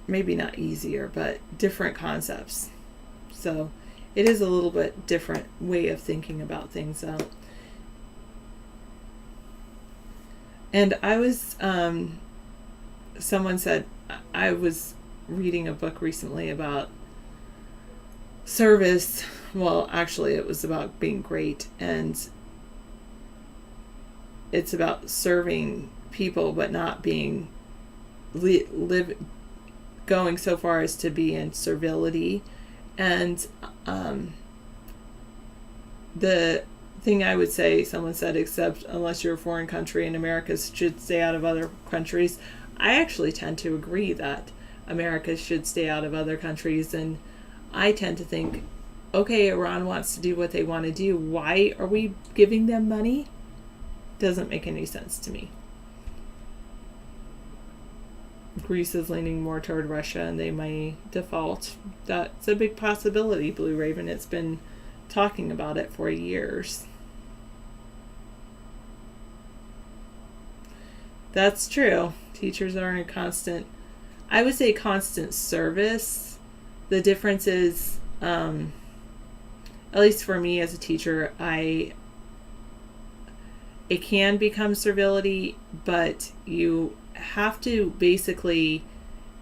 maybe not easier, but different concepts. So it is a little bit different way of thinking about things out. And I was someone said, I was reading a book recently about service. Well, actually it was about being great, and it's about serving people but not being going so far as to be in servility. And the thing I would say, someone said, except unless you're a foreign country, and America should stay out of other countries. I actually tend to agree that America should stay out of other countries, and I tend to think, okay, Iran wants to do what they want to do. Why are we giving them money? Doesn't make any sense to me. Greece is leaning more toward Russia, and they may default. That's a big possibility, Blue Raven. It's been talking about it for years. That's true. Teachers are in constant, I would say, constant service. The difference is, at least for me as a teacher, it can become servility, but you have to basically,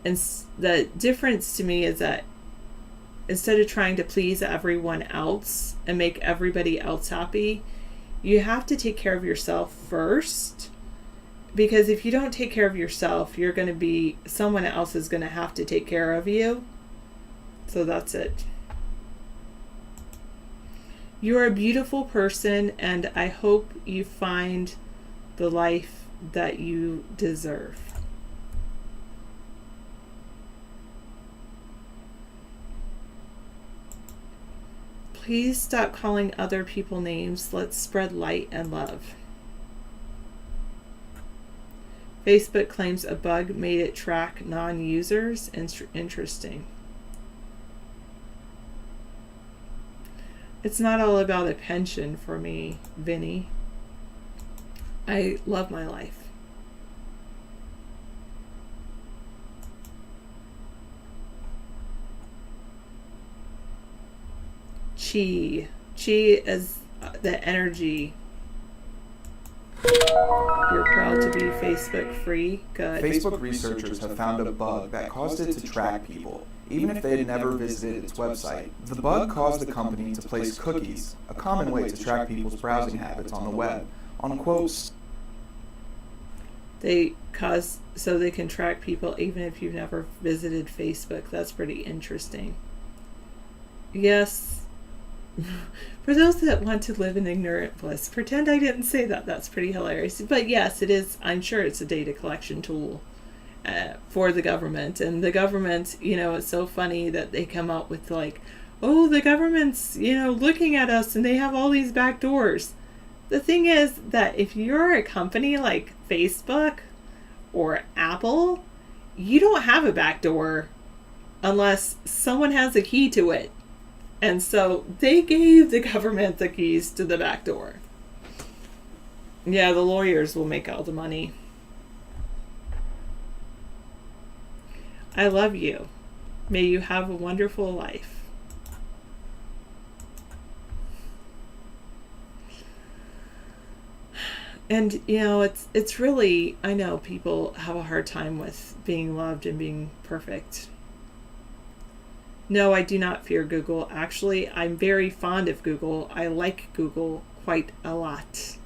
and the difference to me is that instead of trying to please everyone else and make everybody else happy, you have to take care of yourself first. Because if you don't take care of yourself, someone else is going to have to take care of you. So that's it. You're a beautiful person, and I hope you find the life that you deserve. Please stop calling other people names. Let's spread light and love. Facebook claims a bug made it track non-users. Interesting. It's not all about a pension for me, Vinny. I love my life. Chi is the energy. You're proud to be Facebook free. Good. Facebook researchers have found a bug that caused it to track people, even if they had never visited its website. The bug caused the company to place cookies, a common way to track people's browsing habits on the web, on quotes. So they can track people even if you've never visited Facebook. That's pretty interesting. Yes. For those that want to live in ignorant bliss, pretend I didn't say that. That's pretty hilarious. But yes, it is. I'm sure it's a data collection tool for the government. And the government, it's so funny that they come up with like, oh, the government's, looking at us and they have all these back doors. The thing is that if you're a company like Facebook or Apple, you don't have a back door unless someone has a key to it. And so they gave the government the keys to the back door. Yeah, the lawyers will make all the money. I love you. May you have a wonderful life. And, it's really, I know people have a hard time with being loved and being perfect. No, I do not fear Google. Actually, I'm very fond of Google. I like Google quite a lot.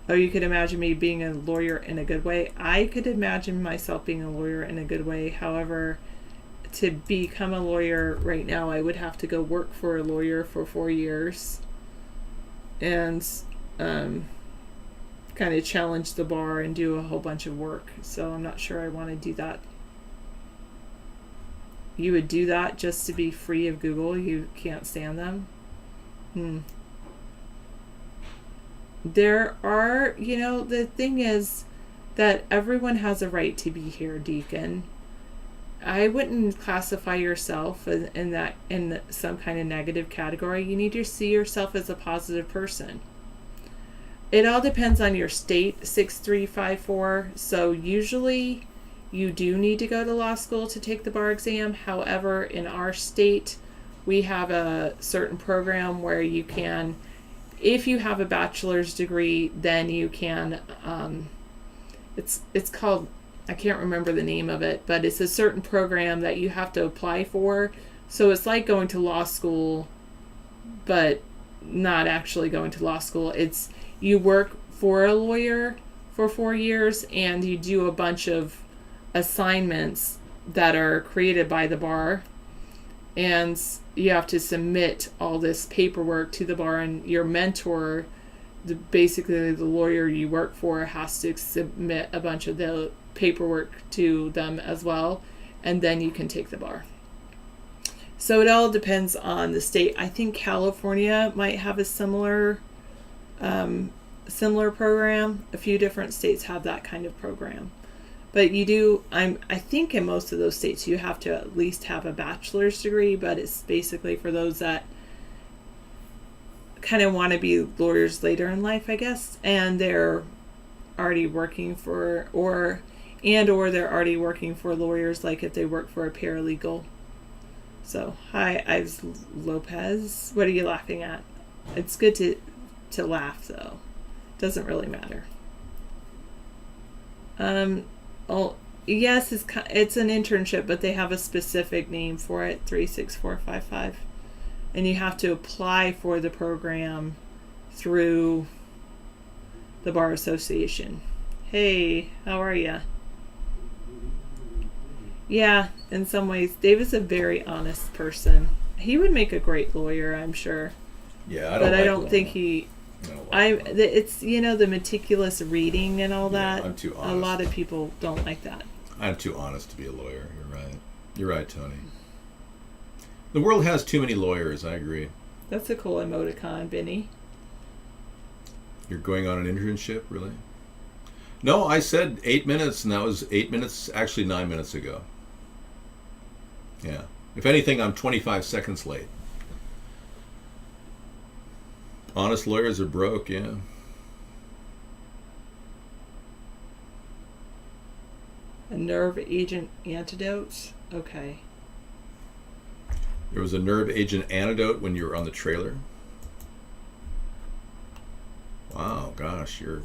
Oh, you could imagine me being a lawyer in a good way. I could imagine myself being a lawyer in a good way. However, to become a lawyer right now, I would have to go work for a lawyer for 4 years and kind of challenge the bar and do a whole bunch of work. So I'm not sure I want to do that. You would do that just to be free of Google? You can't stand them? There are, the thing is that everyone has a right to be here, Deacon. I wouldn't classify yourself in some kind of negative category. You need to see yourself as a positive person. It all depends on your state, 6354. So usually you do need to go to law school to take the bar exam. However, in our state, we have a certain program where you can, if you have a bachelor's degree, then you can, it's called, I can't remember the name of it, but it's a certain program that you have to apply for. So it's like going to law school, but not actually going to law school. It's, you work for a lawyer for 4 years and you do a bunch of assignments that are created by the bar, and you have to submit all this paperwork to the bar, and your mentor, basically the lawyer you work for, has to submit a bunch of the paperwork to them as well, and then you can take the bar. So it all depends on the state. I think California might have a similar program. A few different states have that kind of program. But you do, I think in most of those states you have to at least have a bachelor's degree, but it's basically for those that kind of want to be lawyers later in life, I guess, and they're already working for, or they're already working for lawyers, like if they work for a paralegal. So, hi, Ives Lopez. What are you laughing at? It's good to laugh, though. Doesn't really matter. Yes, it's an internship, but they have a specific name for it, 36455. And you have to apply for the program through the Bar Association. Hey, how are ya? Yeah, in some ways, David's a very honest person. He would make a great lawyer, I'm sure. Yeah, I don't think he. It's the meticulous reading and all that. I'm too honest. A lot of people don't like that. I'm too honest to be a lawyer. You're right. You're right, Tony. The world has too many lawyers. I agree. That's a cool emoticon, Benny. You're going on an internship, really? No, I said 8 minutes, and that was 8 minutes, actually 9 minutes ago. Yeah. If anything, I'm 25 seconds late. Honest lawyers are broke, yeah. A nerve agent antidote? Okay. There was a nerve agent antidote when you were on the trailer. Wow, gosh, you're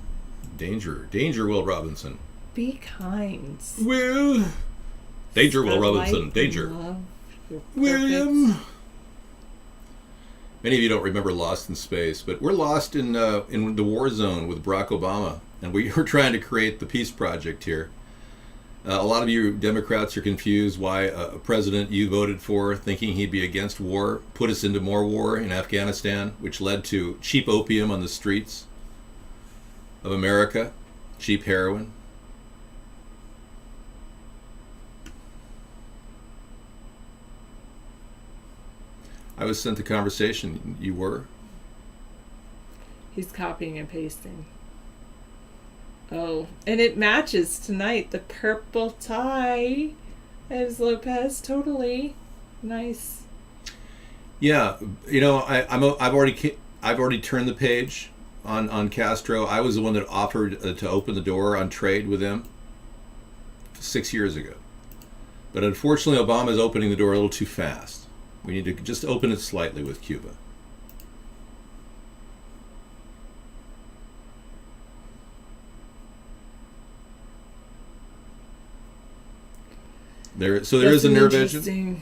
danger, Will Robinson. Be kind. Will. Danger, Will Robinson. Danger. William. Many of you don't remember Lost in Space, but we're lost in the war zone with Barack Obama, and we are trying to create the peace project here. A lot of you Democrats are confused why a president you voted for, thinking he'd be against war, put us into more war in Afghanistan, which led to cheap opium on the streets of America, cheap heroin. I was sent the conversation. You were? He's copying and pasting. Oh, and it matches tonight. The purple tie. As Lopez, totally nice. Yeah, you know, I've already turned the page on Castro. I was the one that offered to open the door on trade with him 6 years ago, but unfortunately, Obama is opening the door a little too fast. We need to just open it slightly with Cuba. There is a nerve agent.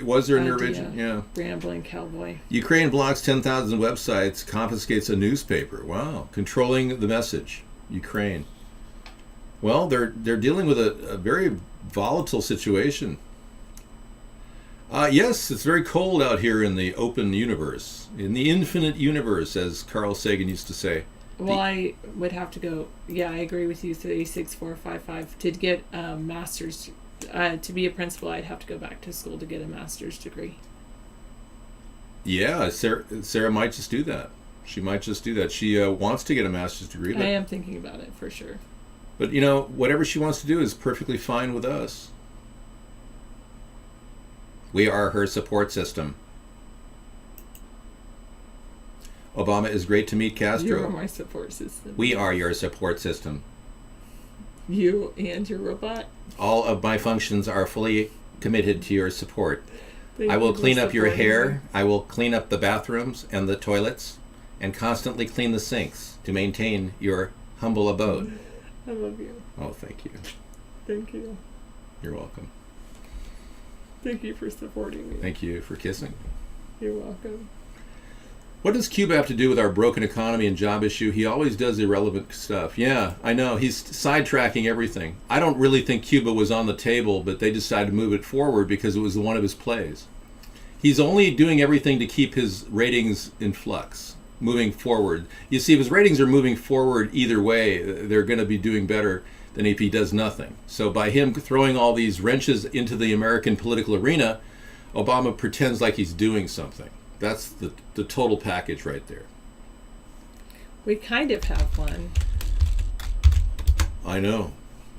Was there a nerve agent? Yeah. Rambling cowboy. Ukraine blocks 10,000 websites, confiscates a newspaper. Wow. Controlling the message. Ukraine. Well, they're dealing with a very volatile situation. Yes, it's very cold out here in the open universe, in the infinite universe, as Carl Sagan used to say. Well, I would have to go. Yeah, I agree with you. 36455 to get a master's. To be a principal, I'd have to go back to school to get a master's degree. Yeah, Sarah might just do that. She might just do that. She wants to get a master's degree. I am thinking about it for sure. But you know, whatever she wants to do is perfectly fine with us. We are her support system. Obama is great to meet Castro. You are my support system. We are your support system. You and your robot. All of my functions are fully committed to your support. I will clean up your hair. I will clean up the bathrooms and the toilets and constantly clean the sinks to maintain your humble abode. I love you. Oh, thank you. Thank you. You're welcome. Thank you for supporting me. Thank you for kissing. You're welcome. What does Cuba have to do with our broken economy and job issue? He always does irrelevant stuff. Yeah, I know. He's sidetracking everything. I don't really think Cuba was on the table, but they decided to move it forward because it was one of his plays. He's only doing everything to keep his ratings in flux, moving forward. You see, if his ratings are moving forward either way, they're going to be doing better than if he does nothing. So by him throwing all these wrenches into the American political arena, Obama pretends like he's doing something. That's the total package right there. We kind of have one. I know.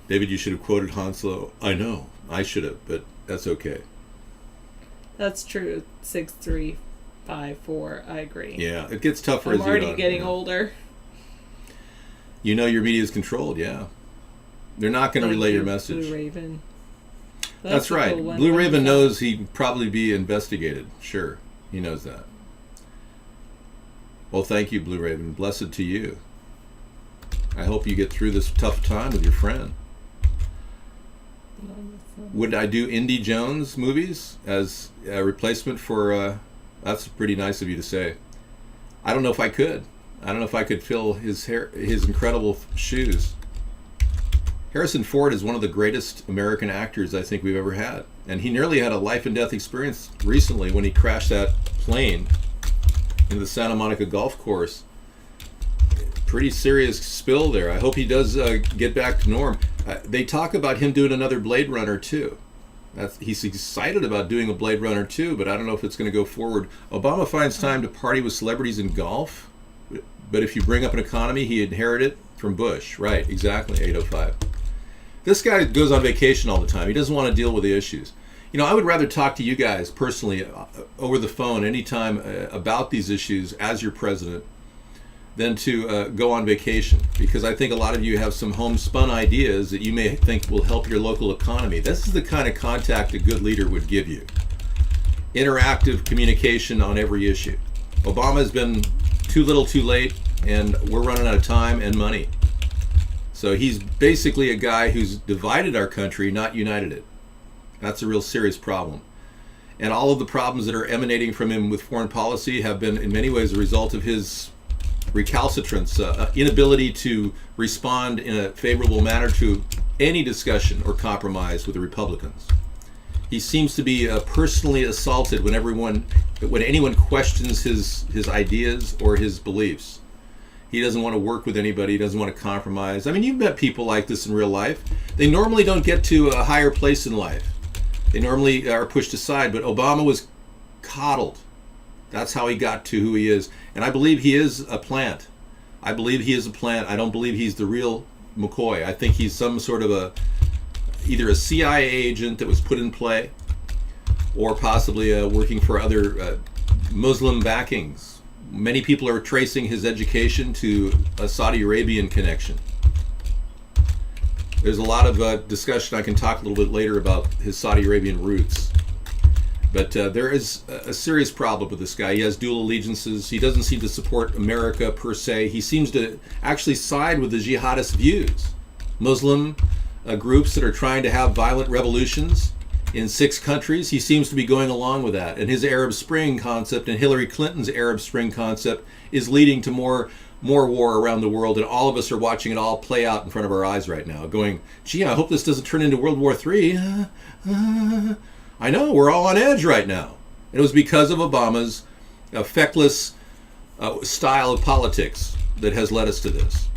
David, you should have quoted Hanslow. I know. I should have, but that's okay. That's true. 6354. I agree. Yeah, it gets tougher I'm as you already getting older. You know your media is controlled, yeah. They're not going to relay your message. Blue Raven. That's right. Cool. Blue Raven knows he'd probably be investigated. Sure, he knows that. Well, thank you, Blue Raven. Blessed to you. I hope you get through this tough time with your friend. Would I do Indy Jones movies as a replacement for... that's pretty nice of you to say. I don't know if I could. I don't know if I could fill his incredible shoes. Harrison Ford is one of the greatest American actors I think we've ever had. And he nearly had a life and death experience recently when he crashed that plane into the Santa Monica golf course. Pretty serious spill there. I hope he does get back to norm. They talk about him doing another Blade Runner too. He's excited about doing a Blade Runner too, but I don't know if it's going to go forward. Obama finds time to party with celebrities in golf, but if you bring up an economy, he inherited it from Bush. Right, exactly, 805. This guy goes on vacation all the time. He doesn't want to deal with the issues. You know, I would rather talk to you guys personally over the phone anytime about these issues as your president than to go on vacation, because I think a lot of you have some homespun ideas that you may think will help your local economy. This is the kind of contact a good leader would give you. interactive communication on every issue. Obama's been too little too late, and we're running out of time and money. So he's basically a guy who's divided our country, not united it. That's a real serious problem. And all of the problems that are emanating from him with foreign policy have been in many ways a result of his recalcitrance, inability to respond in a favorable manner to any discussion or compromise with the Republicans. He seems to be personally assaulted when anyone questions his ideas or his beliefs. He doesn't want to work with anybody. He doesn't want to compromise. I mean, you've met people like this in real life. They normally don't get to a higher place in life. They normally are pushed aside, but Obama was coddled. That's how he got to who he is. And I believe he is a plant. I believe he is a plant. I don't believe he's the real McCoy. I think he's some sort of either a CIA agent that was put in play, or possibly working for other Muslim backings. Many people are tracing his education to a Saudi Arabian connection. There's a lot of discussion. I can talk a little bit later about his Saudi Arabian roots. But there is a serious problem with this guy. He has dual allegiances. He doesn't seem to support America per se. He seems to actually side with the jihadist views. Muslim groups that are trying to have violent revolutions in 6 countries, he seems to be going along with that. And his Arab Spring concept and Hillary Clinton's Arab Spring concept is leading to more war around the world, and all of us are watching it all play out in front of our eyes right now, going, gee, I hope this doesn't turn into World War III. I know, we're all on edge right now. It was because of Obama's feckless style of politics that has led us to this.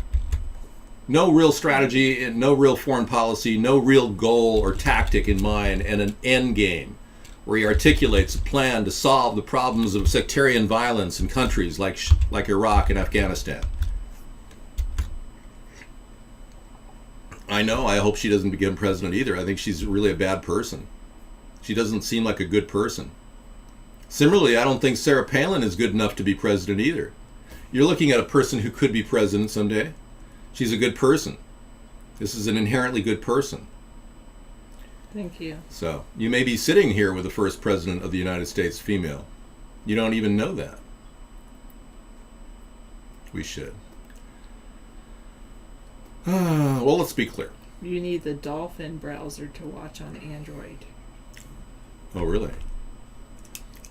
No real strategy, and no real foreign policy, no real goal or tactic in mind, and an end game where he articulates a plan to solve the problems of sectarian violence in countries like Iraq and Afghanistan. I know, I hope she doesn't become president either. I think she's really a bad person. She doesn't seem like a good person. Similarly, I don't think Sarah Palin is good enough to be president either. You're looking at a person who could be president someday. She's a good person. This is an inherently good person. Thank you. So, you may be sitting here with the first president of the United States female. You don't even know that. We should. Well, let's be clear. You need the Dolphin browser to watch on Android. Oh, really?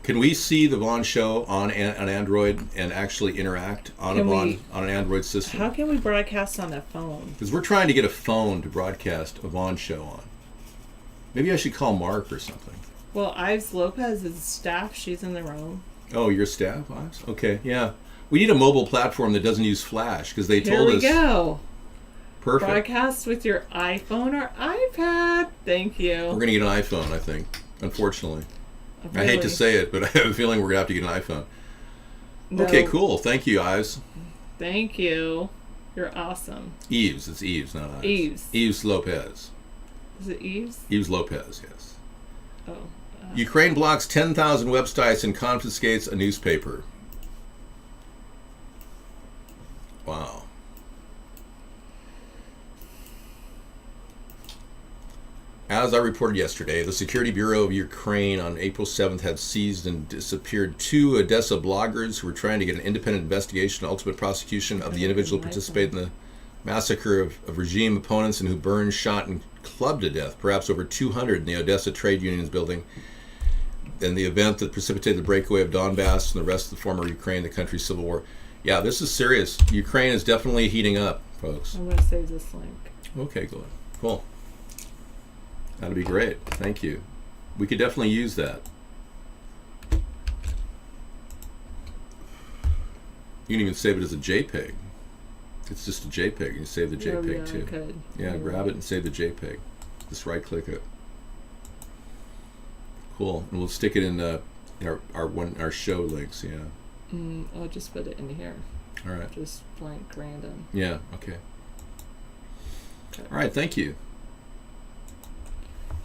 Can we see the Vaughn show on Android and actually interact on an Android system? How can we broadcast on a phone? Because we're trying to get a phone to broadcast a Vaughn show on. Maybe I should call Mark or something. Well, Ives Lopez's staff, she's in the room. Oh, your staff, Ives? Okay, yeah. We need a mobile platform that doesn't use Flash, because they told us... Here we go. Perfect. Broadcast with your iPhone or iPad. Thank you. We're going to get an iPhone, I think, unfortunately. Really? I hate to say it, but I have a feeling we're going to have to get an iPhone. No. Okay, cool. Thank you, Ives. Thank you. You're awesome. Eves. It's Eves, not Ives. Eves. Eves Lopez. Is it Eves? Eves Lopez, yes. Oh. Ukraine blocks 10,000 websites and confiscates a newspaper. Wow. As I reported yesterday, the Security Bureau of Ukraine on April 7th had seized and disappeared 2 Odessa bloggers who were trying to get an independent investigation and ultimate prosecution of the individual who participated in the massacre of regime opponents and who burned, shot, and clubbed to death, perhaps over 200 in the Odessa Trade Union's building, and the event that precipitated the breakaway of Donbass and the rest of the former Ukraine, the country's civil war. Yeah, this is serious. Ukraine is definitely heating up, folks. I'm going to save this link. Okay, good. Cool. That'd be great. Thank you. We could definitely use that. You can even save it as a JPEG. It's just a JPEG. You can save the JPEG too. Could. Yeah, grab it and save the JPEG. Just right-click it. Cool. And we'll stick it in our show links. Yeah. I'll just put it in here. All right. Just blank random. Yeah. Okay. All right. Thank you.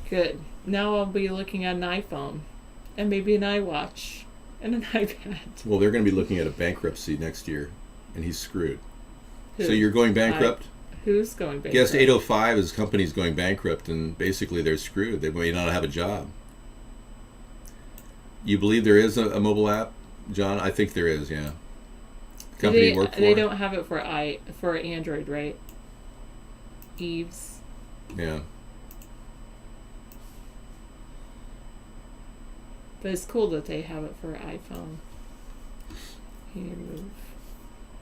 Good. Now I'll be looking at an iPhone and maybe an iWatch and an iPad. Well, they're going to be looking at a bankruptcy next year, and he's screwed. Who? So you're going bankrupt? Who's going bankrupt? Guest 805, his company's going bankrupt, and basically they're screwed. They may not have a job. You believe there is a mobile app, John? I think there is. Yeah. Company you work for. They don't have it for Android, right? Eves. Yeah. But it's cool that they have it for iPhone. Can you move?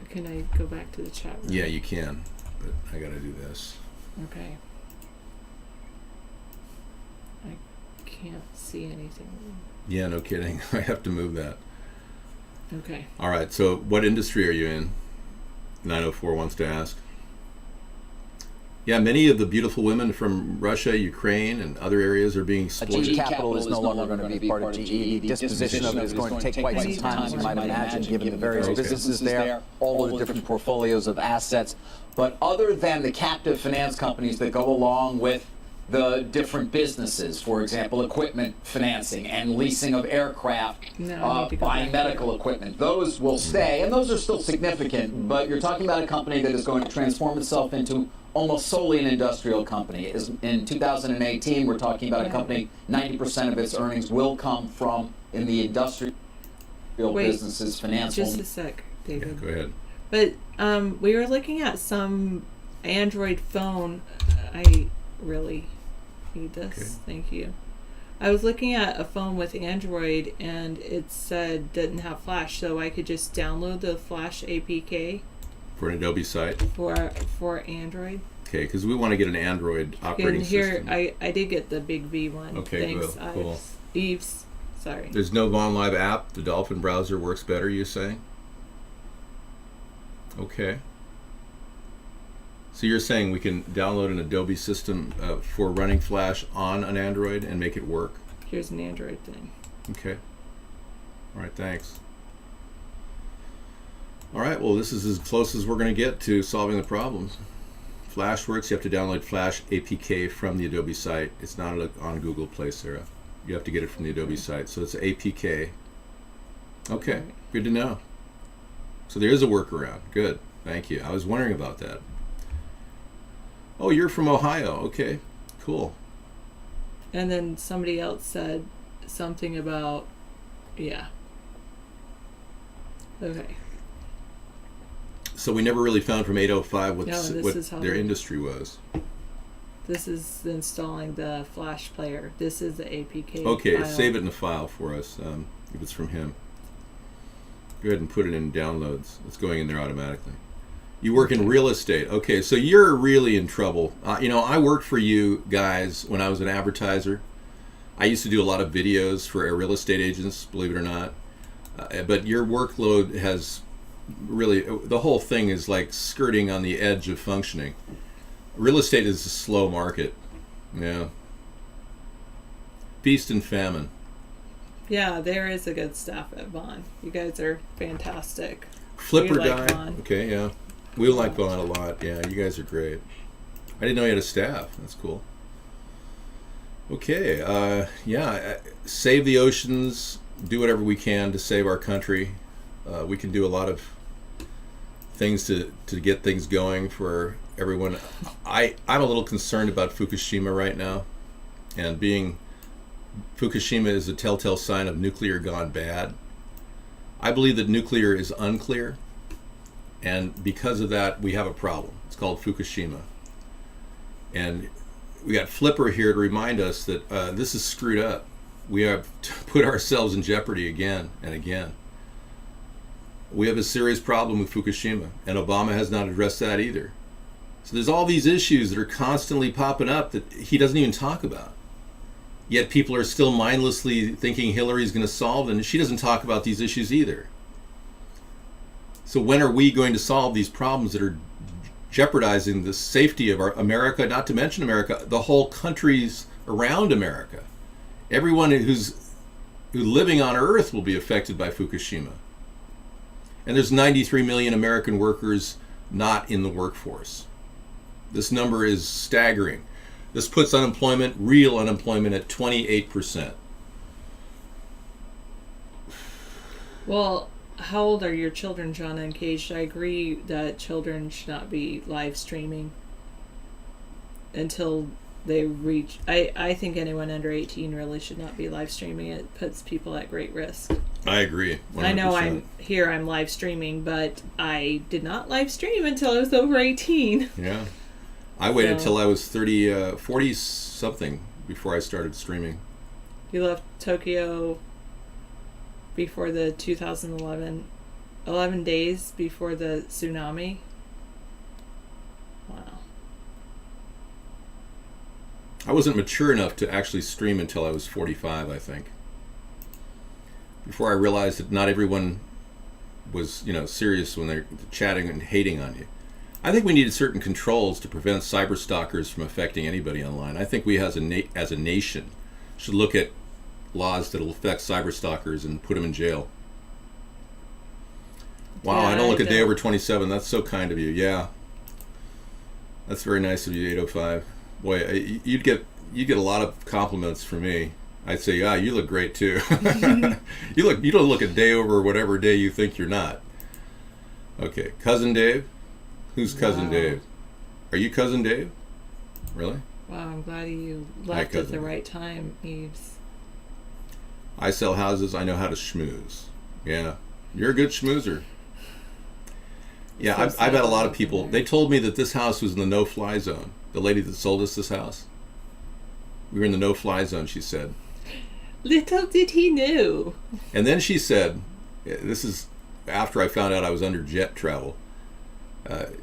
Can I go back to the chat room? Yeah, you can, but I gotta do this. Okay. I can't see anything. Yeah, no kidding. I have to move that. Okay. All right, so what industry are you in? 904 wants to ask. Yeah, many of the beautiful women from Russia, Ukraine, and other areas are being exploited. GE Capital is no longer going to be part of GE. The disposition of it is going to take quite some time, as you might imagine, given the various businesses there, all of the different portfolios of assets. But other than the captive finance companies that go along with the different businesses, for example, equipment financing and leasing of aircraft, buying medical equipment, those will stay, and those are still significant, but you're talking about a company that is going to transform itself into almost solely an industrial company. In 2018, we're talking about a company, 90% of its earnings will come from in the industrial businesses, financial. Just a sec, David. Yeah, go ahead. But we were looking at some Android phone. I really need this. Okay. Thank you. I was looking at a phone with Android, and it said didn't have Flash, so I could just download the Flash APK. For an Adobe site? For Android. Okay, because we want to get an Android operating system. I did get the Big V one. Okay, thanks, cool. Eves. Sorry. There's no Von Live app. The Dolphin browser works better, you say? Okay. So you're saying we can download an Adobe system for running Flash on an Android and make it work? Here's an Android thing. Okay. All right, thanks. All right, well, this is as close as we're going to get to solving the problems. Flash works. You have to download Flash APK from the Adobe site. It's not on Google Play, Sarah. You have to get it from the Adobe site. So it's APK. Okay, good to know. So there is a workaround. Good, thank you. I was wondering about that. Oh, you're from Ohio. Okay, cool. And then somebody else said something about, yeah. Okay. So we never really found from 805 what their industry was. This is installing the Flash player. This is the APK Okay, file. Save it in a file for us if it's from him. Go ahead and put it in downloads. It's going in there automatically. You work in real estate. Okay, so you're really in trouble. I worked for you guys when I was an advertiser. I used to do a lot of videos for real estate agents, believe it or not. But your workload has really, the whole thing is like skirting on the edge of functioning. Real estate is a slow market. Yeah. Feast and famine. Yeah, there is a good staff at Vaughn. You guys are fantastic. Flip or die. Okay, yeah. We like Vaughn a lot. Yeah, you guys are great. I didn't know you had a staff. That's cool. Okay, save the oceans. Do whatever we can to save our country. We can do a lot of things to get things going for everyone. I'm a little concerned about Fukushima right now, and Fukushima is a telltale sign of nuclear gone bad. I believe that nuclear is unclear, and because of that, we have a problem. It's called Fukushima. And we got Flipper here to remind us that this is screwed up. We have put ourselves in jeopardy again and again. We have a serious problem with Fukushima, and Obama has not addressed that either. So there's all these issues that are constantly popping up that he doesn't even talk about. Yet people are still mindlessly thinking Hillary's going to solve them, and she doesn't talk about these issues either. So when are we going to solve these problems that are jeopardizing the safety of our America, not to mention America, the whole countries around America? Everyone who's living on Earth will be affected by Fukushima. And there's 93 million American workers not in the workforce. This number is staggering. This puts real unemployment at 28%. Well, how old are your children, John and Cage? I agree that children should not be live streaming until they reach. I think anyone under 18 really should not be live streaming. It puts people at great risk. I agree. 100%. I know I'm live streaming, but I did not live stream until I was over 18. Yeah. I waited till I was 40 something before I started streaming. You left Tokyo before the 2011, 11 days before the tsunami. Wow. I wasn't mature enough to actually stream until I was 45, I think. Before I realized that not everyone was, serious when they're chatting and hating on you. I think we needed certain controls to prevent cyber stalkers from affecting anybody online. I think we as a nation should look at laws that will affect cyber stalkers and put them in jail. Wow, Yeah, I don't look I a day don't. over 27. That's so kind of you. Yeah. That's very nice of you, 805. Boy, you'd get a lot of compliments from me. I'd say, yeah, you look great too. You don't look a day over whatever day you think you're not. Okay, Cousin Dave? Who's Cousin Wow. Dave? Are you Cousin Dave? Really? Wow, I'm glad you Hi, left at cousin. the right time, Eves. I sell houses, I know how to schmooze. Yeah. You're a good schmoozer. Yeah, So I've had a lot sad of people. They told me that this house was in the no-fly zone. The lady that sold us this house. We were in the no-fly zone, she said. Little did he know. And then she said, this is after I found out I was under jet travel.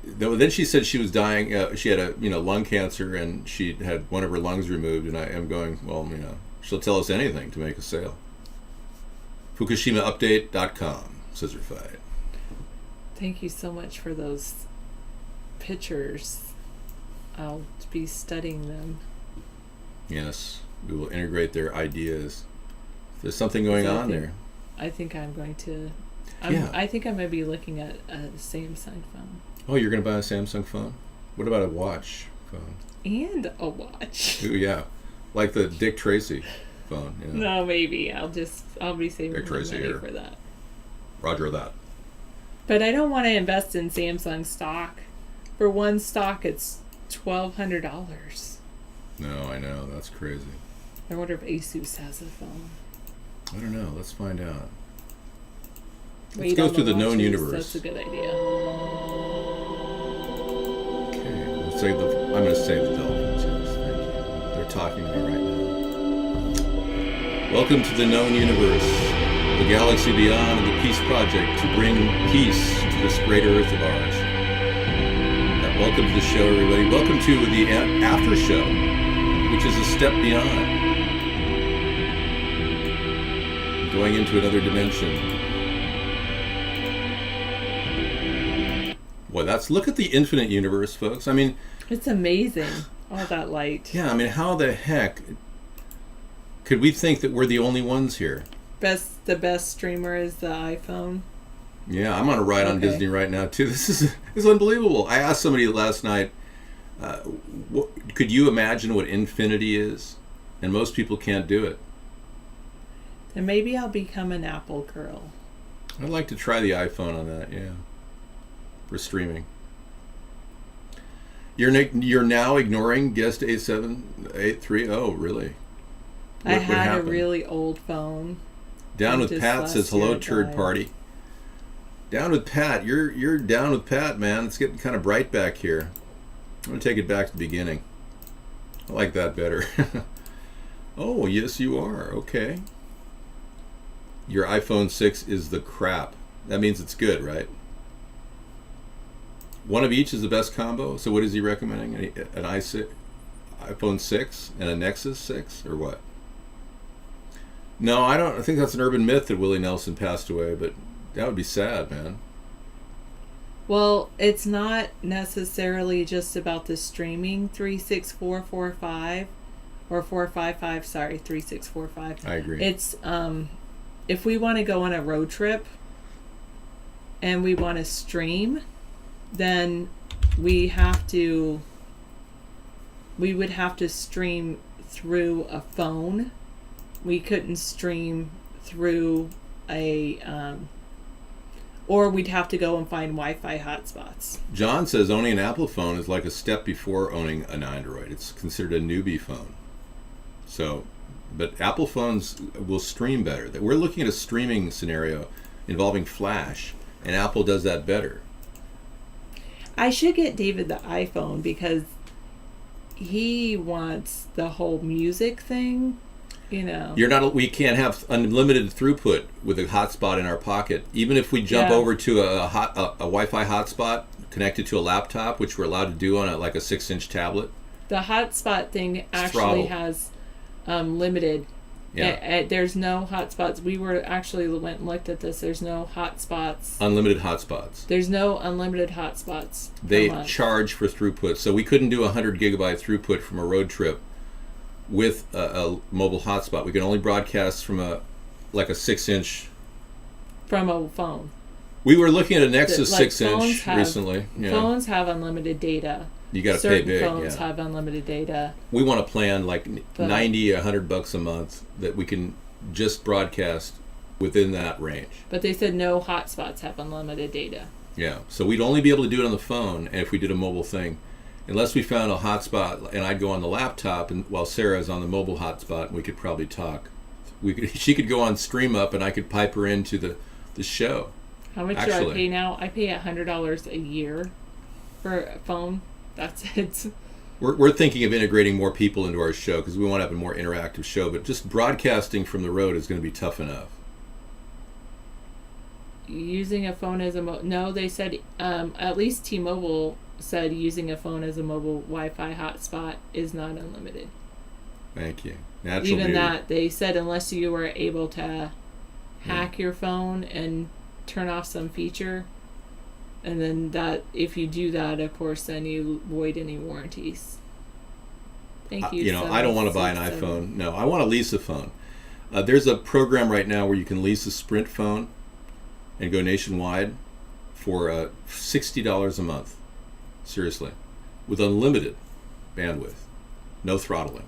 Then she said she was dying. She had lung cancer, and she had one of her lungs removed. And I am going, well, she'll tell us anything to make a sale. FukushimaUpdate.com, Scissorfied. Thank you so much for those pictures. I'll be studying them. Yes, we will integrate their ideas. If there's something going on there. I think I'm going to. Yeah. I think I'm going to be looking at a Samsung phone. Oh, you're going to buy a Samsung phone? What about a watch phone? And a watch. Ooh, yeah. Like the Dick Tracy phone. Yeah. No, maybe. I'll be saving Dick my Tracy money here. for that. Roger that. But I don't want to invest in Samsung stock. For one stock, it's $1,200. No, I know. That's crazy. I wonder if Asus has a phone. I don't know. Let's find out. Let's Wait go on through the known watches. universe. That's a good idea. Okay, I'm going to save the dolphins. Yes, thank you. They're talking to me right now. Welcome to the known universe, the galaxy beyond, and the Peace Project to bring peace to this great Earth of ours. Welcome to the show, everybody. Welcome to the after show, which is a step beyond, going into another dimension. Boy, look at the infinite universe, folks. I mean, It's amazing. All that light. yeah, I mean, how the heck could we think that we're the only ones here? The best streamer is the iPhone. Yeah, I'm on a ride on Okay. Disney right now too. This is unbelievable. I asked somebody last night, could you imagine what infinity is? And most people can't do it. Then maybe I'll become an Apple girl. I'd like to try the iPhone on that, yeah, for streaming. You're now ignoring guest 87830. Oh, really? I What had happened? a really old phone. Down and with just Pat last says year hello, it turd died. party. Down with Pat. You're down with Pat, man. It's getting kind of bright back here. I'm gonna take it back to the beginning. I like that better. Oh, yes, you are. Okay. Your iPhone 6 is the crap. That means it's good, right? One of each is the best combo. So what is he recommending? An iPhone 6 and a Nexus 6 or what? No, I don't. I think that's an urban myth that Willie Nelson passed away, but that would be sad, man. Well, it's not necessarily just about the streaming 36445 or 455, sorry, 3645. I agree. It's if we want to go on a road trip and we want to stream, then we would have to stream through a phone. We couldn't stream through a Or we'd have to go and find Wi-Fi hotspots. John says owning an Apple phone is like a step before owning an Android. It's considered a newbie phone. So, but Apple phones will stream better. We're looking at a streaming scenario involving Flash, and Apple does that better. I should get David the iPhone because he wants the whole music thing, you know. We can't have unlimited throughput with a hotspot in our pocket. Even if we jump over to a Wi-Fi hotspot connected to a laptop, which we're allowed to do on like a 6-inch tablet. The hotspot thing actually has limited. Yeah. There's no hotspots. We went and looked at this. There's no hotspots. Unlimited hotspots. There's no unlimited hotspots. They charge for throughput, so we couldn't do 100 gigabyte throughput from a road trip with a mobile hotspot. We can only broadcast from a 6-inch. From a phone. We were looking at a Nexus 6-inch recently. Phones have unlimited data. You got to pay big. Certain phones have unlimited data. We want a plan like $90, $100 a month that we can just broadcast within that range. But they said no hotspots have unlimited data. Yeah, so we'd only be able to do it on the phone, and if we did a mobile thing, unless we found a hotspot, and I'd go on the laptop, and while Sarah's on the mobile hotspot, we could probably talk. She could go on Stream Up, and I could pipe her into the show. How much do I pay now? I pay $100 a year for a phone. That's it. We're thinking of integrating more people into our show because we want to have a more interactive show, but just broadcasting from the road is going to be tough enough. Using a phone as a no, they said at least T-Mobile said using a phone as a mobile Wi-Fi hotspot is not unlimited. Thank you. Even that, they said unless you were able to hack your phone and turn off some feature, and then that if you do that, of course, then you void any warranties. Thank you. I don't want to buy an iPhone. No, I want to lease a phone. There's a program right now where you can lease a Sprint phone and go nationwide for $60 a month. Seriously, with unlimited bandwidth, no throttling.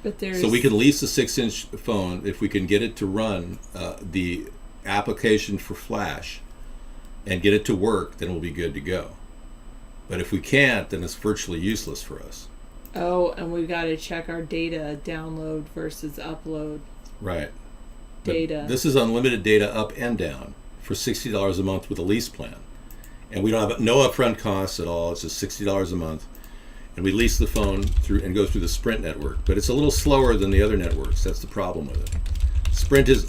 So we can lease a 6-inch phone if we can get it to run the application for Flash and get it to work, then we'll be good to go. But if we can't, then it's virtually useless for us. Oh, and we've got to check our data download versus upload. Right. Data. But this is unlimited data up and down for $60 a month with a lease plan. And we don't have no upfront costs at all. It's just $60 a month. And we lease the phone through and go through the Sprint network. But it's a little slower than the other networks. That's the problem with it. Sprint is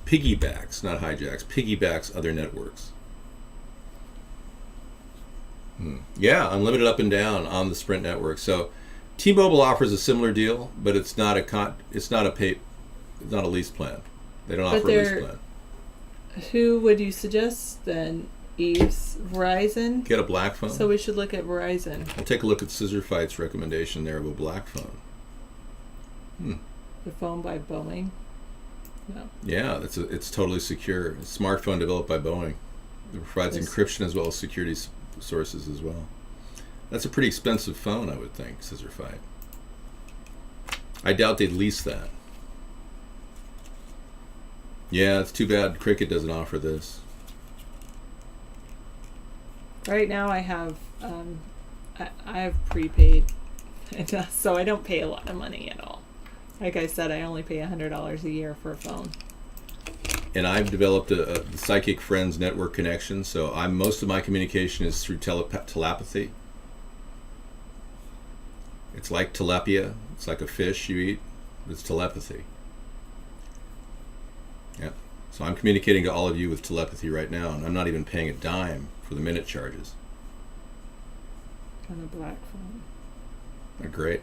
piggybacks, not hijacks, piggybacks other networks. Yeah, unlimited up and down on the Sprint network. So T-Mobile offers a similar deal, but it's not a lease plan. They don't offer a lease plan. Who would you suggest then? Eves, Verizon? Get a black phone. So we should look at Verizon. I'll take a look at Scissor Fight's recommendation there of a black phone. The phone by Boeing? No. Yeah, it's totally secure. It's a smartphone developed by Boeing. It provides encryption as well as security sources as well. That's a pretty expensive phone, I would think, Scissor Fight. I doubt they'd lease that. Yeah, it's too bad Cricket doesn't offer this. Right now I have I have prepaid, so I don't pay a lot of money at all. Like I said, I only pay $100 a year for a phone. And I've developed a Psychic Friends network connection, so most of my communication is through telepathy. It's like telepia. It's like a fish you eat. It's telepathy. Yeah. So I'm communicating to all of you with telepathy right now, and I'm not even paying a dime for the minute charges. On a black phone. They're great.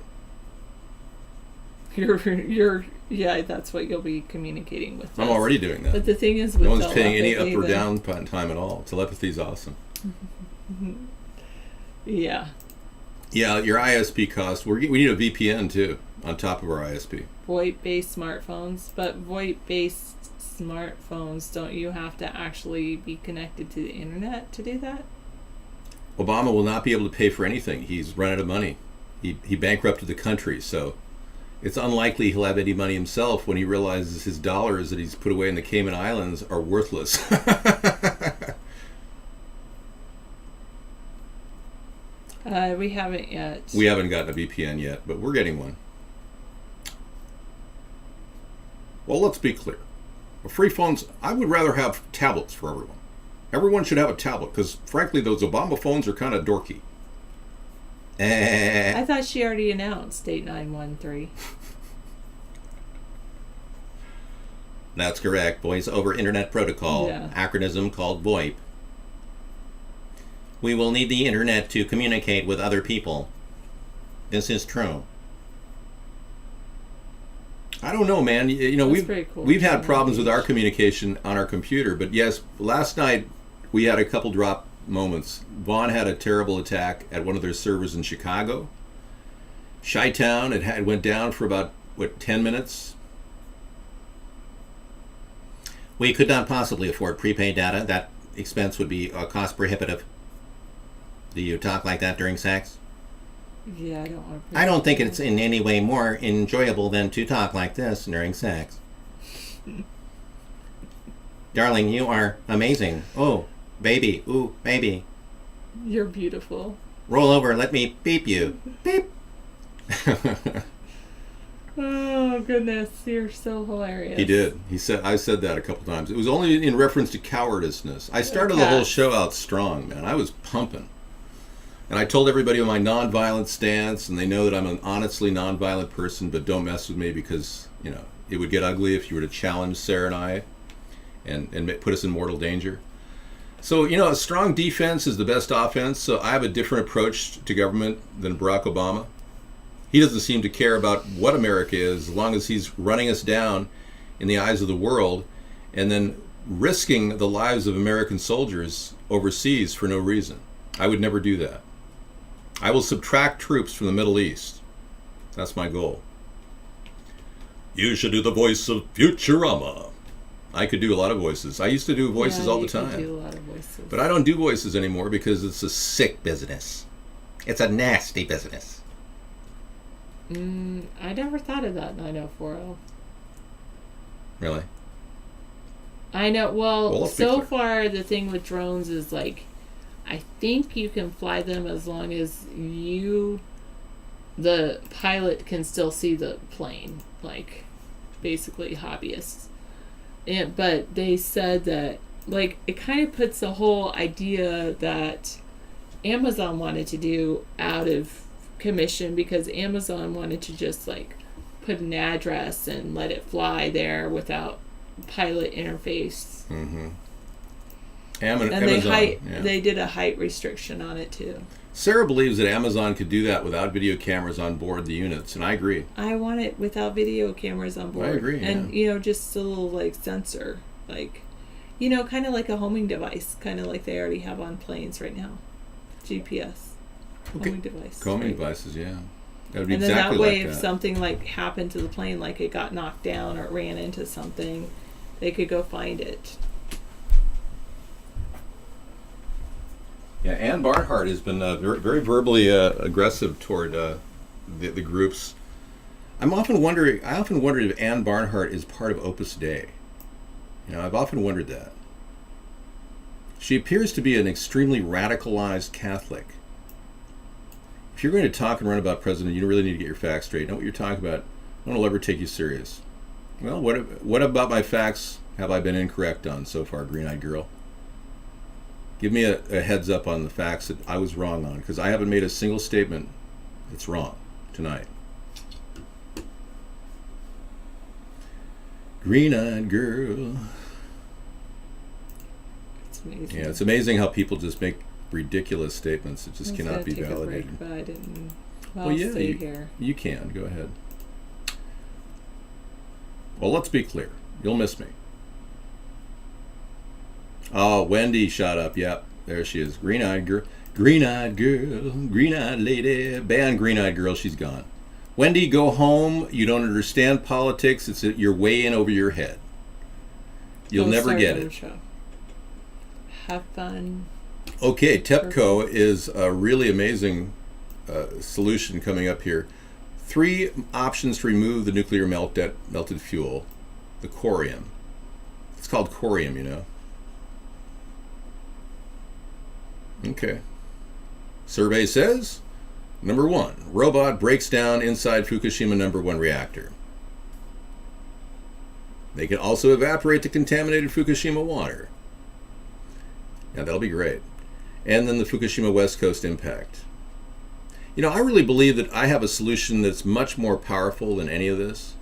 Yeah, that's what you'll be communicating with. I'm already doing that. But the thing is, with no one's paying any up or down time at all. Telepathy is awesome. Yeah. Yeah, your ISP cost. We need a VPN too on top of our ISP. VoIP-based smartphones, but VoIP-based smartphones, don't you have to actually be connected to the internet to do that? Obama will not be able to pay for anything. He's run out of money. He bankrupted the country, so It's unlikely he'll have any money himself when he realizes his dollars that he's put away in the Cayman Islands are worthless. We haven't yet. We haven't gotten a VPN yet, but we're getting one. Well, let's be clear. Free phones, I would rather have tablets for everyone. Everyone should have a tablet, because frankly, those Obama phones are kind of dorky. I thought she already announced 8913. That's correct. Voice over Internet Protocol. Yeah. Acronym called VoIP. We will need the Internet to communicate with other people. This is true. I don't know, man. You know, we've had problems with our communication on our computer, but yes, last night we had a couple drop moments. Vaughn had a terrible attack at one of their servers in Chicago. Chi-Town, it went down for about, 10 minutes? We could not possibly afford prepaid data. That expense would be cost prohibitive. Do you talk like that during sex? Yeah, I don't want to. I don't think it's in any way more enjoyable than to talk like this during sex. Darling, you are amazing. Oh, baby. Ooh, baby. You're beautiful. Roll over, let me beep you. Beep. Oh, goodness. You're so hilarious. He did. I said that a couple times. It was only in reference to cowardiceness. I started the whole show out strong, man. I was pumping. And I told everybody my nonviolent stance, and they know that I'm an honestly nonviolent person, but don't mess with me because, it would get ugly if you were to challenge Sarah and I and put us in mortal danger. So, a strong defense is the best offense. So I have a different approach to government than Barack Obama. He doesn't seem to care about what America is as long as he's running us down in the eyes of the world and then risking the lives of American soldiers overseas for no reason. I would never do that. I will subtract troops from the Middle East. That's my goal. You should do the voice of Futurama. I could do a lot of voices. I used to do voices all the time. Could do a lot of voices. But I don't do voices anymore because it's a sick business. It's a nasty business. I never thought of that 9040. Really? I know. Well, so far the thing with drones is like, I think you can fly them as long as the pilot can still see the plane, like basically hobbyists. But they said that, like, it kind of puts the whole idea that Amazon wanted to do out of commission because Amazon wanted to just like put an address and let it fly there without pilot interface. Mm-hmm. They did a height restriction on it too. Sarah believes that Amazon could do that without video cameras on board the units, and I agree. I want it without video cameras on board. I agree. And just a little like sensor, like kind of like a homing device, kind of like they already have on planes right now. GPS. Homing device. Homing devices, yeah. That would be and then exactly that way, like if something like happened to the plane, like it got knocked down or it ran into something, they could go find it. Yeah, Ann Barnhart has been very verbally aggressive toward the groups. I often wondered if Ann Barnhart is part of Opus Dei. I've often wondered that. She appears to be an extremely radicalized Catholic. If you're going to talk and run about president, you really need to get your facts straight. Know what you're talking about. No one will ever take you serious. Well, what about my facts have I been incorrect on so far, Green-Eyed Girl? Give me a heads up on the facts that I was wrong on, because I haven't made a single statement that's wrong tonight. Green-Eyed Girl. It's amazing. Yeah, it's amazing how people just make ridiculous statements that just cannot be take validated. A break, but I didn't. Well, yeah, stay here. You can. Go ahead. Well, let's be clear. You'll miss me. Oh, Wendy shot up. Yep, there she is. Green-eyed girl. Green-eyed girl. Green-eyed lady. Ban Green-eyed girl. She's gone. Wendy, go home. You don't understand politics. You're way in over your head. You'll never get it. Show. Have fun. Okay, TEPCO is a really amazing solution coming up here. 3 options to remove the nuclear melted fuel. The corium. It's called corium, you know. Okay. Survey says, number 1, robot breaks down inside Fukushima number 1 reactor. They can also evaporate the contaminated Fukushima water. Yeah, that'll be great. And then the Fukushima West Coast impact. You know, I really believe that I have a solution that's much more powerful than any of this.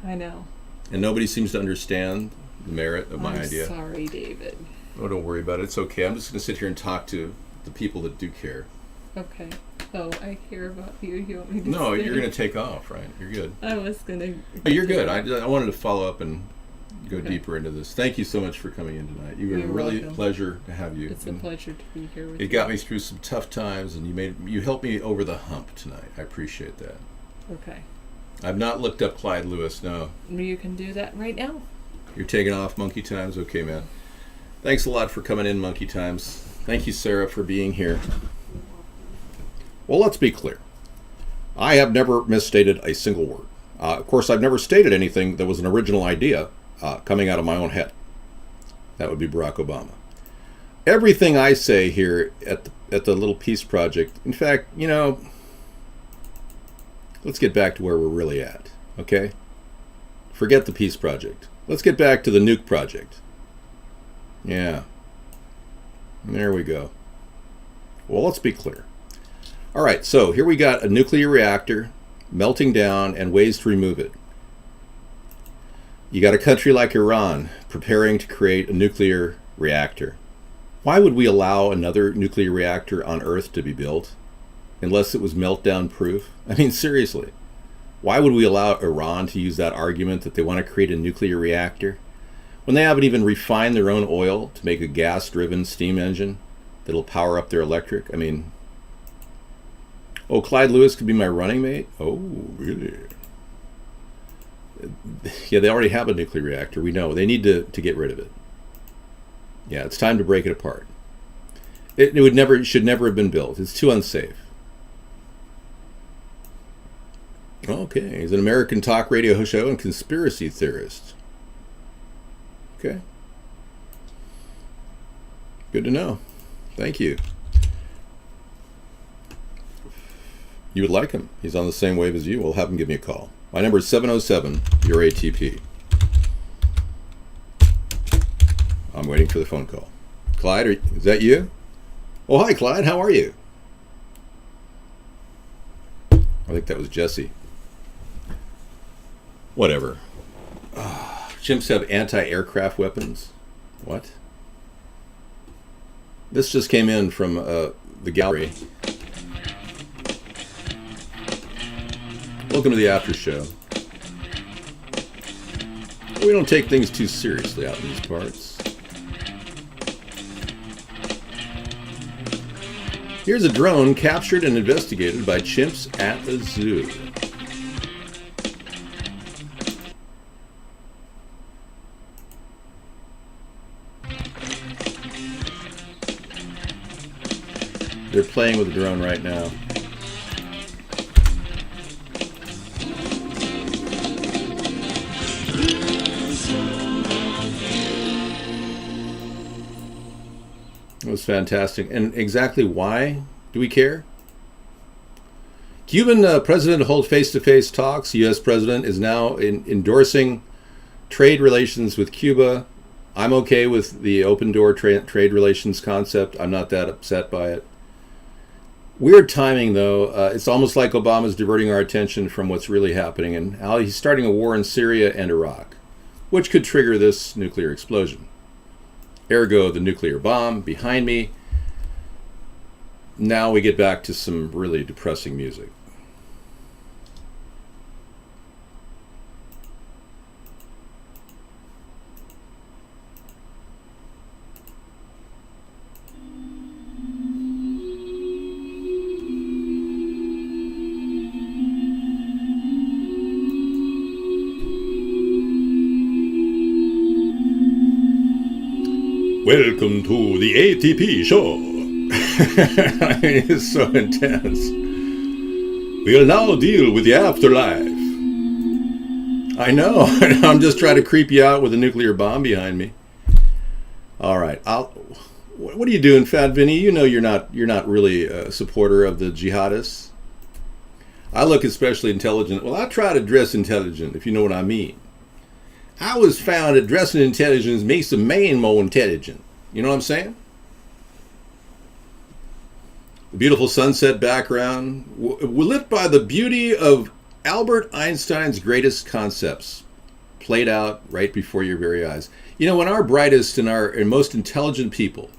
I know. And nobody seems to understand the merit of my idea. I'm sorry, David. Oh, don't worry about it. It's okay. I'm just going to sit here and talk to the people that do care. Okay. Oh, I care about you. You want me to No, stay? you're going to take off, right? You're good. I was going to... Oh, you're good. I wanted to follow up and go deeper into this. Thank you so much for coming in tonight. You were You're really welcome. a pleasure to have you. It's a pleasure to be here with you. It got me through some tough times, and you helped me over the hump tonight. I appreciate that. Okay. I've not looked up Clyde Lewis, no. You can do that right now. You're taking off, Monkey Times? Okay, man. Thanks a lot for coming in, Monkey Times. Thank you, Sarah, for being here. Well, let's be clear. I have never misstated a single word. Of course, I've never stated anything that was an original idea coming out of my own head. That would be Barack Obama. Everything I say here at the Little Peace Project, in fact, you know, let's get back to where we're really at, okay? Forget the Peace Project. Let's get back to the Nuke Project. Yeah. There we go. Well, let's be clear. All right, so here we got a nuclear reactor melting down and ways to remove it. You got a country like Iran preparing to create a nuclear reactor. Why would we allow another nuclear reactor on Earth to be built unless it was meltdown proof? I mean, seriously. Why would we allow Iran to use that argument that they want to create a nuclear reactor when they haven't even refined their own oil to make a gas-driven steam engine that'll power up their electric? I mean, oh, Clyde Lewis could be my running mate? Oh, really? Yeah, they already have a nuclear reactor. We know. They need to get rid of it. Yeah, it's time to break it apart. It should never have been built. It's too unsafe. Okay, he's an American talk radio show and conspiracy theorist. Okay. Good to know. Thank you. You would like him. He's on the same wave as you. We'll have him give me a call. My number is 707, your ATP. I'm waiting for the phone call. Clyde, is that you? Oh, hi, Clyde. How are you? I think that was Jesse. Whatever. Chimps have anti-aircraft weapons. What? This just came in from the gallery. Welcome to the after show. We don't take things too seriously out in these parts. Here's a drone captured and investigated by chimps at a zoo. They're playing with the drone right now. It was fantastic. And exactly why do we care? Cuban president to hold face-to-face talks. U.S. president is now endorsing trade relations with Cuba. I'm okay with the open door trade relations concept. I'm not that upset by it. Weird timing, though. It's almost like Obama's diverting our attention from what's really happening and how he's starting a war in Syria and Iraq, which could trigger this nuclear explosion. Ergo, the nuclear bomb behind me. Now we get back to some really depressing music. Welcome to the ATP show. I mean, it's so intense. We'll now deal with the afterlife. I know. I'm just trying to creep you out with a nuclear bomb behind me. All right. What are you doing, Fat Vinny? You know you're not really a supporter of the jihadists. I look especially intelligent. Well, I try to dress intelligent, if you know what I mean. I was found that dressing intelligence makes a man more intelligent. You know what I'm saying? The beautiful sunset background, we're lit by the beauty of Albert Einstein's greatest concepts played out right before your very eyes. You know, when our brightest and most intelligent people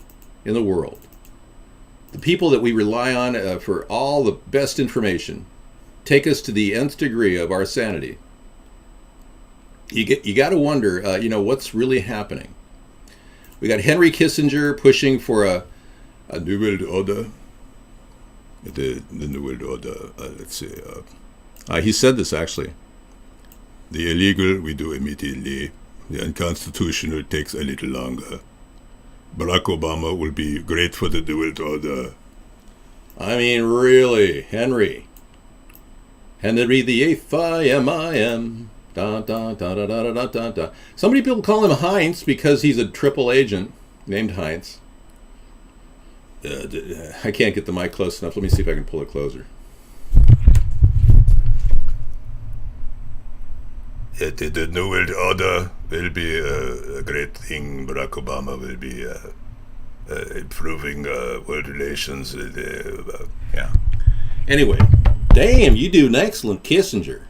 in the world, the people that we rely on for all the best information, take us to the nth degree of our sanity, you got to wonder, what's really happening. We got Henry Kissinger pushing for a New World Order. The New World Order, let's see. He said this, actually. The illegal we do immediately. The unconstitutional takes a little longer. Barack Obama will be great for the New World Order. I mean, really, Henry the Eighth, I-M-I-M. Da, da, da, da, da, da, da, da. So many people call him Heinz because he's a triple agent named Heinz. I can't get the mic close enough. Let me see if I can pull it closer. The New World Order will be a great thing. Barack Obama will be improving world relations. Yeah. Anyway, damn, you do an excellent Kissinger.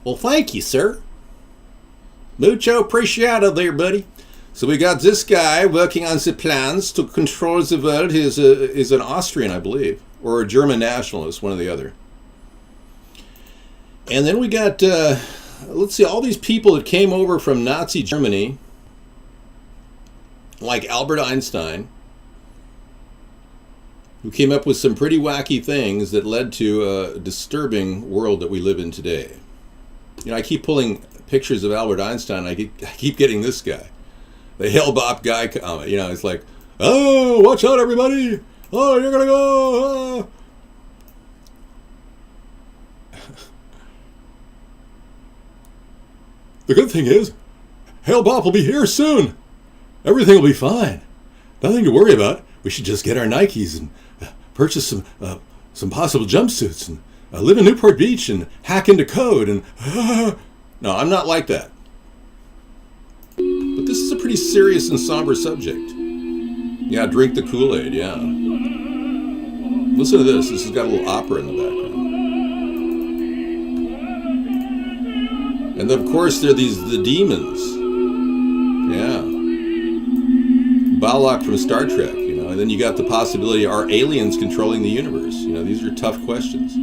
Well, thank you, sir. Mucho appreciado there, buddy. So we got this guy working on the plans to control the world. He's an Austrian, I believe, or a German nationalist, one or the other. And then we got, let's see, all these people that came over from Nazi Germany, like Albert Einstein, who came up with some pretty wacky things that led to a disturbing world that we live in today. You know, I keep pulling pictures of Albert Einstein. I keep getting this guy. The Hale-Bopp guy comment, it's like, oh, watch out, everybody. Oh, you're going to go. The good thing is, Hale-Bopp will be here soon. Everything will be fine. Nothing to worry about. We should just get our Nikes and purchase some possible jumpsuits and live in Newport Beach and hack into code. And no, I'm not like that. But this is a pretty serious and somber subject. Yeah, drink the Kool-Aid, yeah. Listen to this. This has got a little opera in the background. And then, of course, there are the demons. Yeah. Balak from Star Trek, And then you got the possibility, are aliens controlling the universe? These are tough questions.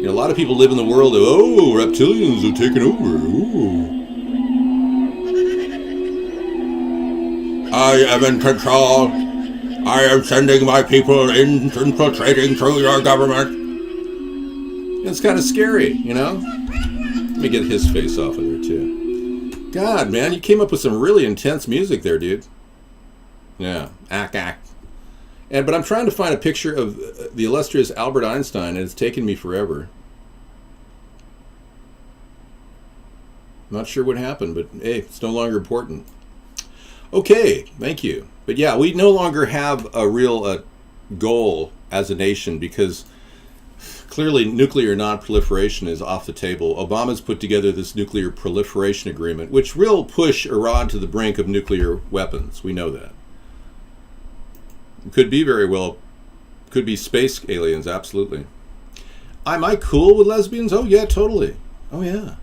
A lot of people live in the world of, reptilians are taking over. Ooh. I am in control. I am sending my people infiltrating through your government. It's kind of scary, Let me get his face off of there, too. God, man, you came up with some really intense music there, dude. Yeah, ack. But I'm trying to find a picture of the illustrious Albert Einstein, and it's taken me forever. Not sure what happened, but hey, it's no longer important. Okay, thank you. But yeah, we no longer have a real goal as a nation because clearly nuclear non-proliferation is off the table. Obama's put together this nuclear proliferation agreement, which will push Iran to the brink of nuclear weapons. We know that. Could be space aliens, absolutely. Am I cool with lesbians? Oh yeah, totally. Oh yeah.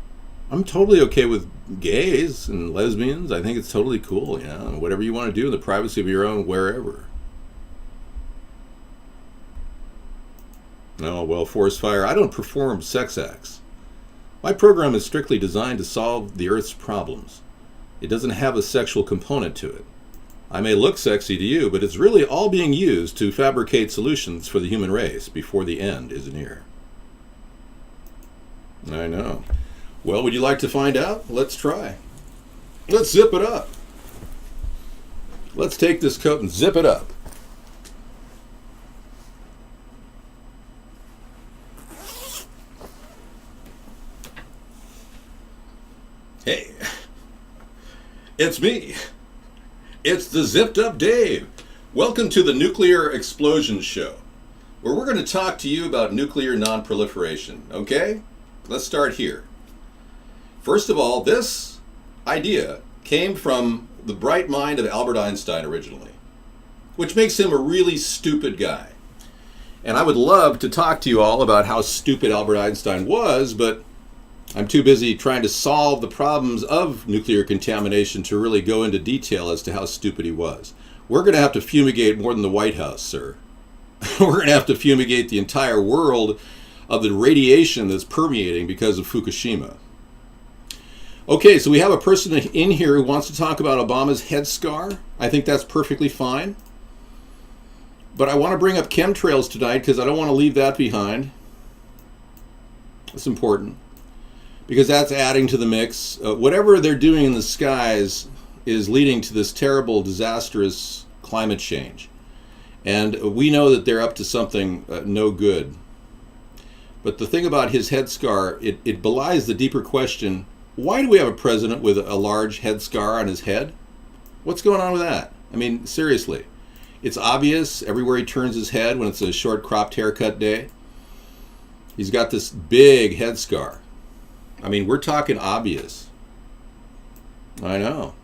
I'm totally okay with gays and lesbians. I think it's totally cool, whatever you want to do in the privacy of your own wherever. Oh, well, forest fire. I don't perform sex acts. My program is strictly designed to solve the Earth's problems. It doesn't have a sexual component to it. I may look sexy to you, but it's really all being used to fabricate solutions for the human race before the end is near. I know. Well, would you like to find out? Let's try. Let's zip it up. Let's take this coat and zip it up. Hey, it's me. It's the Zipped Up Dave. Welcome to the Nuclear Explosion Show, where we're going to talk to you about nuclear non-proliferation, okay? Let's start here. First of all, this idea came from the bright mind of Albert Einstein originally, which makes him a really stupid guy. And I would love to talk to you all about how stupid Albert Einstein was, but I'm too busy trying to solve the problems of nuclear contamination to really go into detail as to how stupid he was. We're going to have to fumigate more than the White House, sir. We're going to have to fumigate the entire world of the radiation that's permeating because of Fukushima. Okay, so we have a person in here who wants to talk about Obama's head scar. I think that's perfectly fine. But I want to bring up chemtrails tonight because I don't want to leave that behind. It's important, because that's adding to the mix. Whatever they're doing in the skies is leading to this terrible, disastrous climate change. And we know that they're up to something no good. But the thing about his head scar, it belies the deeper question, why do we have a president with a large head scar on his head? What's going on with that? I mean, seriously. It's obvious everywhere he turns his head when it's a short cropped haircut day. He's got this big head scar. I mean, we're talking obvious. I know.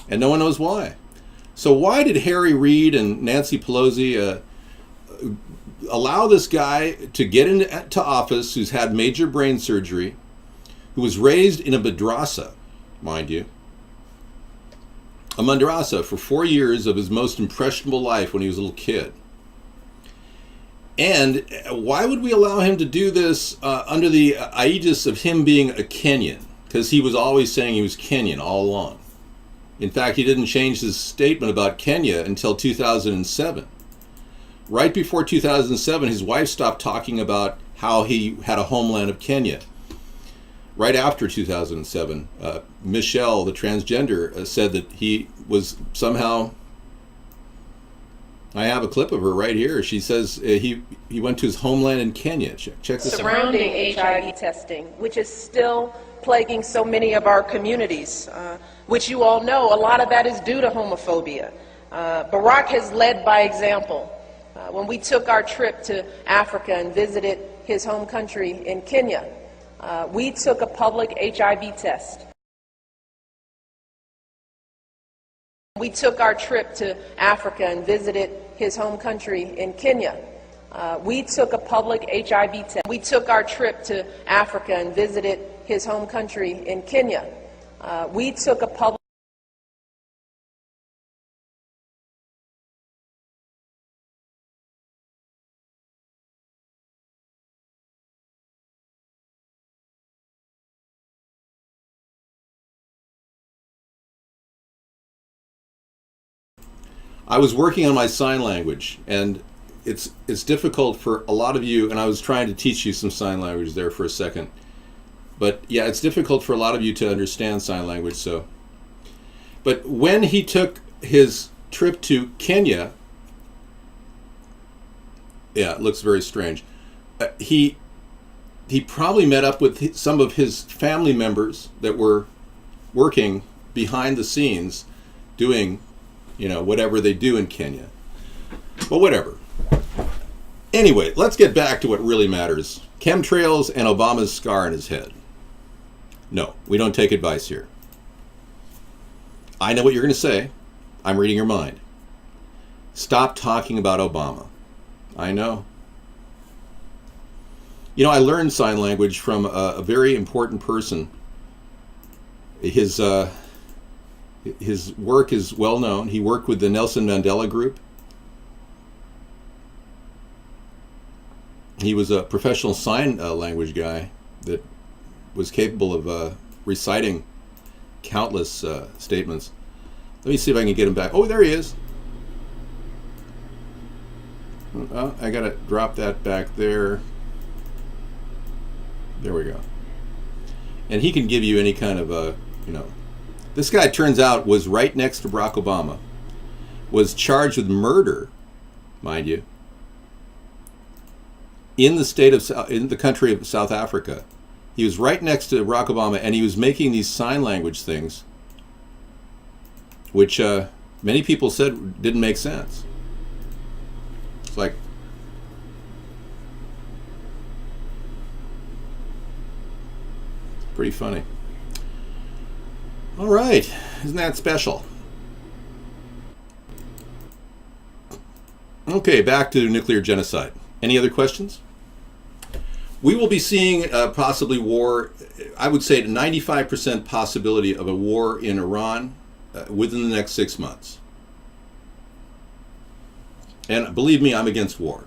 And no one knows why. So why did Harry Reid and Nancy Pelosi allow this guy to get into office who's had major brain surgery, who was raised in a madrasa, mind you, a madrasa for 4 years of his most impressionable life when he was a little kid? And why would we allow him to do this under the aegis of him being a Kenyan? Because he was always saying he was Kenyan all along. In fact, he didn't change his statement about Kenya until 2007. Right before 2007, his wife stopped talking about how he had a homeland of Kenya. Right after 2007, Michelle, the transgender, said that he was somehow... I have a clip of her right here. She says he went to his homeland in Kenya. Check this out. Surrounding HIV testing, which is still plaguing so many of our communities, which you all know, a lot of that is due to homophobia. Barack has led by example. When we took our trip to Africa and visited his home country in Kenya, we took a public HIV test. We took our trip to Africa and visited his home country in Kenya. We took a public HIV test. We took our trip to Africa and visited his home country in Kenya. We took a public... I was working on my sign language, and it's difficult for a lot of you, and I was trying to teach you some sign language there for a second. But yeah, it's difficult for a lot of you to understand sign language, so. But when he took his trip to Kenya, yeah, it looks very strange. He probably met up with some of his family members that were working behind the scenes doing, you know, whatever they do in Kenya. But whatever. Anyway, let's get back to what really matters. Chemtrails and Obama's scar on his head. No, we don't take advice here. I know what you're going to say. I'm reading your mind. Stop talking about Obama. I know. You know, I learned sign language from a very important person. His work is well known. He worked with the Nelson Mandela Group. He was a professional sign language guy that was capable of reciting countless statements. Let me see if I can get him back. Oh, there he is. Oh, I gotta drop that back there. There we go. And he can give you any kind of you know. This guy, turns out, was right next to Barack Obama. Was charged with murder, mind you, in the country of South Africa, He was right next to Barack Obama, and he was making these sign language things, which many people said didn't make sense. It's like, pretty funny. All right, isn't that special? Okay, back to nuclear genocide. Any other questions? We will be seeing possibly war. I would say a 95% possibility of a war in Iran within the next 6 months. And believe me, I'm against war.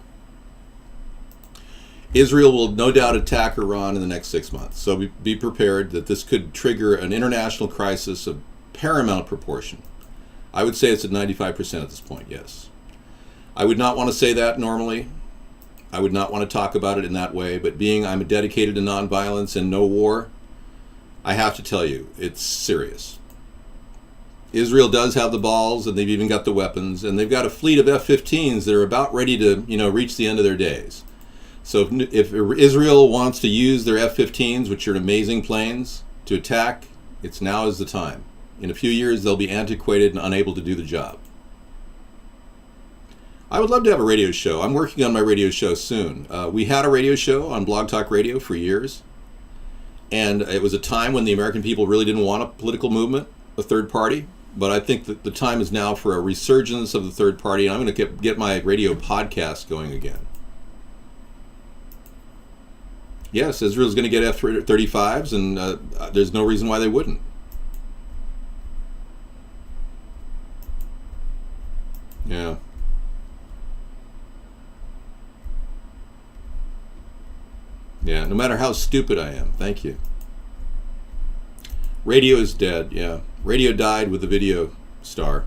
Israel will no doubt attack Iran in the next 6 months. So be prepared that this could trigger an international crisis of paramount proportion. I would say it's at 95% at this point, yes. I would not want to say that normally. I would not want to talk about it in that way, but being I'm dedicated to nonviolence and no war, I have to tell you, it's serious. Israel does have the balls, and they've even got the weapons, and they've got a fleet of F-15s that are about ready to, reach the end of their days. So if Israel wants to use their F-15s, which are amazing planes, to attack, now is the time. In a few years, they'll be antiquated and unable to do the job. I would love to have a radio show. I'm working on my radio show soon. We had a radio show on Blog Talk Radio for years. And it was a time when the American people really didn't want a political movement, a third party. But I think that the time is now for a resurgence of the third party. And I'm going to get my radio podcast going again. Yes, Israel's going to get F-35s, and there's no reason why they wouldn't. Yeah. Yeah, no matter how stupid I am. Thank you. Radio is dead, yeah. Radio died with the video star.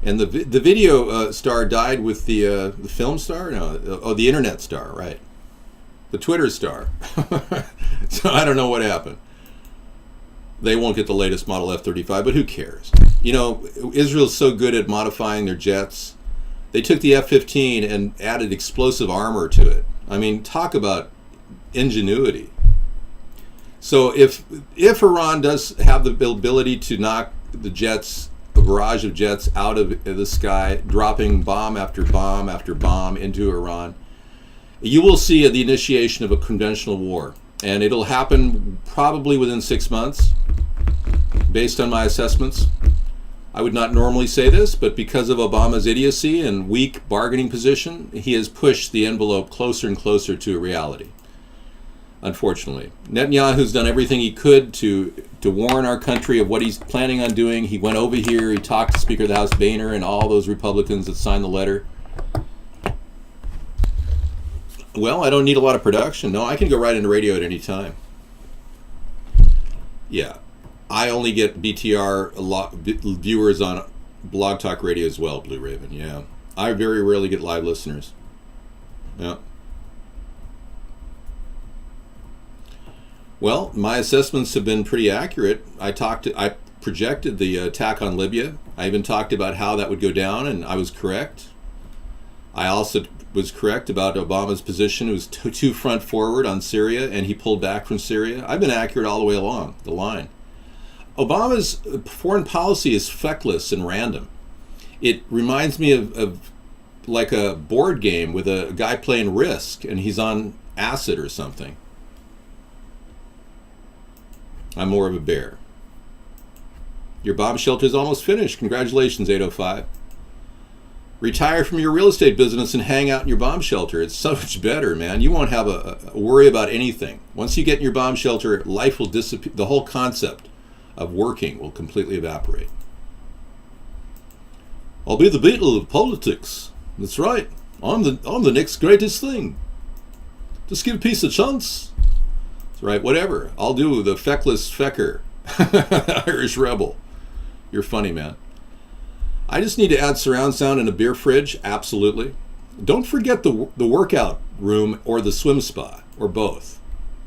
And the video star died with the film star? No, the internet star, right. The Twitter star. So I don't know what happened. They won't get the latest model F-35, but who cares? Israel's so good at modifying their jets. They took the F-15 and added explosive armor to it. I mean, talk about ingenuity. So if Iran does have the ability to knock the jets, a barrage of jets out of the sky, dropping bomb after bomb after bomb into Iran, you will see the initiation of a conventional war. And it'll happen probably within 6 months, based on my assessments. I would not normally say this, but because of Obama's idiocy and weak bargaining position, he has pushed the envelope closer and closer to a reality, unfortunately. Netanyahu's done everything he could to warn our country of what he's planning on doing. He went over here, he talked to Speaker of the House Boehner and all those Republicans that signed the letter. Well, I don't need a lot of production. No, I can go right into radio at any time. Yeah. I only get BTR viewers on Blog Talk Radio as well, Blue Raven, yeah. I very rarely get live listeners. Yeah. Well, my assessments have been pretty accurate. I projected the attack on Libya. I even talked about how that would go down, and I was correct. I also was correct about Obama's position. It was too front forward on Syria, and he pulled back from Syria. I've been accurate all the way along the line. Obama's foreign policy is feckless and random. It reminds me of like a board game with a guy playing Risk, and he's on acid or something. I'm more of a bear. Your bomb shelter is almost finished. Congratulations, 805. Retire from your real estate business and hang out in your bomb shelter. It's so much better, man. You won't have a worry about anything. Once you get in your bomb shelter, life will disappear. The whole concept of working will completely evaporate. I'll be the Beatle of politics. That's right. I'm the next greatest thing. Just give peace a chance. That's right. Whatever. I'll do the feckless fecker, Irish rebel. You're funny, man. I just need to add surround sound in a beer fridge. Absolutely. Don't forget the workout room or the swim spa, or both.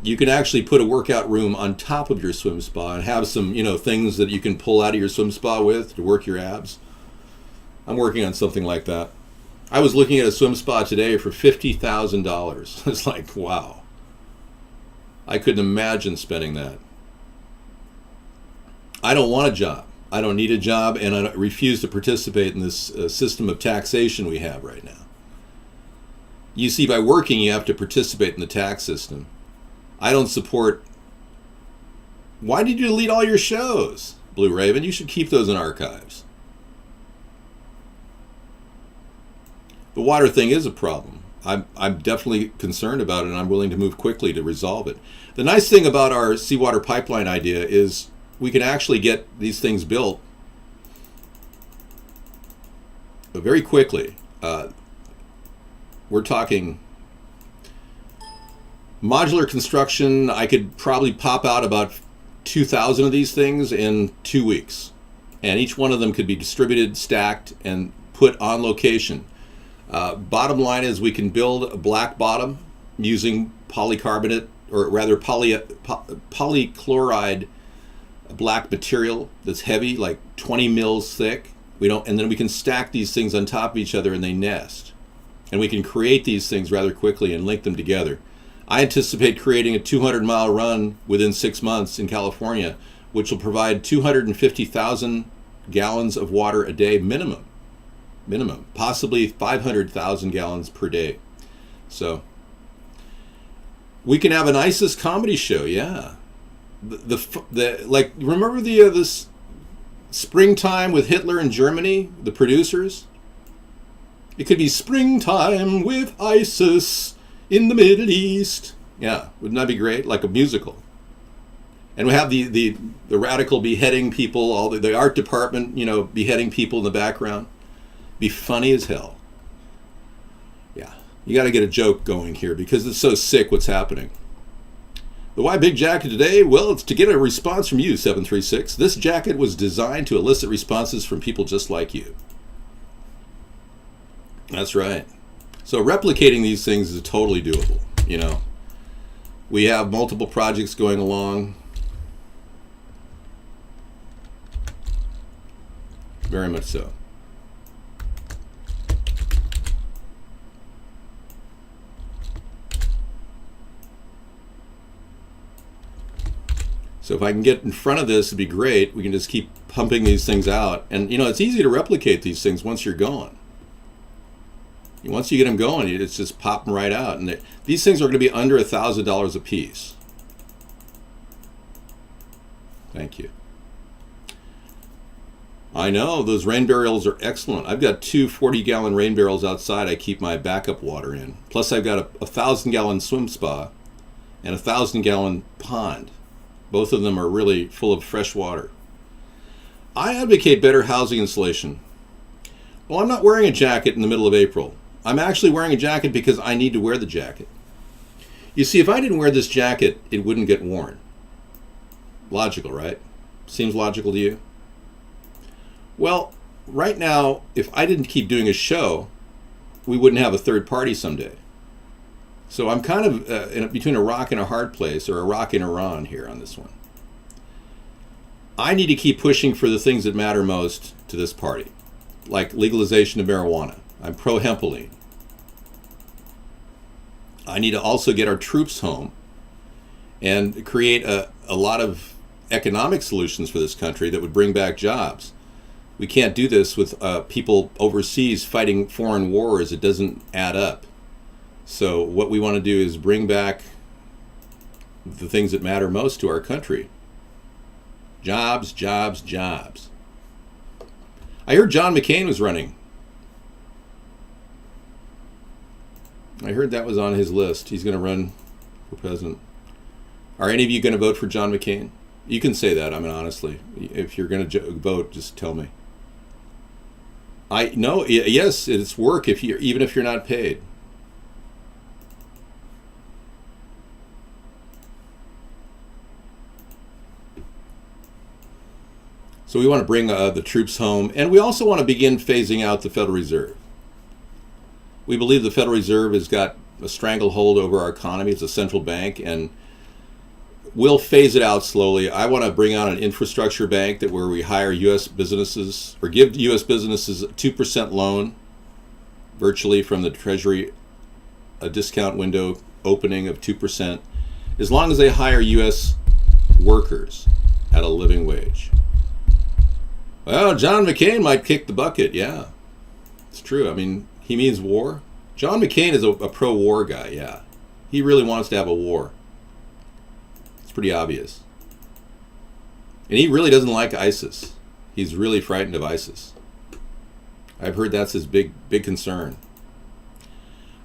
You can actually put a workout room on top of your swim spa and have some, things that you can pull out of your swim spa with to work your abs. I'm working on something like that. I was looking at a swim spa today for $50,000. It's like, wow. I couldn't imagine spending that. I don't want a job. I don't need a job, and I refuse to participate in this system of taxation we have right now. You see, by working, you have to participate in the tax system. I don't support... Why did you delete all your shows, Blue Raven? You should keep those in archives. The water thing is a problem. I'm definitely concerned about it, and I'm willing to move quickly to resolve it. The nice thing about our seawater pipeline idea is we can actually get these things built very quickly. We're talking modular construction. I could probably pop out about 2,000 of these things in 2 weeks. And each one of them could be distributed, stacked, and put on location. Bottom line is we can build a black bottom using polycarbonate, or rather polychloride black material that's heavy, like 20 mils thick. And then we can stack these things on top of each other and they nest. And we can create these things rather quickly and link them together. I anticipate creating a 200-mile run within 6 months in California, which will provide 250,000 gallons of water a day minimum, possibly 500,000 gallons per day. So we can have an ISIS comedy show, yeah. Remember this Springtime with Hitler in Germany, the producers? It could be Springtime with ISIS in the Middle East. Yeah, wouldn't that be great? Like a musical. And we have the radical beheading people, all the art department, beheading people in the background. Be funny as hell. Yeah, you got to get a joke going here because it's so sick what's happening. The Why Big Jacket today? Well, it's to get a response from you, 736. This jacket was designed to elicit responses from people just like you. That's right. So replicating these things is totally doable, We have multiple projects going along. Very much so. So if I can get in front of this, it'd be great. We can just keep pumping these things out. And, it's easy to replicate these things once you're going. Once you get them going, it's just pop them right out. And these things are going to be under $1,000 a piece. Thank you. I know, those rain barrels are excellent. I've got 2 40-gallon rain barrels outside I keep my backup water in. Plus I've got a 1,000-gallon swim spa and a 1,000-gallon pond. Both of them are really full of fresh water. I advocate better housing insulation. Well, I'm not wearing a jacket in the middle of April. I'm actually wearing a jacket because I need to wear the jacket. You see, if I didn't wear this jacket, it wouldn't get worn. Logical, right? Seems logical to you? Well, right now, if I didn't keep doing a show, we wouldn't have a third party someday. So I'm kind of between a rock and a hard place, or a rock and Iran here on this one. I need to keep pushing for the things that matter most to this party, like legalization of marijuana. I'm pro-hempoline. I need to also get our troops home and create a lot of economic solutions for this country that would bring back jobs. We can't do this with people overseas fighting foreign wars. It doesn't add up. So what we want to do is bring back the things that matter most to our country. Jobs, jobs, jobs. I heard John McCain was running. I heard that was on his list. He's going to run for president. Are any of you going to vote for John McCain? You can say that, honestly. If you're going to vote, just tell me. Yes, it's work even if you're not paid. So we want to bring the troops home, and we also want to begin phasing out the Federal Reserve. We believe the Federal Reserve has got a stranglehold over our economy. It's a central bank, and we'll phase it out slowly. I want to bring out an infrastructure bank where we hire U.S. businesses, or give U.S. businesses a 2% loan, virtually from the Treasury, a discount window opening of 2%. as long as they hire U.S. workers at a living wage. Well, John McCain might kick the bucket. Yeah, it's true. I mean, he means war. John McCain is a pro-war guy, yeah. He really wants to have a war. It's pretty obvious. And he really doesn't like ISIS. He's really frightened of ISIS. I've heard that's his big concern.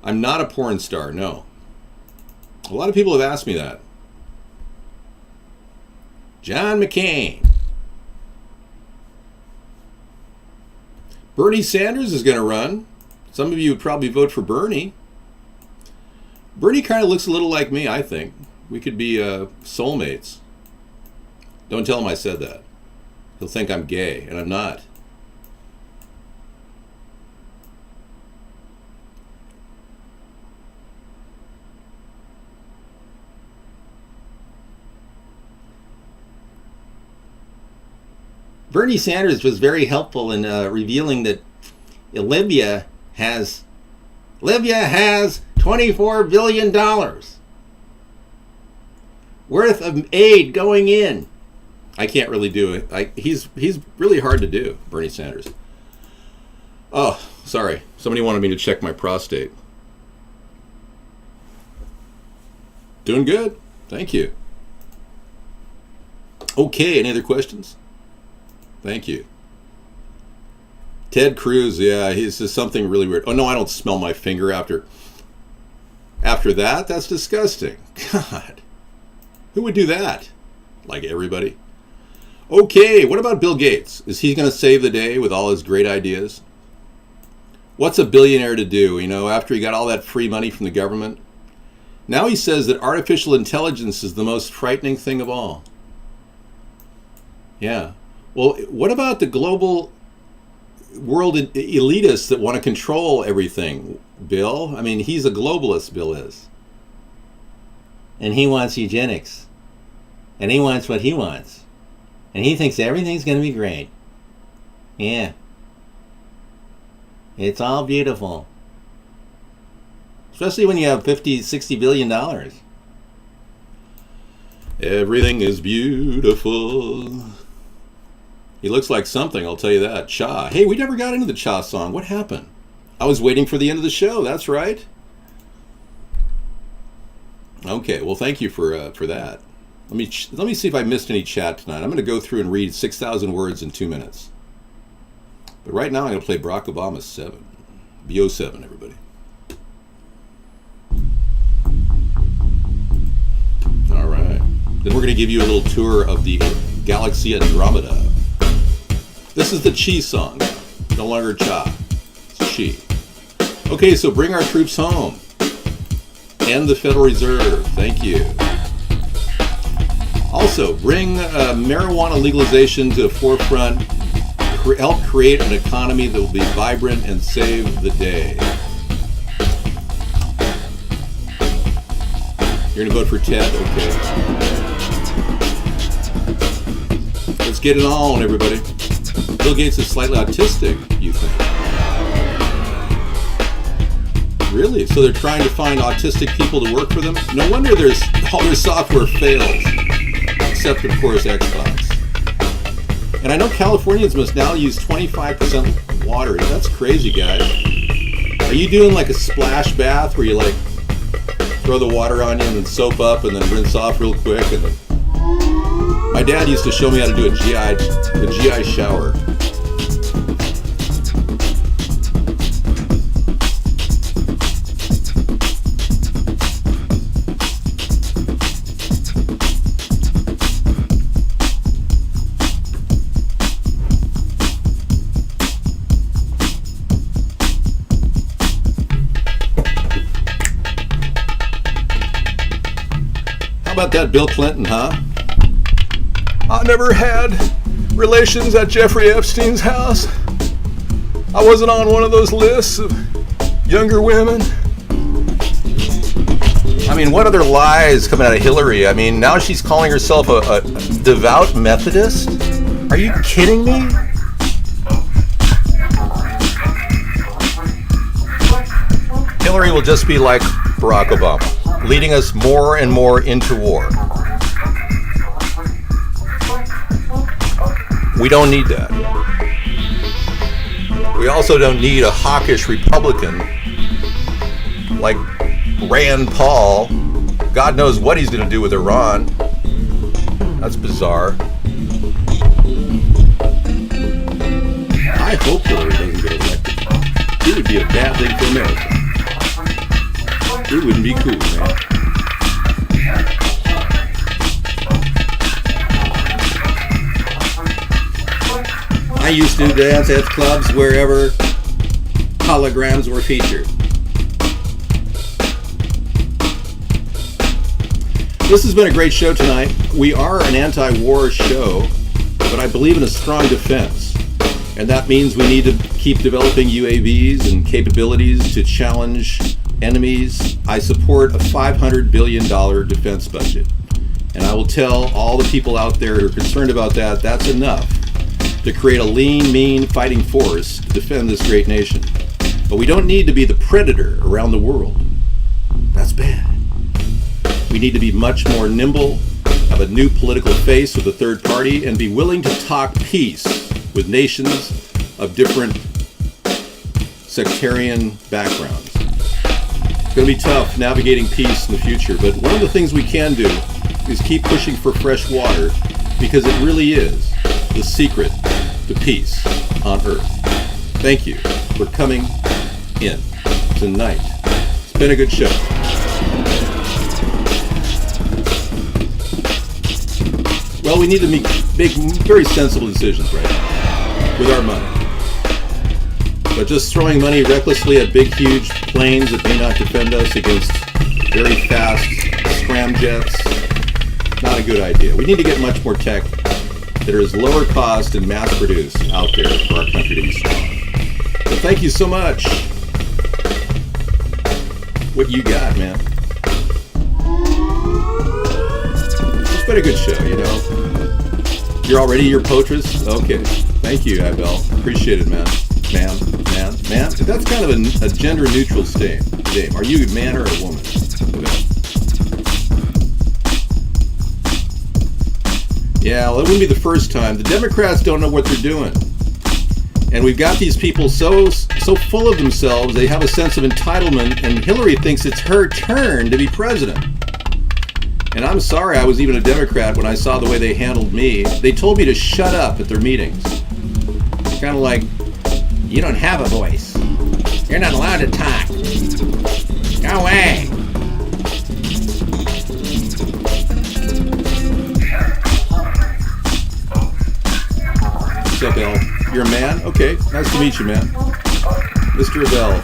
I'm not a porn star, no. A lot of people have asked me that. John McCain. Bernie Sanders is going to run. Some of you would probably vote for Bernie. Bernie kind of looks a little like me, I think. We could be soulmates. Don't tell him I said that. He'll think I'm gay, and I'm not. Bernie Sanders was very helpful in revealing that Libya has $24 billion worth of aid going in. I can't really do it. He's really hard to do, Bernie Sanders. Oh, sorry. Somebody wanted me to check my prostate. Doing good. Thank you. Okay, any other questions? Thank you. Ted Cruz, yeah, he's just something really weird. Oh no, I don't smell my finger after that. That's disgusting. God. Who would do that? Like everybody? Okay, what about Bill Gates? Is he going to save the day with all his great ideas? What's a billionaire to do, after he got all that free money from the government? Now he says that artificial intelligence is the most frightening thing of all. Yeah. Well, what about the global world elitists that want to control everything, Bill? I mean, he's a globalist, Bill is. And he wants eugenics. And he wants what he wants. And he thinks everything's going to be great. Yeah. It's all beautiful. Especially when you have $50-60 billion. Everything is beautiful. He looks like something, I'll tell you that. Cha. Hey, we never got into the Cha song. What happened? I was waiting for the end of the show. That's right. Okay, well, thank you for that. Let me see if I missed any chat tonight. I'm going to go through and read 6,000 words in 2 minutes. But right now I'm going to play Barack Obama's 7. BO7, everybody. All right. Then we're going to give you a little tour of the galaxy Andromeda. This is the Chi song. No longer Cha. It's Chi. Okay, so bring our troops home. And the Federal Reserve. Thank you. Also, bring marijuana legalization to the forefront. Help create an economy that will be vibrant and save the day. You're going to vote for Ted? Okay. Let's get it on, everybody. Bill Gates is slightly autistic, you think? Really? So they're trying to find autistic people to work for them? No wonder all their software fails. Except, of course, Xbox. And I know Californians must now use 25% water. That's crazy, guys. Are you doing like a splash bath where you throw the water on you and then soap up and then rinse off real quick? And my dad used to show me how to do a GI shower. How about that, Bill Clinton, huh? I never had relations at Jeffrey Epstein's house. I wasn't on one of those lists of younger women. I mean, what other lies coming out of Hillary? I mean, now she's calling herself a devout Methodist? Are you kidding me? Hillary will just be like Barack Obama. leading us more and more into war. We don't need that. We also don't need a hawkish Republican like Rand Paul. God knows what he's going to do with Iran. That's bizarre. I hope Hillary doesn't get elected. It would be a bad thing for America. It wouldn't be cool, man. I used to dance at clubs wherever holograms were featured. This has been a great show tonight. We are an anti-war show, but I believe in a strong defense. And that means we need to keep developing UAVs and capabilities to challenge enemies. I support a $500 billion defense budget. And I will tell all the people out there who are concerned about that, that's enough to create a lean, mean fighting force to defend this great nation. But we don't need to be the predator around the world. That's bad. We need to be much more nimble, have a new political face with a third party, and be willing to talk peace with nations of different sectarian backgrounds. It's going to be tough navigating peace in the future, but one of the things we can do is keep pushing for fresh water, because it really is the secret to peace on Earth. Thank you for coming in tonight. It's been a good show. Well, we need to make very sensible decisions right now with our money. But just throwing money recklessly at big, huge planes that may not defend us against very fast scramjets, not a good idea. We need to get much more tech that is lower cost and mass produced out there for our country to be strong. So thank you so much. What you got, man? It's been a good show, you know. You're already your potress? Okay. Thank you, Abel. Appreciate it, man. Man. That's kind of a gender-neutral name. Are you a man or a woman? Yeah, well, it wouldn't be the first time. The Democrats don't know what they're doing. And we've got these people so full of themselves, they have a sense of entitlement, and Hillary thinks it's her turn to be president. And I'm sorry I was even a Democrat when I saw the way they handled me. They told me to shut up at their meetings. Kind of like, you don't have a voice. You're not allowed to talk. Go away. What's up, El? You're a man? Okay, nice to meet you, man. Mr. Abel.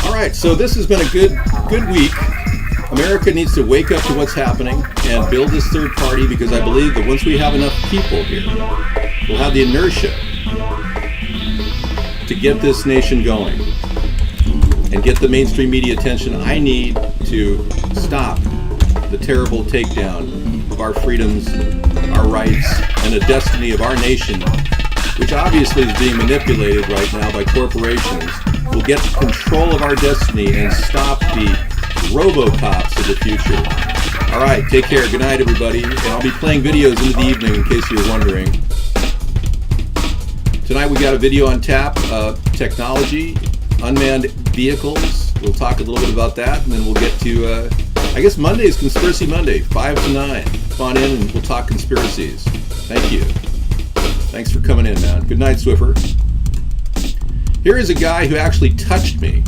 All right, so this has been a good week. America needs to wake up to what's happening and build this third party, because I believe that once we have enough people here, we'll have the inertia to get this nation going and get the mainstream media attention I need to stop the terrible takedown of our freedoms, our rights, and the destiny of our nation, which obviously is being manipulated right now by corporations. We'll get control of our destiny and stop the RoboCops of the future. All right, take care. Good night, everybody. And I'll be playing videos into the evening in case you're wondering. Tonight we got a video on tap, technology, unmanned vehicles. We'll talk a little bit about that, and then we'll get to, I guess Monday is Conspiracy Monday, 5 to 9. Come on in and we'll talk conspiracies. Thank you. Thanks for coming in, man. Good night, Swiffer. Here is a guy who actually touched me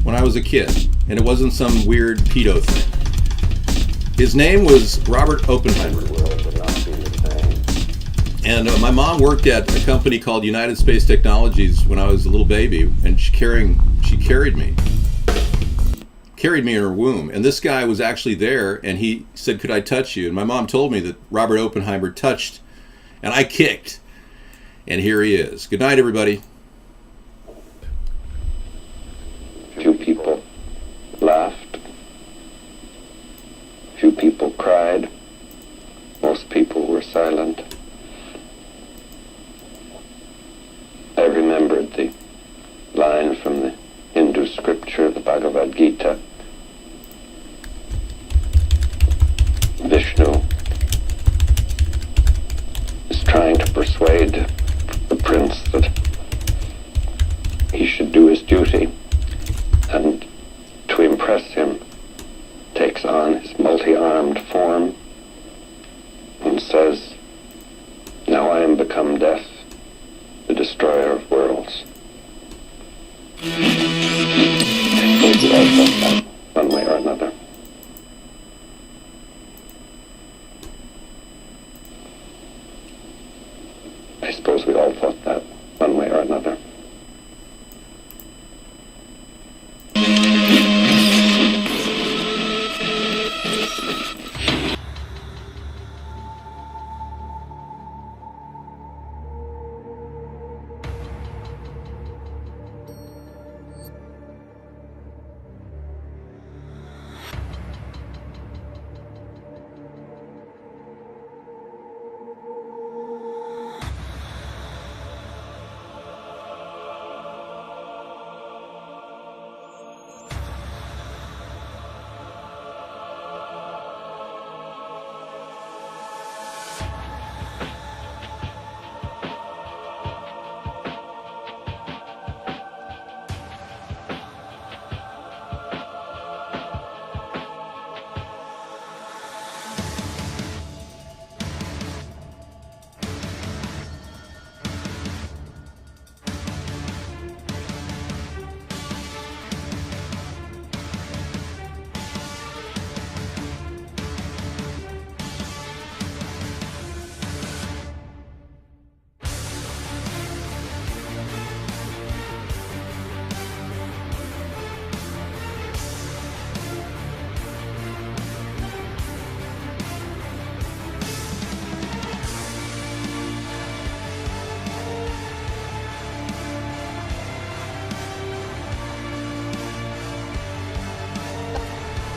when I was a kid, and it wasn't some weird pedo thing. His name was Robert Oppenheimer. And my mom worked at a company called United Space Technologies when I was a little baby, and she carried me in her womb. And this guy was actually there, and he said, "Could I touch you?" And my mom told me that Robert Oppenheimer touched, and I kicked. And here he is. Good night, everybody. Few people laughed. Few people cried. Most people were silent. I remembered the line from the Hindu scripture, the Bhagavad Gita, we all felt that one way or another. I suppose we all thought that one way or another.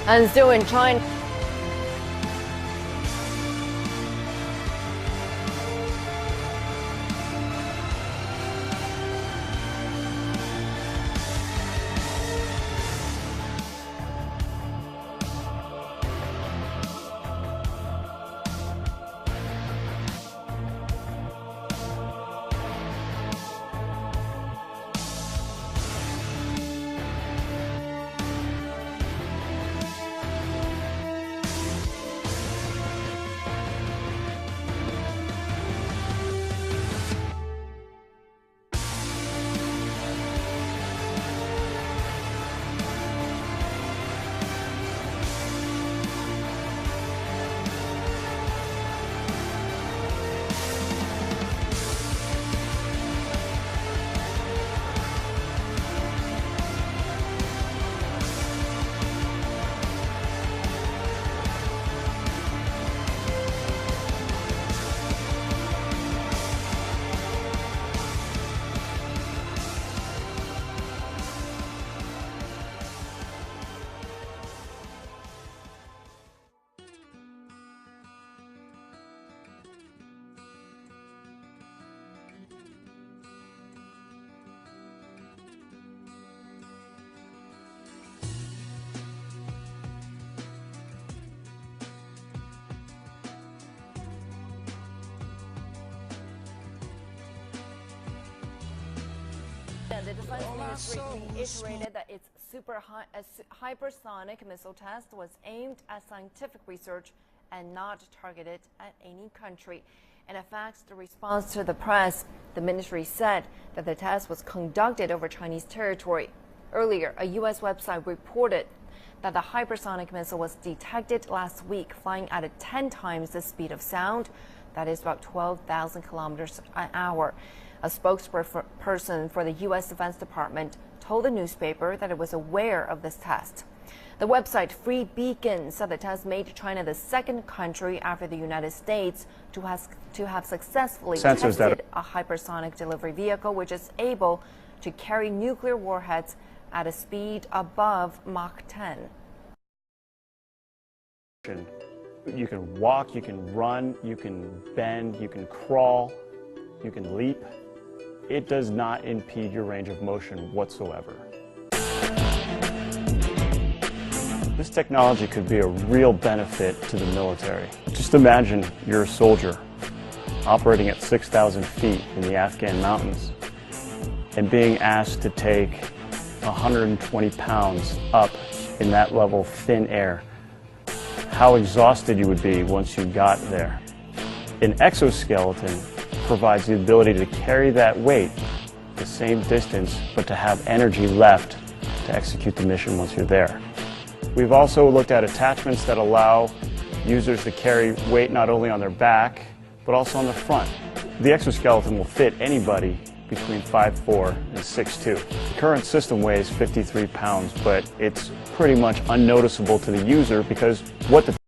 And still in China. The Defense Ministry reiterated that its hypersonic missile test was aimed at scientific research and not targeted at any country. In a faxed response to the press, the ministry said that the test was conducted over Chinese territory. Earlier, a U.S. website reported that the hypersonic missile was detected last week flying at 10 times the speed of sound, that is about 12,000 kilometers an hour. A spokesperson for the U.S. Defense Department told the newspaper that it was aware of this test. The website Free Beacon said the test made China the second country after the United States to have successfully tested a hypersonic delivery vehicle which is able to carry nuclear warheads at a speed above Mach 10. You can walk, you can run, you can bend, you can crawl, you can leap. It does not impede your range of motion whatsoever. This technology could be a real benefit to the military. Just imagine you're a soldier operating at 6,000 feet in the Afghan mountains and being asked to take 120 pounds up in that level of thin air. How exhausted you would be once you got there. An exoskeleton provides the ability to carry that weight the same distance, but to have energy left to execute the mission once you're there. We've also looked at attachments that allow users to carry weight not only on their back, but also on the front. The exoskeleton will fit anybody between 5'4" and 6'2". The current system weighs 53 pounds, but it's pretty much unnoticeable to the user because what the